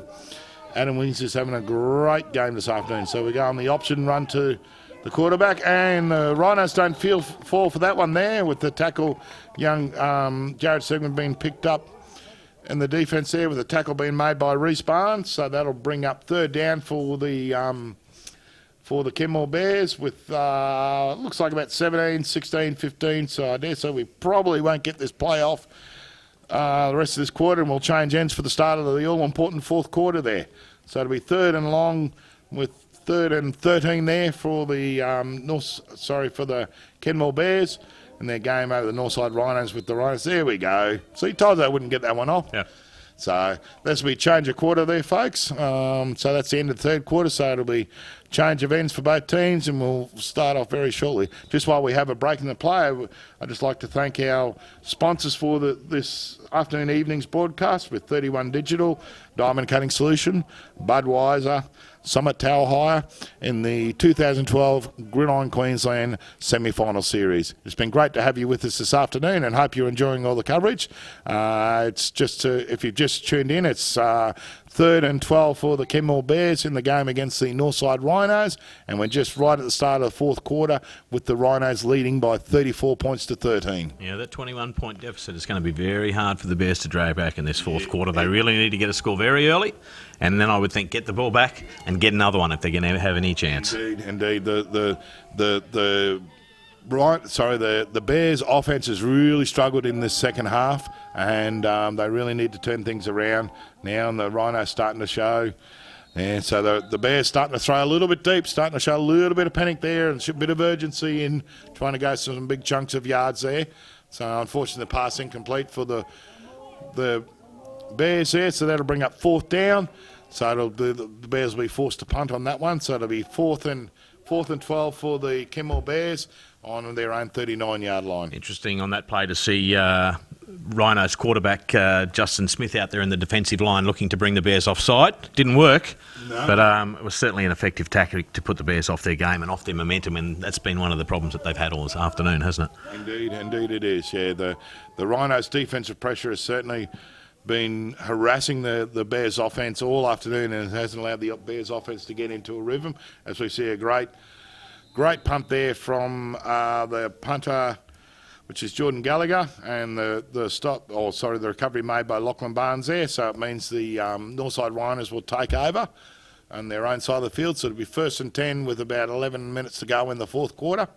Adam Wiggins is having a great game this afternoon. So we go on the option run to the quarterback, and the Rhinos don't fall for that one there with the tackle. Young Jared Segman being picked up in the defence there with the tackle being made by Reece Barnes. So that'll bring up third down for the Kenmore Bears with looks like about 17, 16, 15. So I dare say we probably won't get this play off the rest of this quarter, and we'll change ends for the start of the all-important fourth quarter there. So it'll be third and long with 3rd and 13 there for the for the Kenmore Bears, and their game over the Northside Rhinos with the Rhinos. There we go. So you told us I wouldn't get that one off. Yeah. So that's be change of quarter there, folks. So that's the end of the third quarter. So it'll be change of ends for both teams, and we'll start off very shortly. Just while we have a break in the play, I'd just like to thank our sponsors for this afternoon evening's broadcast with 31 Digital, Diamond Cutting Solution, Budweiser, Summit Tower Hire in the 2012 Gridiron Queensland semi-final series. It's been great to have you with us this afternoon, and hope you're enjoying all the coverage. It's just if you've just tuned in, it's 3rd and 12 for the Kenmore Bears in the game against the Northside Rhinos, and we're just right at the start of the fourth quarter with the Rhinos leading by 34 points to 13. Yeah, that 21-point deficit is going to be very hard for the Bears to drag back in this fourth quarter. They really need to get a score very early, and then I would think get the ball back and get another one if they're going to have any chance. Indeed. The Bears' offense has really struggled in this second half, and they really need to turn things around now, and the Rhinos starting to show. And so the Bears starting to throw a little bit deep, starting to show a little bit of panic there, and a bit of urgency in trying to go some big chunks of yards there. So unfortunately, the pass incomplete for the Bears there, so that'll bring up 4th down. So the Bears will be forced to punt on that one. So it'll be 4th and 12 for the Kenmore Bears on their own 39-yard line. Interesting on that play to see Rhinos quarterback Justin Smith out there in the defensive line looking to bring the Bears offside. Didn't work, but it was certainly an effective tactic to put the Bears off their game and off their momentum, and that's been one of the problems that they've had all this afternoon, hasn't it? Indeed it is, yeah. The Rhinos' defensive pressure has certainly been harassing the Bears' offence all afternoon, and it hasn't allowed the Bears' offence to get into a rhythm, as we see a great punt there from the punter, which is Jordan Gallagher, and the recovery made by Lachlan Barnes there. So it means the Northside Rhinos will take over on their own side of the field. So it'll be 1st and 10 with about 11 minutes to go in the fourth quarter.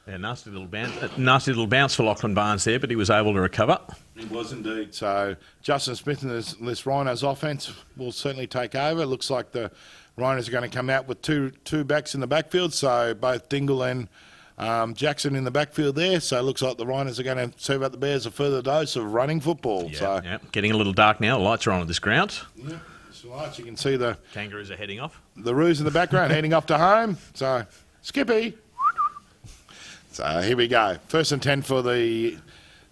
Yeah, nasty little bounce for Lachlan Barnes there, but he was able to recover. It was indeed. So Justin Smith and this Rhinos offence will certainly take over. It looks like the Rhinos are going to come out with two backs in the backfield, so both Dingle and Jackson in the backfield there. So it looks like the Rhinos are going to serve out the Bears a further dose of running football. Yeah, getting a little dark now. The lights are on at this ground. Yeah, so lights. You can see the Kangaroos are heading off. The Roos in the background heading off to home. So Skippy. So here we go. 1st and 10 for the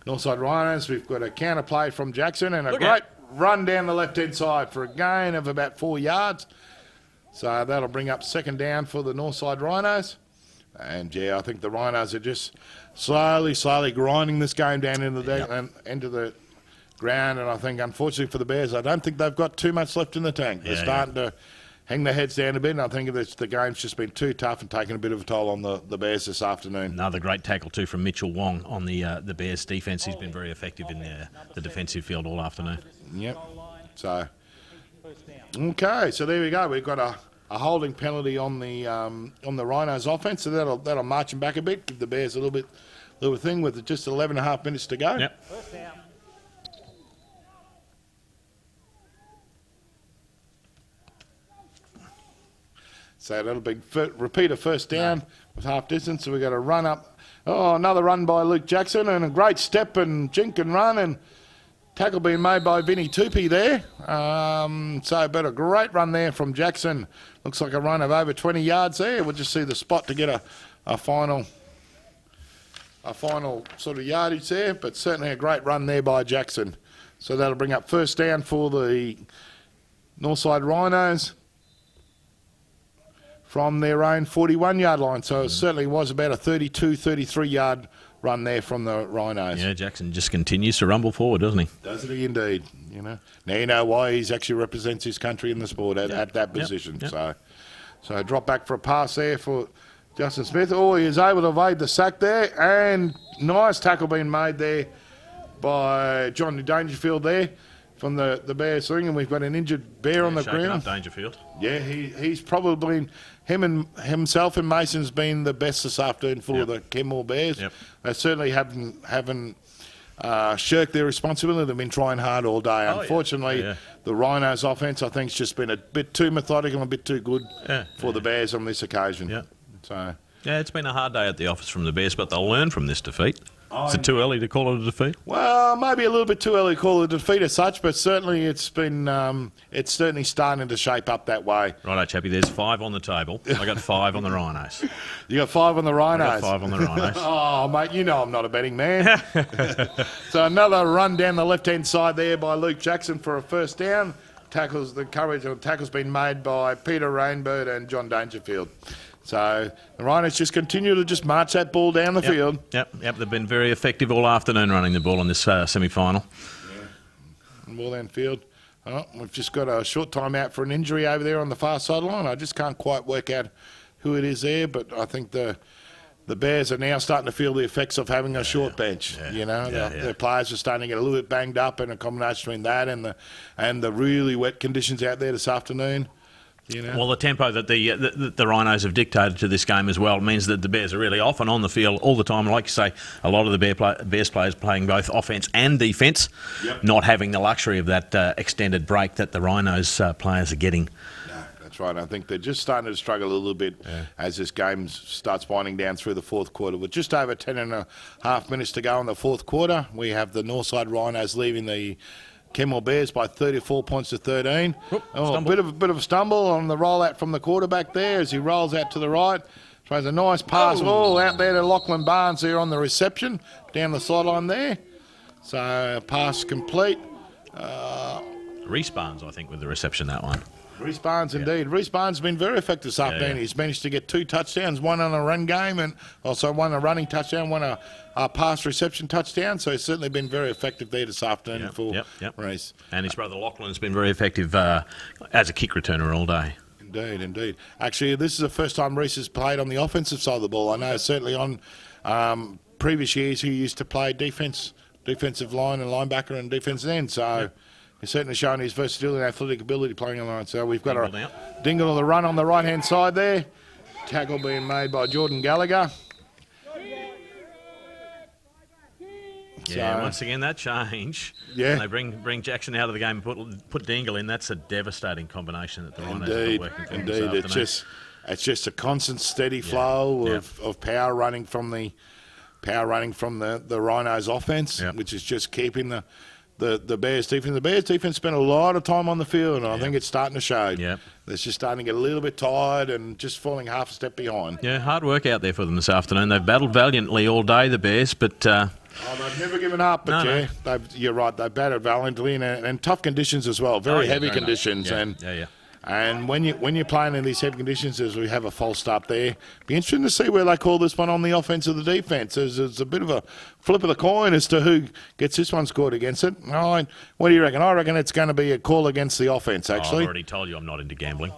Northside Rhinos. We've got a counter play from Jackson and a great run down the left-hand side for a gain of about 4 yards. So that'll bring up 2nd down for the Northside Rhinos. And, yeah, I think the Rhinos are just slowly grinding this game down into the ground. And I think, unfortunately for the Bears, I don't think they've got too much left in the tank. They're starting to hang their heads down a bit, and I think the game's just been too tough and taken a bit of a toll on the Bears this afternoon. Another great tackle too from Mitchell Wong on the Bears defence. He's been very effective in the defensive field all afternoon. Yep. So, okay, so there we go. We've got a holding penalty on the Rhinos offence, so that'll march them back a bit, give the Bears a little thing with just 11.5 minutes to go. Yep. So that'll be repeat of 1st down with half distance. So we've got a run up. Oh, another run by Luke Jackson and a great step and jink and run and tackle being made by Vinny Tupy there. But a great run there from Jackson. Looks like a run of over 20 yards there. We'll just see the spot to get a final sort of yardage there, but certainly a great run there by Jackson. So that'll bring up 1st down for the Northside Rhinos from their own 41-yard line. So it certainly was about a 33-yard run there from the Rhinos. Yeah, Jackson just continues to rumble forward, doesn't he? Doesn't he indeed? Now you know why he actually represents his country in the sport at that position. Yep. So drop back for a pass there for Justin Smith. Oh, he is able to evade the sack there, and nice tackle being made there by Johnny Dangerfield there from the Bears swing, and we've got an injured bear on the ground. Up Dangerfield. Yeah, he's probably himself and Mason's been the best this afternoon for the Kenmore Bears. Yep. They certainly haven't shirked their responsibility. They've been trying hard all day. Unfortunately, the Rhinos' offense, I think, has just been a bit too methodical and a bit too good for the Bears on this occasion. Yeah. So. Yeah, it's been a hard day at the office from the Bears, but they'll learn from this defeat. Is it too early to call it a defeat? Well, maybe a little bit too early to call it a defeat as such, but certainly it's certainly starting to shape up that way. Righto, Chappie, there's 5 on the table. I got 5 on the Rhinos. You got 5 on the Rhinos? I got 5 on the Rhinos. Oh, mate, you know I'm not a betting man. So another run down the left-hand side there by Luke Jackson for a 1st down. Tackle's been made by Peter Rainbird and John Dangerfield. So the Rhinos just continue to just march that ball down the field. Yep. They've been very effective all afternoon running the ball in this semi-final. Ball downfield. Oh, we've just got a short time out for an injury over there on the far sideline. I just can't quite work out who it is there, but I think the Bears are now starting to feel the effects of having a short bench. Their players are starting to get a little bit banged up, and a combination between that and the really wet conditions out there this afternoon. Well, the tempo that the Rhinos have dictated to this game as well means that the Bears are really off and on the field all the time. Like you say, a lot of the Bears players playing both offence and defence, not having the luxury of that extended break that the Rhinos players are getting. That's right. I think they're just starting to struggle a little bit as this game starts winding down through the fourth quarter. With just over 10.5 minutes to go in the fourth quarter, we have the Northside Rhinos leaving the Kenmore Bears by 34 points to 13. A bit of a stumble on the rollout from the quarterback there as he rolls out to the right. Tries a nice pass out there to Lachlan Barnes there on the reception down the sideline there. So pass complete. Reece Barnes, I think, with the reception, that one. Reece Barnes, indeed. Reece Barnes has been very effective this afternoon. He's managed to get 2 touchdowns, one on a run game, and also one a running touchdown, one a pass reception touchdown. So he's certainly been very effective there this afternoon for Reece. And his brother Lachlan's been very effective as a kick returner all day. Indeed. Actually, this is the first time Reece has played on the offensive side of the ball. I know certainly on previous years he used to play defensive line and linebacker and defensive end. So he's certainly shown his versatility and athletic ability playing on the line. So we've got a Dingle on the run on the right-hand side there. Tackle being made by Jordan Gallagher. Yeah, once again, that change. Yeah. When they bring Jackson out of the game and put Dingle in, that's a devastating combination that the Rhinos are working for. Indeed. It's just a constant, steady flow of power running from the Rhinos offense, which is just keeping the Bears defense. The Bears defense spent a lot of time on the field, and I think it's starting to show. Yeah. They're just starting to get a little bit tired and just falling half a step behind. Yeah, hard work out there for them this afternoon. They've battled valiantly all day, the Bears, but... they've never given up, but you're right, they've battled valiantly and tough conditions as well, very heavy conditions. And when you're playing in these heavy conditions, as we have a false start there, be interesting to see where they call this one on the offense or the defense. There's a bit of a flip of the coin as to who gets this one scored against it. What do you reckon? I reckon it's going to be a call against the offense, actually. I've already told you I'm not into gambling.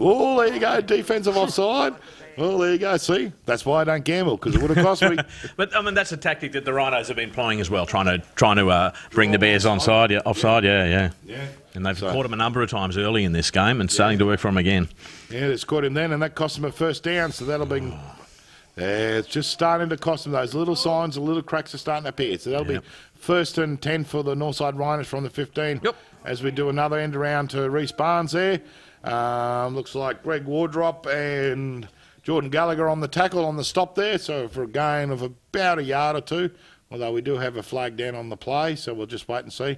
Oh, there you go, defensive offside. Well, there you go. See, that's why I don't gamble, because it would have cost me. But I mean, that's a tactic that the Rhinos have been plying as well, trying to bring the Bears offside. Yeah. And they've caught him a number of times early in this game, and starting to work for him again. Yeah, it's caught him then, and that cost him a first down. So that'll be. It's just starting to cost them. Those little signs, the little cracks are starting to appear. So that'll be 1st and 10 for the Northside Rhinos from the 15. As we do another end around to Reece Barnes there. Looks like Greg Wardrop and Jordan Gallagher on the tackle on the stop there, so for a gain of about a yard or 2, although we do have a flag down on the play, so we'll just wait and see.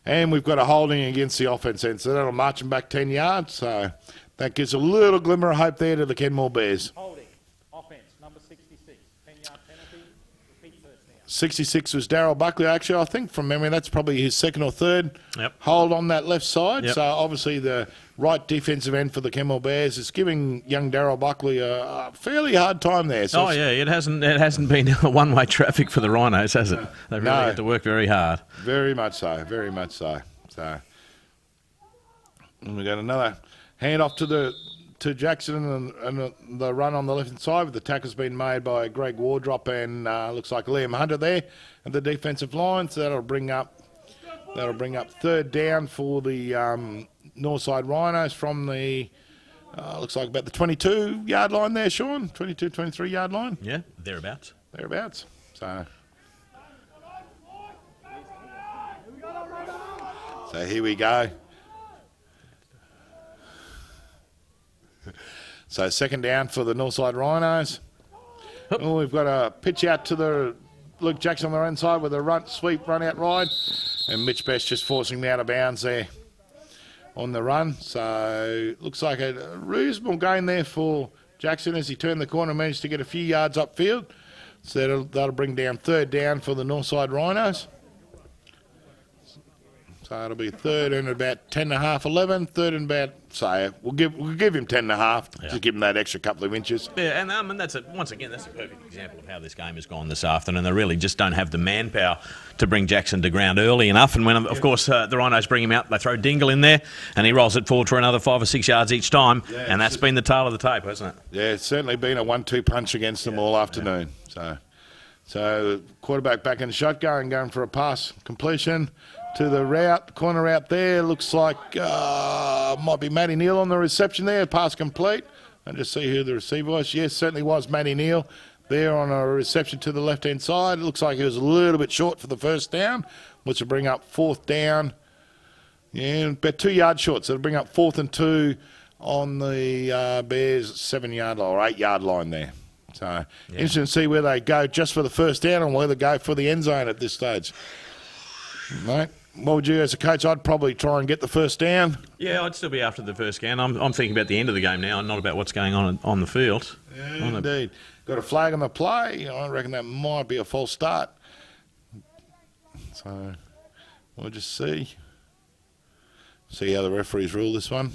And we've got a holding against the offense end, so that'll march them back 10 yards, so that gives a little glimmer of hope there to the Kenmore Bears. Holding, offense, number 66, 10-yard penalty, repeat first down. 66 was Darryl Buckley, actually, I think, from memory, that's probably his second or third hold on that left side, so obviously the right defensive end for the Kenmore Bears is giving young Darryl Buckley a fairly hard time there. So it hasn't been a one-way traffic for the Rhinos, has it? They've really had to work very hard. Very much so. So, and we got another hand off to Jackson and the run on the left-hand side, with the tackle's been made by Greg Wardrop and looks like Liam Hunter there at the defensive line. So that'll bring up 3rd down for the Northside Rhinos from the, looks like about the 22-yard line there, Sean. 22, 23-yard line. Yeah, thereabouts. So here we go. So 2nd down for the Northside Rhinos. We've got a pitch out to the Luke Jackson on the run side with a run out ride. And Mitch Best just forcing him out of bounds there on the run. So looks like a reasonable gain there for Jackson as he turned the corner and managed to get a few yards upfield. So that'll bring down 3rd down for the Northside Rhinos. So it'll be third and about 10.5, 11. Third and about, say, we'll give him 10.5. Just give him that extra couple of inches. Yeah, and once again, that's a perfect example of how this game has gone this afternoon. They really just don't have the manpower to bring Jackson to ground early enough. And when, of course, the Rhinos bring him out, they throw Dingle in there, and he rolls it forward for another 5 or 6 yards each time. Yeah, and that's been the tail of the tape, hasn't it? Yeah, it's certainly been a 1-2 punch against them all afternoon. So quarterback back in the shotgun, going for a pass completion to the corner route there. Looks like might be Matty Neal on the reception there. Pass complete. And just see who the receiver was. Yes, certainly was Matty Neal there on a reception to the left-hand side. It looks like he was a little bit short for the first down, which will bring up 4th down. Yeah, about 2 yards short. So it'll bring up 4th and 2 on the Bears 7-yard line or 8-yard line there. So interesting to see where they go just for the first down and where they go for the end zone at this stage. Mate, what would you as a coach? I'd probably try and get the first down. Yeah, I'd still be after the first down. I'm thinking about the end of the game now and not about what's going on the field. Yeah, indeed. Got a flag on the play. I reckon that might be a false start. So we'll just see how the referees rule this one.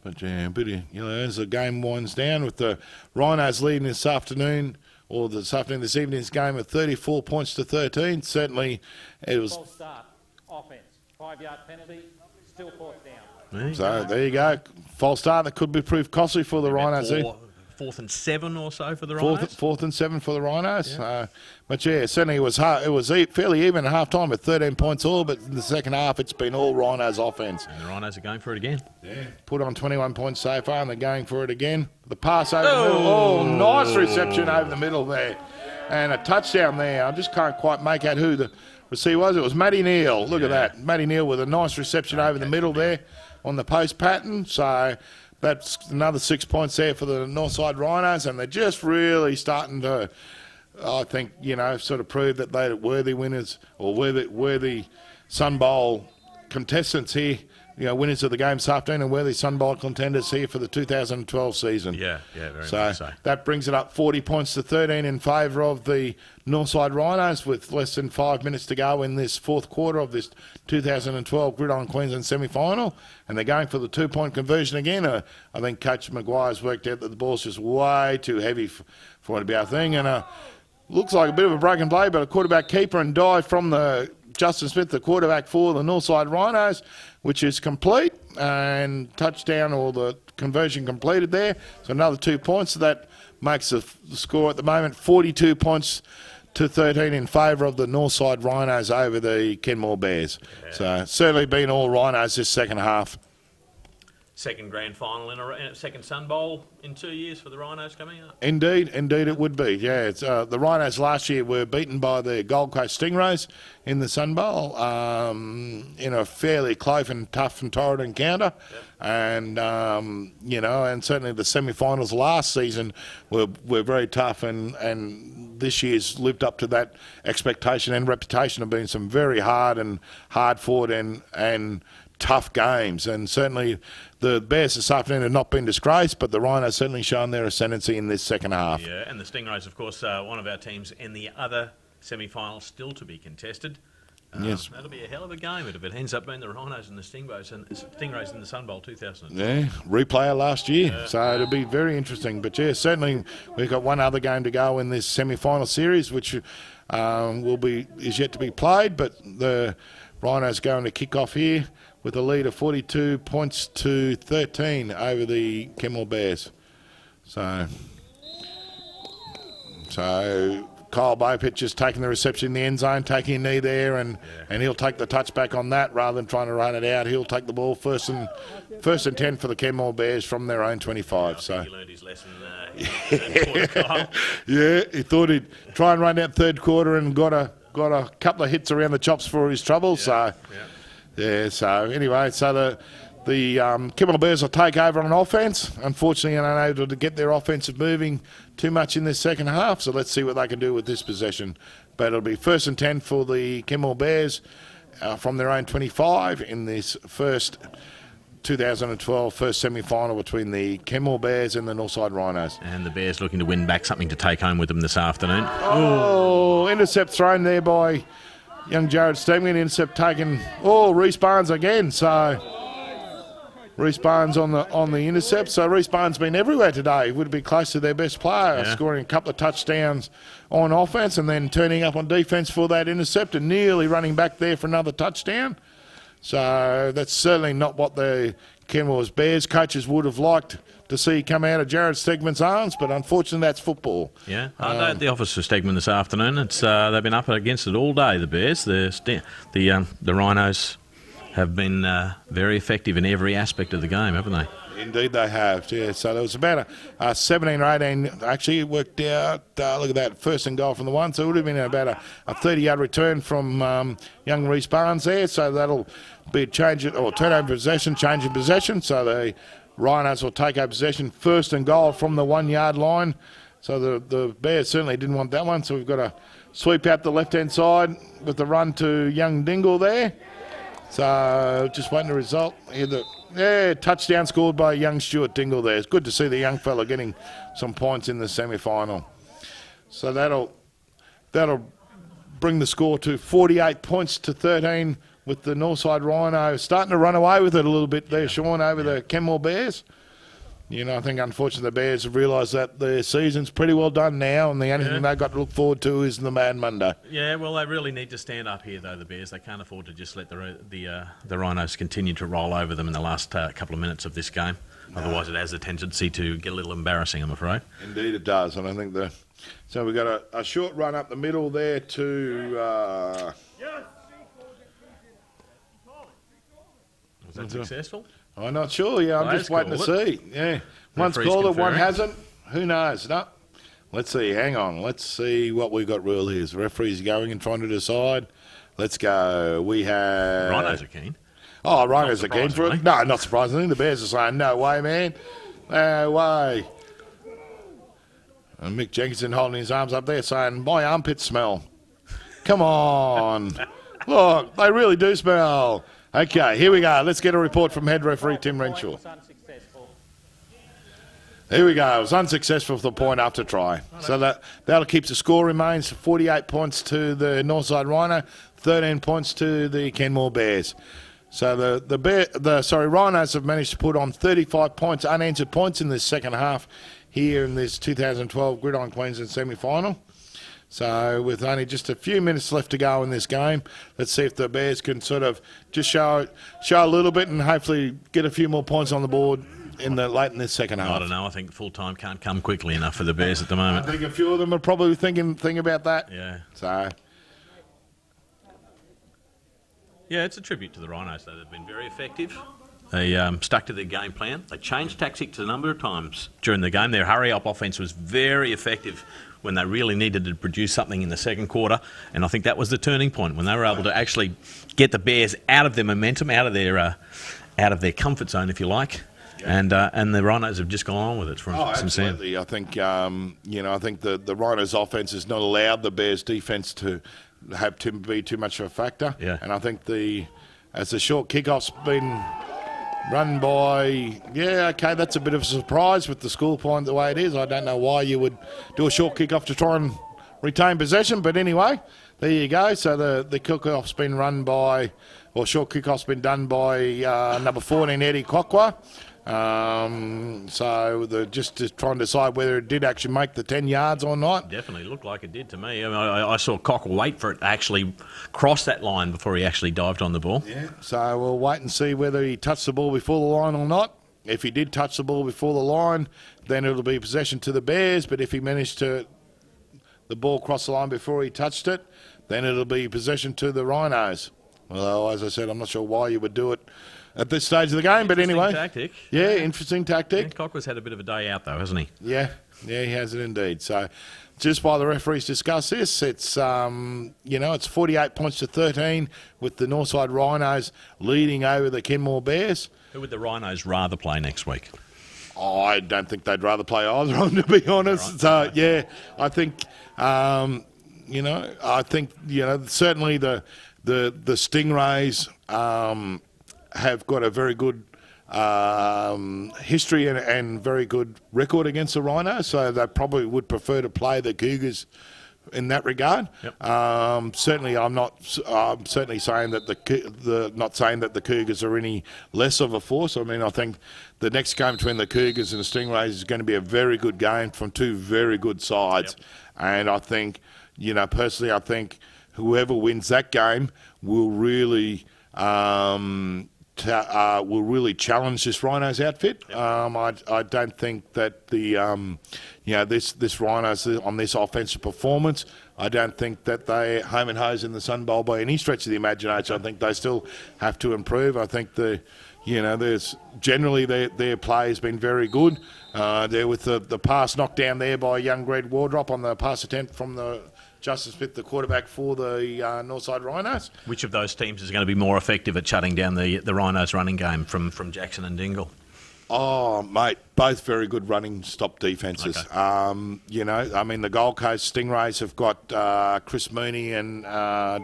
But yeah, as the game winds down with the Rhinos leading this afternoon, or this evening's game at 34 points to 13. Certainly, it was. False start, offense, 5-yard penalty, still 4th down. So there you go, false start that could be proved costly for the Rhinos. 4th and 7 or so for the Rhinos. 4th and 7 for the Rhinos. Yeah. But yeah, certainly it was hard. It was fairly even at half time at 13 points all, but in the second half it's been all Rhinos offense. And the Rhinos are going for it again. Yeah. Put on 21 points so far and they're going for it again. The pass over the middle. Oh, nice reception over the middle there. And a touchdown there. I just can't quite make out who the receiver was. It was Matty Neal. Look at that. Matty Neal with a nice reception over the middle there on the post pattern. So that's another 6 points there for the Northside Rhinos, and they're just really starting to, I think, sort of prove that they're worthy winners or worthy Sun Bowl contestants here, winners of the game this afternoon and worthy Sun Bowl contenders here for the 2012 season. Yeah, very much so. That brings it up 40 points to 13 in favour of the Northside Rhinos with less than 5 minutes to go in this 4th quarter of this 2012 Gridiron Queensland semi-final. And they're going for the 2-point conversion again. I think Coach Maguire's worked out that the ball's just way too heavy for it to be our thing. And looks like a bit of a broken play, but a quarterback keeper and dive from the Justin Smith, the quarterback for the Northside Rhinos, which is complete, and touchdown or the conversion completed there. So another 2 points. So that makes the score at the moment 42 points to 13 in favour of the Northside Rhinos over the Kenmore Bears. Yeah. So certainly been all Rhinos this second half. Second grand final in a second Sun Bowl in 2 years for the Rhinos coming up. Indeed it would be. Yeah, it's, the Rhinos last year were beaten by the Gold Coast Stingrays in the Sun Bowl in a fairly close and tough and torrid encounter. Yep. And and certainly the semi-finals last season were very tough, and this year's lived up to that expectation and reputation of being some very hard fought and tough games. And certainly the Bears this afternoon have not been disgraced, but the Rhinos certainly shown their ascendancy in this second half. Yeah, and the Stingrays, of course, one of our teams in the other semi-final still to be contested. Yes. That'll be a hell of a game if it ends up being the Rhinos and the Stingrays in the Sun Bowl 2000. Yeah, replayer last year, so it'll be very interesting. But yeah, certainly we've got one other game to go in this semi-final series, which is yet to be played, but the Rhinos going to kick off here with a lead of 42 points to 13 over the Kenmore Bears. So Kyle Bopich just taking the reception in the end zone, taking a knee there, and he'll take the touchback on that rather than trying to run it out. He'll take the ball first and 10 for the Kenmore Bears from their own 25. I think he learned his lesson. Yeah, he thought he'd try and run that third quarter and got a couple of hits around the chops for his trouble. So anyway, so the Kenmore Bears will take over on offense. Unfortunately, unable to get their offensive moving too much in this second half. So let's see what they can do with this possession. But it'll be 1st and 10 for the Kenmore Bears from their own 25 in this first 2012 first semi-final between the Kenmore Bears and the Northside Rhinos. And the Bears looking to win back something to take home with them this afternoon. Oh, intercept thrown there by young Jared Stegman intercept taken. Oh, Reece Barnes again. So Reece Barnes on the intercept. So Reece Barnes been everywhere today. Would be close to their best player, scoring a couple of touchdowns on offense and then turning up on defense for that intercept and nearly running back there for another touchdown. So that's certainly not what the Kenmores Bears coaches would have liked to see come out of Jared Stegman's arms, but unfortunately that's football. Yeah, I know at the office for Stegman this afternoon. It's they've been up against it all day, the Bears. The Rhinos have been very effective in every aspect of the game, haven't they? Indeed they have, yeah. So there was about a 17 or 18, actually it worked out, look at that, first and goal from the one, so it would have been about a 30-yard return from young Reece Barnes there, so that'll be a change, or turnover possession, change in possession, so the Rhinos will take over possession, first and goal from the 1 yard line, so the Bears certainly didn't want that one, so we've got to sweep out the left-hand side with the run to young Dingle there. So just waiting the result. Yeah, touchdown scored by young Stuart Dingle there. It's good to see the young fella getting some points in the semi-final. So that'll bring the score to 48 points to 13 with the Northside Rhinos starting to run away with it a little bit there, Sean, over the Kenmore Bears. You know, I think unfortunately the Bears have realised that their season's pretty well done now, and the only thing they've got to look forward to is the Mad Monday. Yeah, well, they really need to stand up here, though, the Bears. They can't afford to just let the Rhinos continue to roll over them in the last couple of minutes of this game. No. Otherwise, it has a tendency to get a little embarrassing, I'm afraid. Indeed it does, and I think so we've got a short run up the middle there to... Was that successful? I'm not sure. Yeah, I'm just waiting to see. Yeah, one's called it, one hasn't. Who knows? No. Let's see. Hang on. Let's see what we've got rule here. The referee's going and trying to decide. Let's go. We have... Rhinos are keen. Oh, Rhinos are keen for it? No, not surprisingly. The Bears are saying, no way, man. No way. And Mick Jenkinson holding his arms up there saying, my armpits smell. Come on. Look, they really do smell. Okay, here we go. Let's get a report from head referee Tim Renshaw. Here we go. It was unsuccessful for the point after try. So that'll keep the score remains 48 points to the Northside Rhino, 13 points to the Kenmore Bears. So the Rhinos have managed to put on 35 points, unanswered points in this second half here in this 2012 Gridiron Queensland semi-final. So with only just a few minutes left to go in this game, let's see if the Bears can sort of just show a little bit and hopefully get a few more points on the board late in this second half. I don't know. I think full time can't come quickly enough for the Bears at the moment. I think a few of them are probably thinking about that. Yeah. So. Yeah, it's a tribute to the Rhinos, though. They've been very effective. They stuck to their game plan. They changed tactics a number of times during the game. Their hurry-up offense was very effective when they really needed to produce something in the second quarter, and I think that was the turning point when they were able to actually get the Bears out of their momentum, out of their comfort zone, if you like. Yeah. And the Rhinos have just gone on with it from absolutely. I think I think the Rhinos' offense has not allowed the Bears' defense to be too much of a factor. Yeah. And I think as the short kickoff's been run by, that's a bit of a surprise with the score point the way it is. I don't know why you would do a short kickoff to try and retain possession, but anyway, there you go. So the kickoff's been run by, or short kickoff's been done by number 14, Eddie Kokwa. So they're just to try and decide whether it did actually make the 10 yards or not. Definitely looked like it did to me. I mean, I saw Cockle wait for it to actually cross that line before he actually dived on the ball. Yeah. So we'll wait and see whether he touched the ball before the line or not. If he did touch the ball before the line, then it'll be possession to the Bears. But if he managed the ball cross the line before he touched it, then it'll be possession to the Rhinos. Well, as I said, I'm not sure why you would do it at this stage of the game, but anyway. Tactic. Yeah, interesting tactic. Yeah, Cockwa's had a bit of a day out, though, hasn't he? Yeah, he has it indeed. So just while the referees discuss this, it's 48 points to 13 with the Northside Rhinos leading over the Kenmore Bears. Who would the Rhinos rather play next week? I don't think they'd rather play either of them, to be honest. Right. So, yeah, I think, certainly the Stingrays have got a very good history and very good record against the Rhinos, so they probably would prefer to play the Cougars in that regard. Yep. Certainly, I'm certainly saying that not saying that the Cougars are any less of a force. I mean, I think the next game between the Cougars and the Stingrays is going to be a very good game from two very good sides. Yep. And I think, personally, I think whoever wins that game will really challenge this Rhinos outfit. Yep. I don't think that this Rhinos on this offensive performance, I don't think that they home and hose in the Sun Bowl by any stretch of the imagination. I think they still have to improve. I think there's generally their play has been very good. There with the pass knocked down there by young Greg Wardrop on the pass attempt from the Justin Smith, the quarterback for the Northside Rhinos. Which of those teams is going to be more effective at shutting down the Rhinos running game from Jackson and Dingle? Oh, mate, both very good running stop defences. Okay. The Gold Coast Stingrays have got Chris Mooney and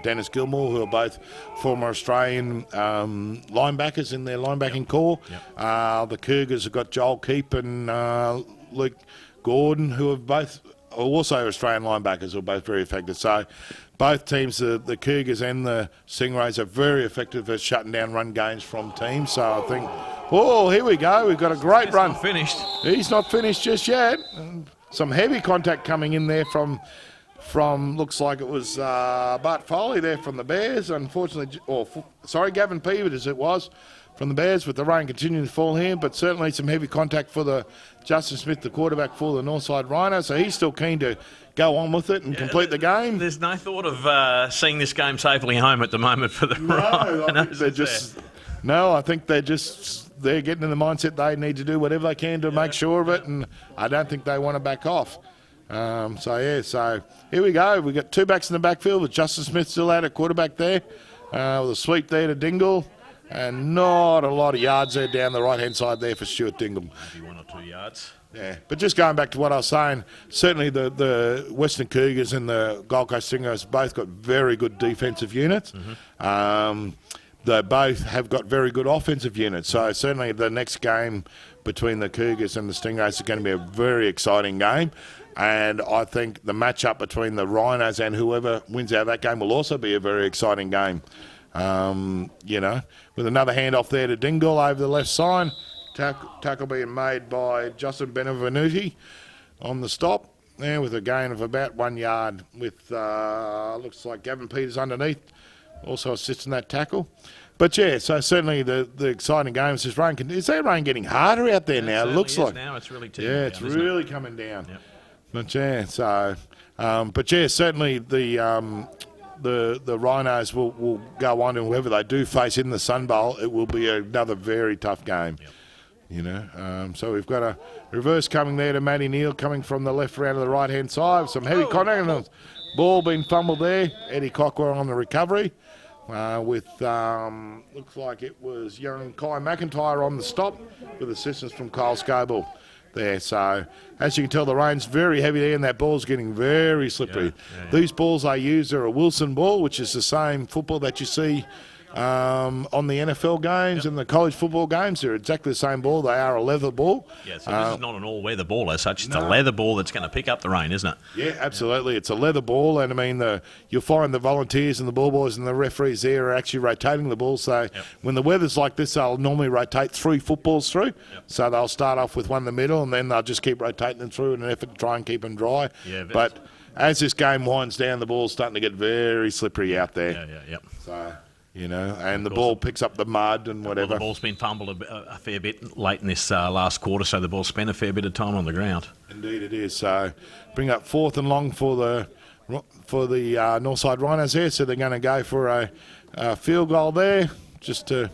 Dennis Gilmore, who are both former Australian linebackers in their linebacking core. Yep. The Cougars have got Joel Keep and Luke Gordon, who have both also Australian linebackers, who are both very effective. So both teams, the Cougars and the Stingrays, are very effective at shutting down run games from teams. So I think, here we go. We've got a great run. Not finished. He's not finished just yet. Some heavy contact coming in there from looks like it was Bart Foley there from the Bears. Unfortunately, Gavin Peavers it was from the Bears, with the rain continuing to fall here, but certainly some heavy contact for the Justin Smith, the quarterback for the Northside Rhinos. So he's still keen to go on with it and complete the game. There's no thought of seeing this game safely home at the moment for the Rhinos. I think they're getting in the mindset they need to do whatever they can to make sure of it, and I don't think they want to back off. So here we go. We've got two backs in the backfield with Justin Smith still out at quarterback there, with a sweep there to Dingle. And not a lot of yards there down the right-hand side there for Stuart Dingle. Maybe 1 or 2 yards. Yeah, but just going back to what I was saying, certainly the Western Cougars and the Gold Coast Stingers both got very good defensive units. Mm-hmm. They both have got very good offensive units. So certainly the next game between the Cougars and the Stingrays is going to be a very exciting game. And I think the matchup between the Rhinos and whoever wins out of that game will also be a very exciting game. With another handoff there to Dingle over the left side. Tackle being made by Justin Benevenuti on the stop. There with a gain of about 1 yard with, looks like Gavin Peters underneath, also assisting that tackle. But yeah, so certainly the exciting game is this rain. Is that rain getting harder out there now? It looks like. Now it's really it's really coming down. Yep. But certainly the Rhinos will go on, and whoever they do face in the Sun Bowl, it will be another very tough game. Yep. So we've got a reverse coming there to Matty Neal, coming from the left round of the right-hand side. Some heavy contact, and the ball being fumbled there. Eddie Cockwell on the recovery, with looks like it was young Kai McIntyre on the stop, with assistance from Kyle Scoble there. So as you can tell, the rain's very heavy there, and that ball's getting very slippery. Yeah. These balls they use are a Wilson ball, which is the same football that you see on the NFL games and the college football games. They're exactly the same ball. They are a leather ball. Yeah, so this is not an all-weather ball as such. It's a leather ball that's going to pick up the rain, isn't it? Yeah, absolutely. It's a leather ball, and I mean, you'll find the volunteers and the ball boys and the referees there are actually rotating the ball. So when the weather's like this, they'll normally rotate 3 footballs through. Yep. So they'll start off with one in the middle, and then they'll just keep rotating them through in an effort to try and keep them dry. Yeah, but as this game winds down, the ball's starting to get very slippery out there. Yeah. So, and the ball picks up the mud and whatever. Well, the ball's been fumbled a fair bit late in this last quarter, so the ball's spent a fair bit of time on the ground. Indeed it is. So bring up 4th and long for the Northside Rhinos there. So they're going to go for a field goal there, just to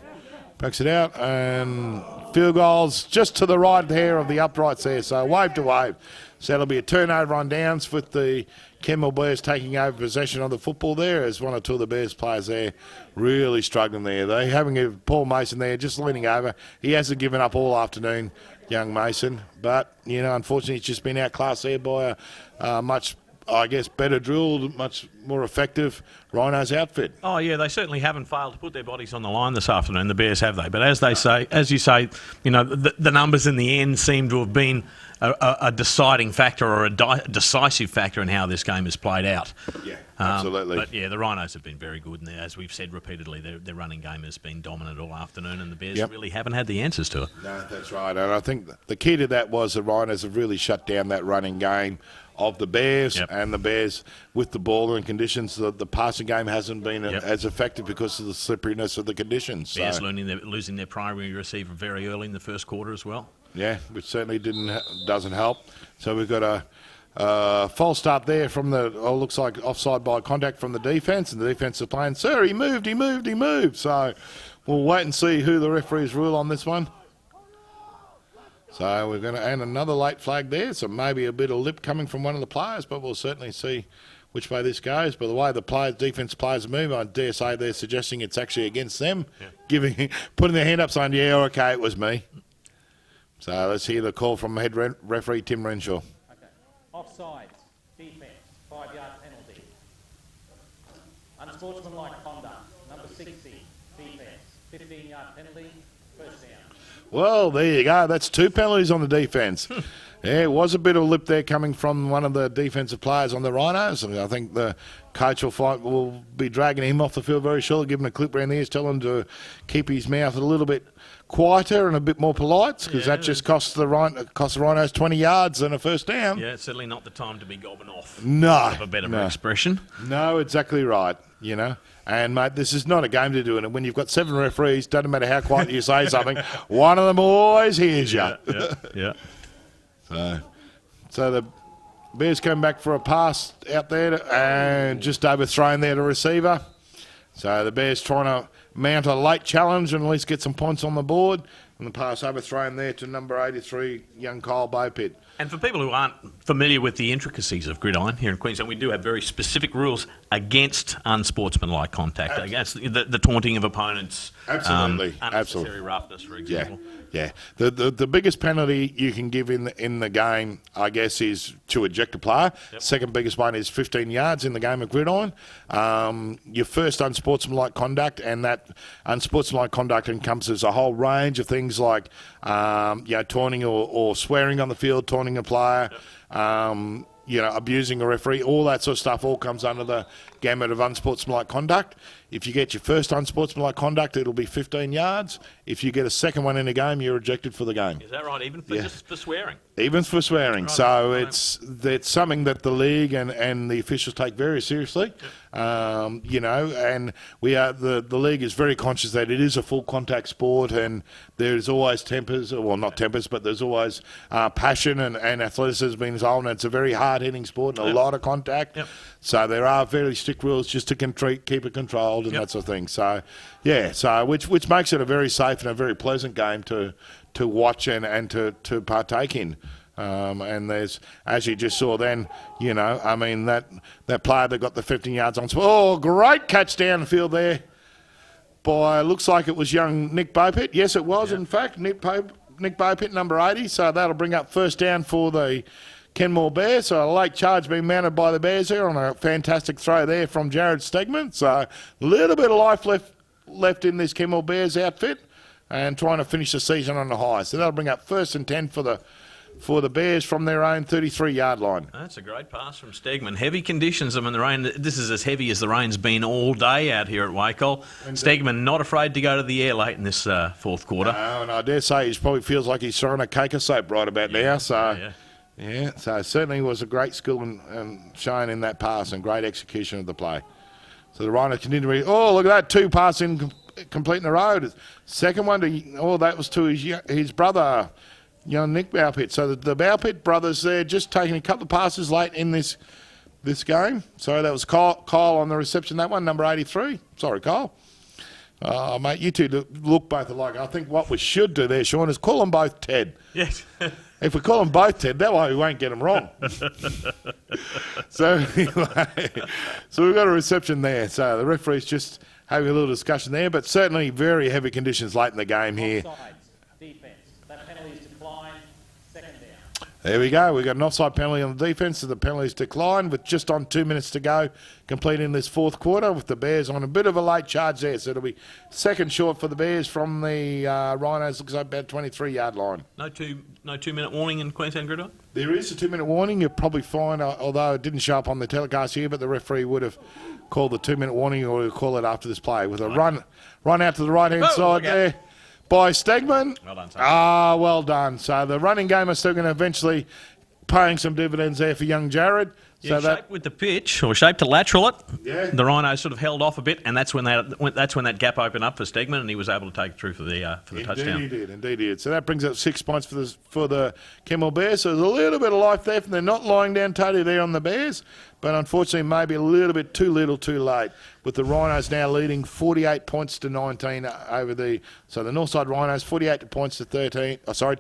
backs it out. And field goals just to the right there of the uprights there. So wave to wave. So it'll be a turnover on downs with the Kenmore Bears taking over possession of the football there, as 1 or 2 of the Bears players there really struggling there. They're having Paul Mason there just leaning over. He hasn't given up all afternoon, young Mason. But, unfortunately, he's just been outclassed there by a much I guess, better drilled, much more effective Rhinos outfit. Oh yeah, they certainly haven't failed to put their bodies on the line this afternoon. The Bears, have they? But as you say, the numbers in the end seem to have been a deciding factor or a decisive factor in how this game is played out. Yeah, absolutely. But yeah, the Rhinos have been very good, and as we've said repeatedly, their running game has been dominant all afternoon, and the Bears really haven't had the answers to it. No, that's right. And I think the key to that was the Rhinos have really shut down that running game of the Bears, and the Bears with the ball and conditions, the passing game hasn't been as effective because of the slipperiness of the conditions. Bears losing their primary receiver very early in the first quarter as well. Yeah, which certainly doesn't help. So we've got a false start there from looks like offside by contact from the defence, and the defence is playing, sir, he moved. So we'll wait and see who the referees rule on this one. So we're going to add another late flag there, so maybe a bit of lip coming from one of the players, but we'll certainly see which way this goes. But the way the defence players move, I dare say they're suggesting it's actually against them, putting their hand up saying, yeah, okay, it was me. So let's hear the call from head referee Tim Renshaw. Okay. Offsides, defence, 5-yard penalty. Unsportsmanlike conduct, number 60, defence, 15-yard penalty, first down. Well, there you go. That's 2 penalties on the defence. Yeah, it was a bit of lip there coming from one of the defensive players on the Rhinos. And I think the coach will be dragging him off the field very shortly, give him a clip around the ears, tell him to keep his mouth a little bit quieter and a bit more polite, because that just cost the Rhinos 20 yards and a first down. Yeah, it's certainly not the time to be gobbing off. No. For a better expression. No, exactly right, And, mate, this is not a game to do it. And when you've got 7 referees, doesn't matter how quietly you say something, one of them always hears you. Yeah. So the Bears come back for a pass out there and just overthrown there to receiver. So the Bears trying to mount a late challenge and at least get some points on the board. And the pass overthrown there to number 83, young Kyle Bowpitt. And for people who aren't familiar with the intricacies of Gridiron here in Queensland, we do have very specific rules against unsportsmanlike contact, against the taunting of opponents. Absolutely. Unnecessary roughness, for example. Yeah. The biggest penalty you can give in the game, I guess, is to eject a player. Second biggest one is 15 yards in the game of Gridiron. Your first unsportsmanlike conduct, and that unsportsmanlike conduct encompasses a whole range of things like taunting or swearing on the field, taunting a player, abusing a referee, all that sort of stuff all comes under the gamut of unsportsmanlike conduct. If you get your first unsportsmanlike conduct, it'll be 15 yards. If you get a second one in a game, you're ejected for the game. Is that right? Even just for swearing? Even for swearing. Right. So it's something that the league and the officials take very seriously. And the league is very conscious that it is a full contact sport, and there's always but there's always passion and athleticism involved, and it's a very hard-hitting sport and a lot of contact. So there are very strict rules just to keep it controlled and that sort of thing. So, which makes it a very safe and a very pleasant game to watch and to partake in. And there's, as you just saw then, that player that got the 15 yards on. Oh, great catch down the field there by, looks like it was young Nick Bowpitt. Yes, it was, in fact, Nick Bowpitt, number 80. So that'll bring up first down for the Kenmore Bears. So a late charge being mounted by the Bears here on a fantastic throw there from Jared Stegman. So a little bit of life left in this Kenmore Bears outfit, and trying to finish the season on the high. So that'll bring up first and 10 for the Bears from their own 33-yard line. That's a great pass from Stegman. Heavy conditions. I mean, the rain. This is as heavy as the rain's been all day out here at Wacol. Stegman not afraid to go to the air late in this fourth quarter. No, and I dare say he probably feels like he's throwing a cake of soap right about now. So. Yeah, so certainly was a great skill and shown in that pass and great execution of the play. So the Rhinos continue to look at that, 2 passes complete in a row. Second one that was to his brother, young Nick Bowpitt. So the Bowpitt brothers there just taking a couple of passes late in this game. So that was Kyle on the reception, that one, number 83. Sorry, Kyle. Mate, you two look both alike. I think what we should do there, Sean, is call them both Ted. Yes. If we call them both Ted, that way we won't get them wrong. So anyway, we've got a reception there. So the referee's just having a little discussion there, but certainly very heavy conditions late in the game here. Offsides, defence. That penalty is declined. Second down. There we go. We've got an offside penalty on the defence, so the penalties declined with just on 2 minutes to go, completing this fourth quarter with the Bears on a bit of a late charge there. So it'll be second short for the Bears from the Rhinos. Looks like about 23-yard line. No 2-minute warning in Queensland Gridiron? There is a 2-minute warning. You'll probably find, although it didn't show up on the telecast here, but the referee would have called the 2-minute warning, or he'll call it after this play with a run out to the right-hand side there by Stegman. Well done, son. Well done. So the running game is still going to eventually paying some dividends there for young Jared. Yeah, So shape with the pitch, or shape to lateral it. Yeah. The Rhinos sort of held off a bit, and that's when that gap opened up for Stegman, and he was able to take it through for the touchdown. Indeed he did. So that brings up 6 points for the Camel Bears. So there's a little bit of life there, and they're not lying down totally there on the Bears, but unfortunately maybe a little bit too little too late, with the Rhinos now leading 48 points to 19 over the Northside Rhinos 48 points to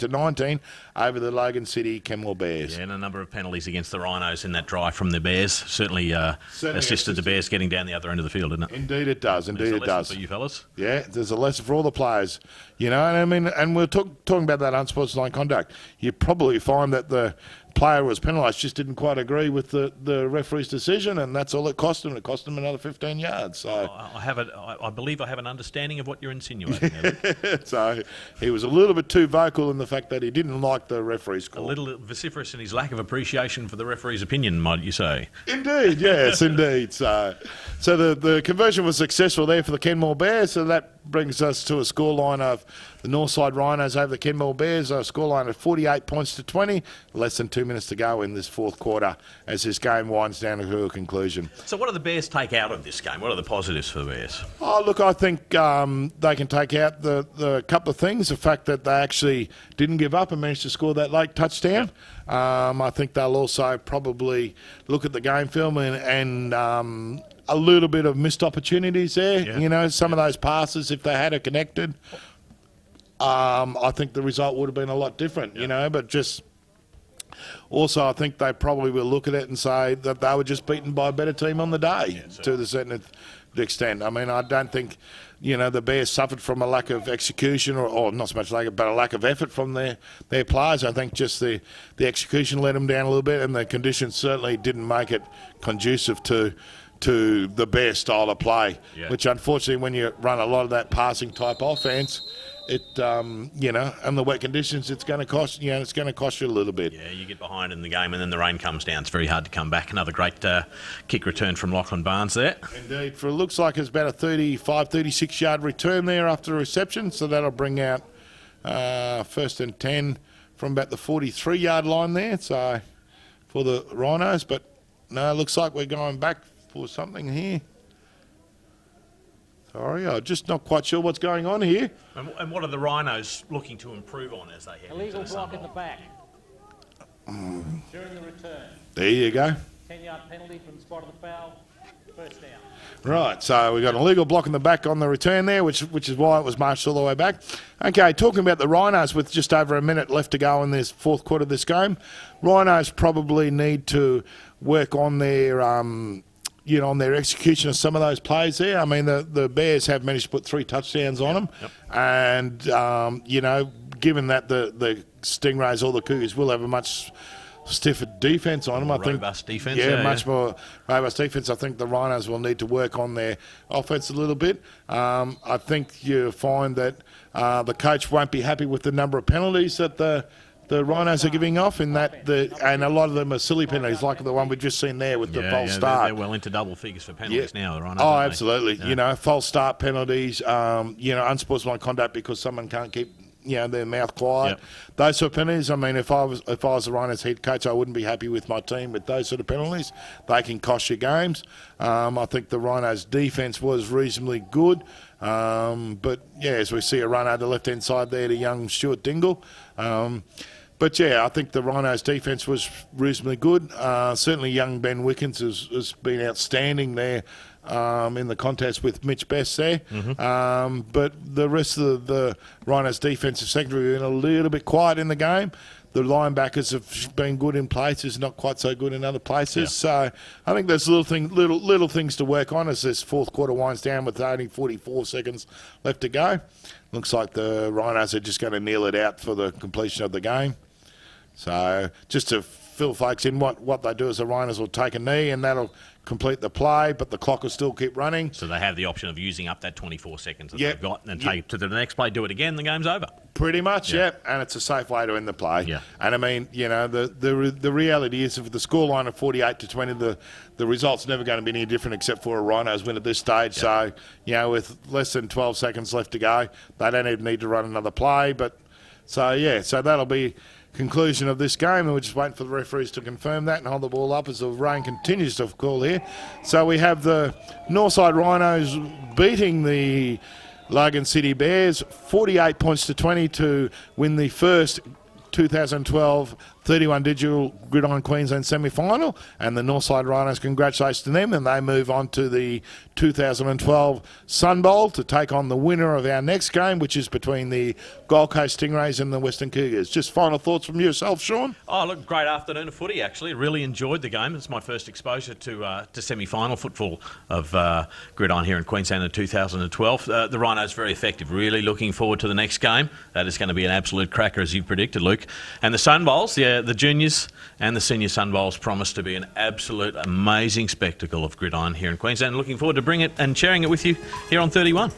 19 over the Logan City Camel Bears. Yeah, and a number of penalties against the Rhinos in that drive from the Bears certainly assisted the Bears getting down the other end of the field, didn't it? Indeed it does. Indeed it does. For you fellas. Yeah, there's a lesson for all the players, and I mean, and we're talking about that unsportsmanlike conduct. You probably find that the player who was penalised just didn't quite agree with the referee's decision, and that's all it cost him. It cost him another 15 yards. So I believe I have an understanding of what you're insinuating there. So he was a little bit too vocal in the fact that he didn't like the referee's call. A little vociferous in his lack of appreciation for the referee's opinion, might you say? Indeed, yes, indeed. So the conversion was successful there for the Kenmore Bears. So that brings us to a scoreline of the Northside Rhinos over the Kenmore Bears. A scoreline of 48 points to 20. Less than 2 minutes to go in this fourth quarter as this game winds down to a conclusion. So what do the Bears take out of this game? What are the positives for the Bears? Oh, look, I think they can take out the couple of things. The fact that they actually didn't give up and managed to score that late touchdown. I think they'll also probably look at the game film and a little bit of missed opportunities there. Yeah. Some of those passes, if they had it connected, I think the result would have been a lot different, but just also I think they probably will look at it and say that they were just beaten by a better team on the day to a certain extent. I mean, I don't think, the Bears suffered from a lack of execution or not so much but a lack of effort from their players. I think just the execution let them down a little bit, and the conditions certainly didn't make it conducive to the Bears style of play, which unfortunately when you run a lot of that passing type offense, it and the wet conditions, it's going to cost you a little bit. Yeah, you get behind in the game and then the rain comes down. It's very hard to come back. Another great kick return from Lachlan Barnes there. Indeed, it looks like it's about a 36 yard return there after the reception, so that'll bring out first and 10 from about the 43 yard line there. So for the Rhinos, but no, it looks like we're going back for something here. Sorry, I'm just not quite sure what's going on here. And what are the Rhinos looking to improve on as they head Illegal into the block in the back. During the return. There you go. 10-yard penalty from the spot of the foul. First down. Right, so we've got an illegal block in the back on the return there, which is why it was marched all the way back. Okay, talking about the Rhinos with just over a minute left to go in this fourth quarter of this game, Rhinos probably need to work on their on their execution of some of those plays there. I mean, the Bears have managed to put 3 touchdowns on them. And, given that the Stingrays or the Cougars will have a much stiffer defence on them, I think. Robust defence. Much more robust defence. I think the Rhinos will need to work on their offence a little bit. I think you find that the coach won't be happy with the number of penalties that the Rhinos are giving off, and a lot of them are silly penalties, like the one we've just seen there with the false start. They're well into double figures for penalties now, the Rhinos. Oh, absolutely. False start penalties, unsportsmanlike conduct because someone can't keep their mouth quiet. Those sort of penalties. I mean, if I was the Rhinos head coach, I wouldn't be happy with my team with those sort of penalties. They can cost you games. I think the Rhinos defence was reasonably good. But as we see a run over the left-hand side there to young Stuart Dingle. But, I think the Rhinos' defence was reasonably good. Certainly young Ben Wickens has been outstanding there in the contest with Mitch Best there. But the rest of the Rhinos' defensive secondary have been a little bit quiet in the game. The linebackers have been good in places, not quite so good in other places. So I think there's little things to work on as this fourth quarter winds down with only 44 seconds left to go. Looks like the Rhinos are just going to kneel it out for the completion of the game. So just to fill folks in, what they do is the Rhinos will take a knee and that'll complete the play, but the clock will still keep running. So they have the option of using up that 24 seconds that Yep. they've got and take it to the next play, do it again, the game's over. Pretty much, yeah. And it's a safe way to end the play. Yeah. And I mean, the reality is, if the scoreline of 48-20, the result's never going to be any different except for a Rhinos win at this stage. Yeah. So, with less than 12 seconds left to go, they don't even need to run another play. But so that'll be conclusion of this game, and we're just waiting for the referees to confirm that and hold the ball up as the rain continues to fall here. So we have the Northside Rhinos beating the Logan City Bears 48 points to 20 to win the first 2012 31 Digital Gridiron Queensland semi-final, and the Northside Rhinos, congratulations to them, and they move on to the 2012 Sun Bowl to take on the winner of our next game, which is between the Gold Coast Stingrays and the Western Cougars. Just final thoughts from yourself, Sean? Oh, look, great afternoon of footy, actually. Really enjoyed the game. It's my first exposure to semi-final football of Gridiron here in Queensland in 2012. The Rhinos very effective. Really looking forward to the next game. That is going to be an absolute cracker, as you predicted, Luke. And the Sun Bowls, the juniors and the senior Sun Bowls promise to be an absolute amazing spectacle of Gridiron here in Queensland. Looking forward to bring it and sharing it with you here on 31.